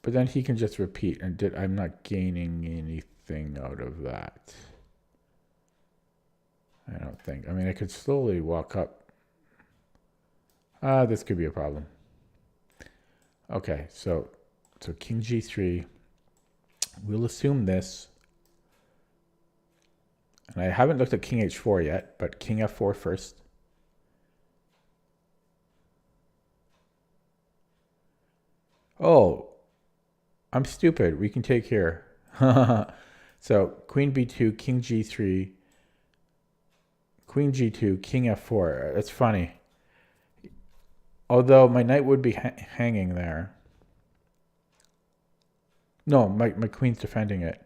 But then he can just repeat, and I'm not gaining anything out of that. I don't think. I mean, I could slowly walk up. This could be a problem. Okay, so king g3. We'll assume this. And I haven't looked at king h4 yet, but king f4 first. Oh, I'm stupid. We can take here. So queen b2, king g3, queen g2, king f4. That's funny. Although my knight would be hanging there. No, my queen's defending it.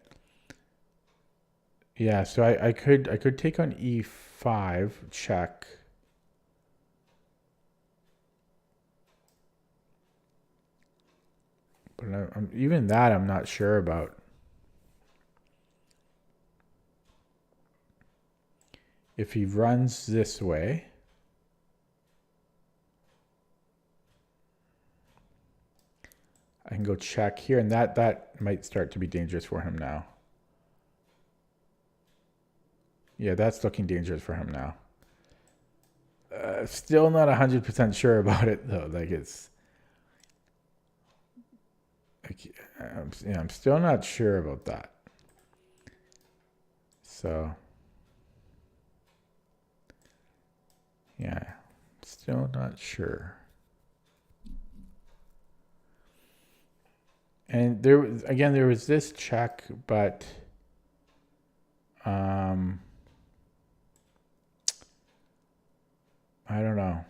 Yeah, so I could take on e5, check. But even that I'm not sure about. If he runs this way, I can go check here, and that might start to be dangerous for him now. Yeah, that's looking dangerous for him now. Still not 100% sure about it though. Like it's, I'm still not sure about that. So, yeah, still not sure. And there was this check, but I don't know.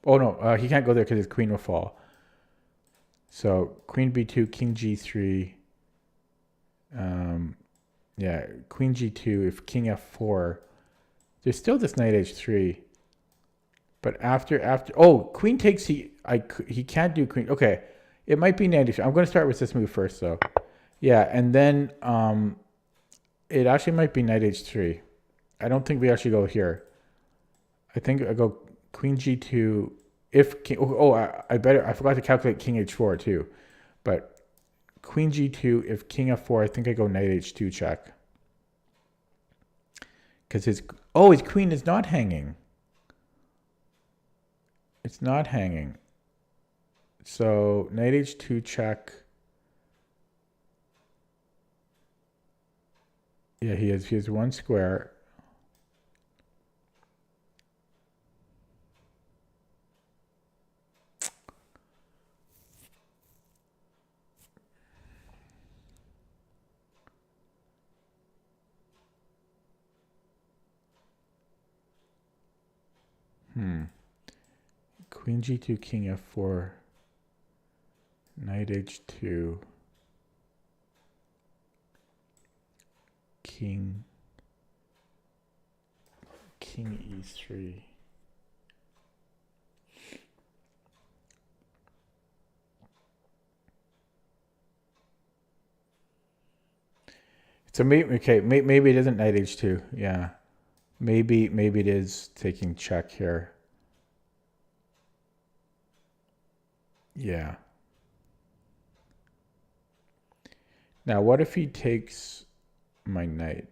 Oh no, he can't go there because his queen will fall. So queen b2, king g3. Yeah, queen g2. If king f4, there's still this knight h3. But after queen takes he can't do queen. Okay, it might be knight h3. I'm going to start with this move first, though. Yeah, and then it actually might be knight h3. I don't think we actually go here. I think I go queen g2. If king, I forgot to calculate king h4 too, but queen g2. If king f4, I think I go knight h2 check. Because his queen is not hanging. It's not hanging. So knight h2 check. Yeah, he has one square. Queen g2, king f4, knight h2, king e3. So maybe it isn't knight h2. Yeah, maybe it is taking check here. Yeah. Now, what if he takes my knight?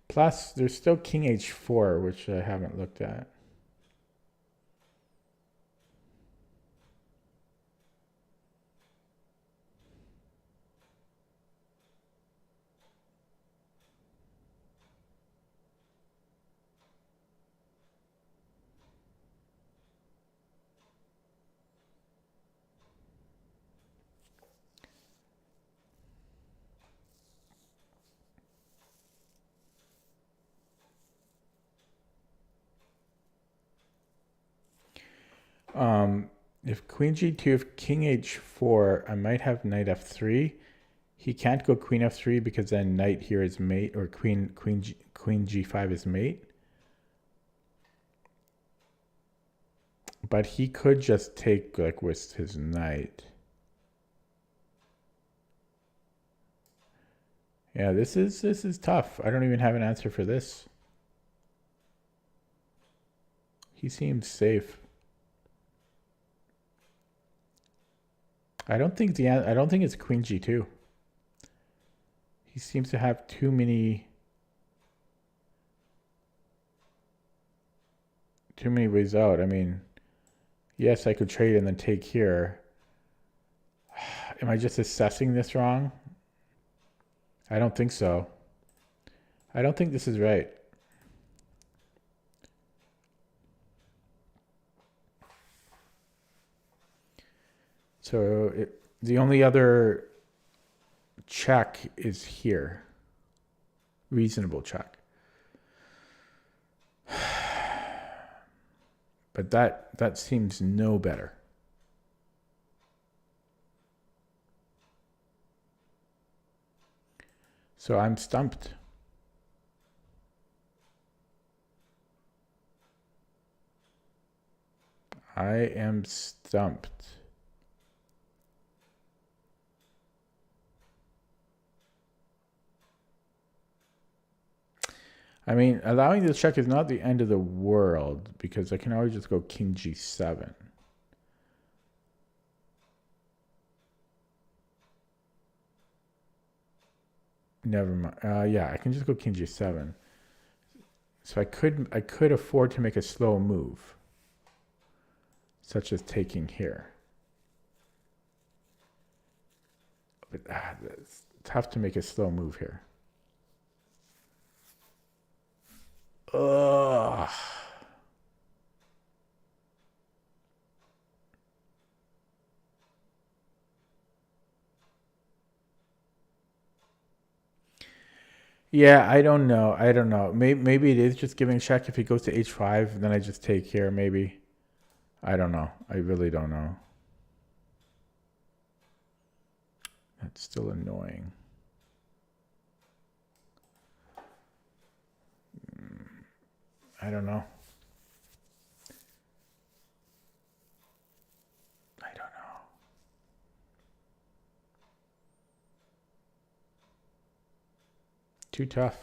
Plus, there's still king h4, which I haven't looked at. If queen g2, if king h4, I might have knight f3. He can't go queen f3 because then knight here is mate, or queen g5 is mate. But he could just take like with his knight. Yeah, this is tough. I don't even have an answer for this. He seems safe. I don't think it's queen g2. He seems to have too many ways out. I mean, yes, I could trade and then take here. Am I just assessing this wrong? I don't think so. I don't think this is right. So the only other check is here. Reasonable check. But that seems no better. So I'm stumped. I am stumped. I mean, allowing this check is not the end of the world because I can always just go king g7. Never mind. Yeah, I can just go king g7. So I could afford to make a slow move, such as taking here. But it's tough to make a slow move here. Ugh. Yeah, I don't know. I don't know. Maybe it is just giving check. If he goes to h5, then I just take here, maybe. I don't know. I really don't know. That's still annoying. I don't know. I don't know. Too tough.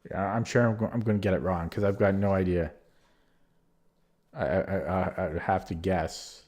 Yeah, I'm sure I'm going to get it wrong because I've got no idea. I have to guess.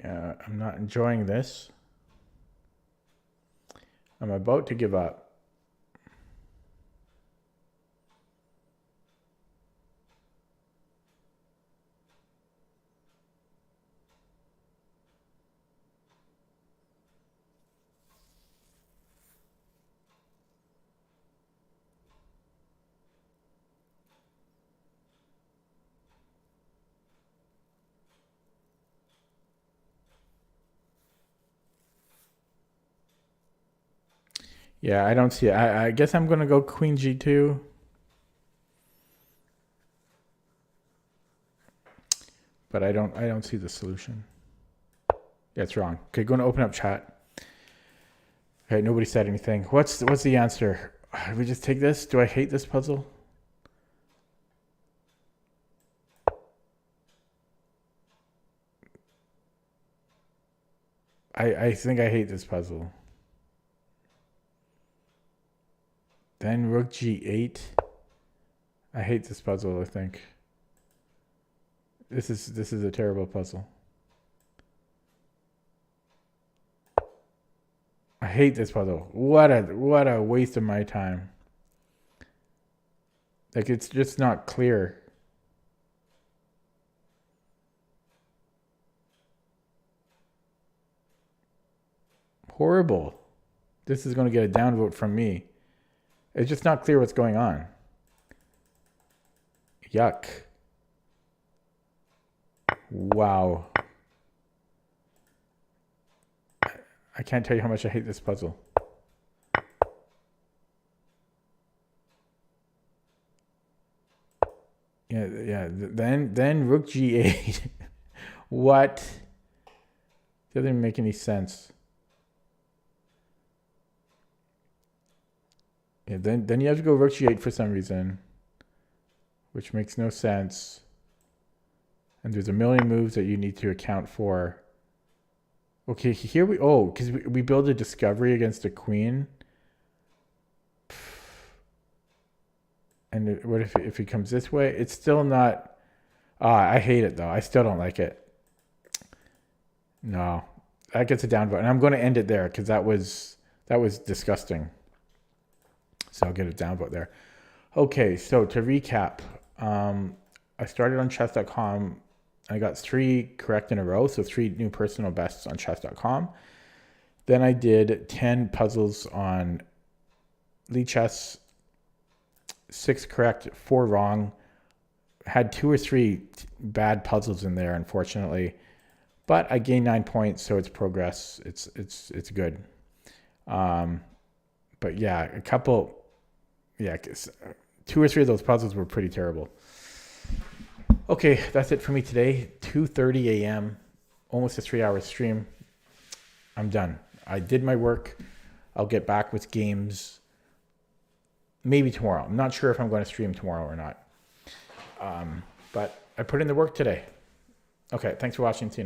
Yeah, I'm not enjoying this. I'm about to give up. Yeah, I don't see it. I guess I'm going to go queen g2. But I don't see the solution. Yeah, it's wrong. Okay, going to open up chat. Okay, nobody said anything. What's the answer? We just take this? Do I hate this puzzle? I think I hate this puzzle. Then rook g8. I hate this puzzle, I think. This is a terrible puzzle. I hate this puzzle. What a waste of my time. Like, it's just not clear. Horrible. This is going to get a downvote from me. It's just not clear what's going on. Yuck. Wow. I can't tell you how much I hate this puzzle. Yeah. Then rook g8. What? Doesn't make any sense. Yeah, then you have to go rook g8 for some reason, which makes no sense. And there's a million moves that you need to account for. Okay, here because we build a discovery against a queen. And what if he comes this way? It's still not... I hate it, though. I still don't like it. No. That gets a downvote. And I'm going to end it there, because that was disgusting. So I'll get a downvote there. Okay, so to recap, I started on chess.com. I got 3 correct in a row, so 3 new personal bests on chess.com. Then I did 10 puzzles on Lichess, 6 correct, 4 wrong. Had 2 or 3 bad puzzles in there, unfortunately. But I gained 9 points, so it's progress. It's good. But yeah, 2 or 3 of those puzzles were pretty terrible. Okay, that's it for me today. 2:30 a.m., almost a 3-hour stream. I'm done. I did my work. I'll get back with games maybe tomorrow. I'm not sure if I'm going to stream tomorrow or not. But I put in the work today. Okay, thanks for watching. See you next time.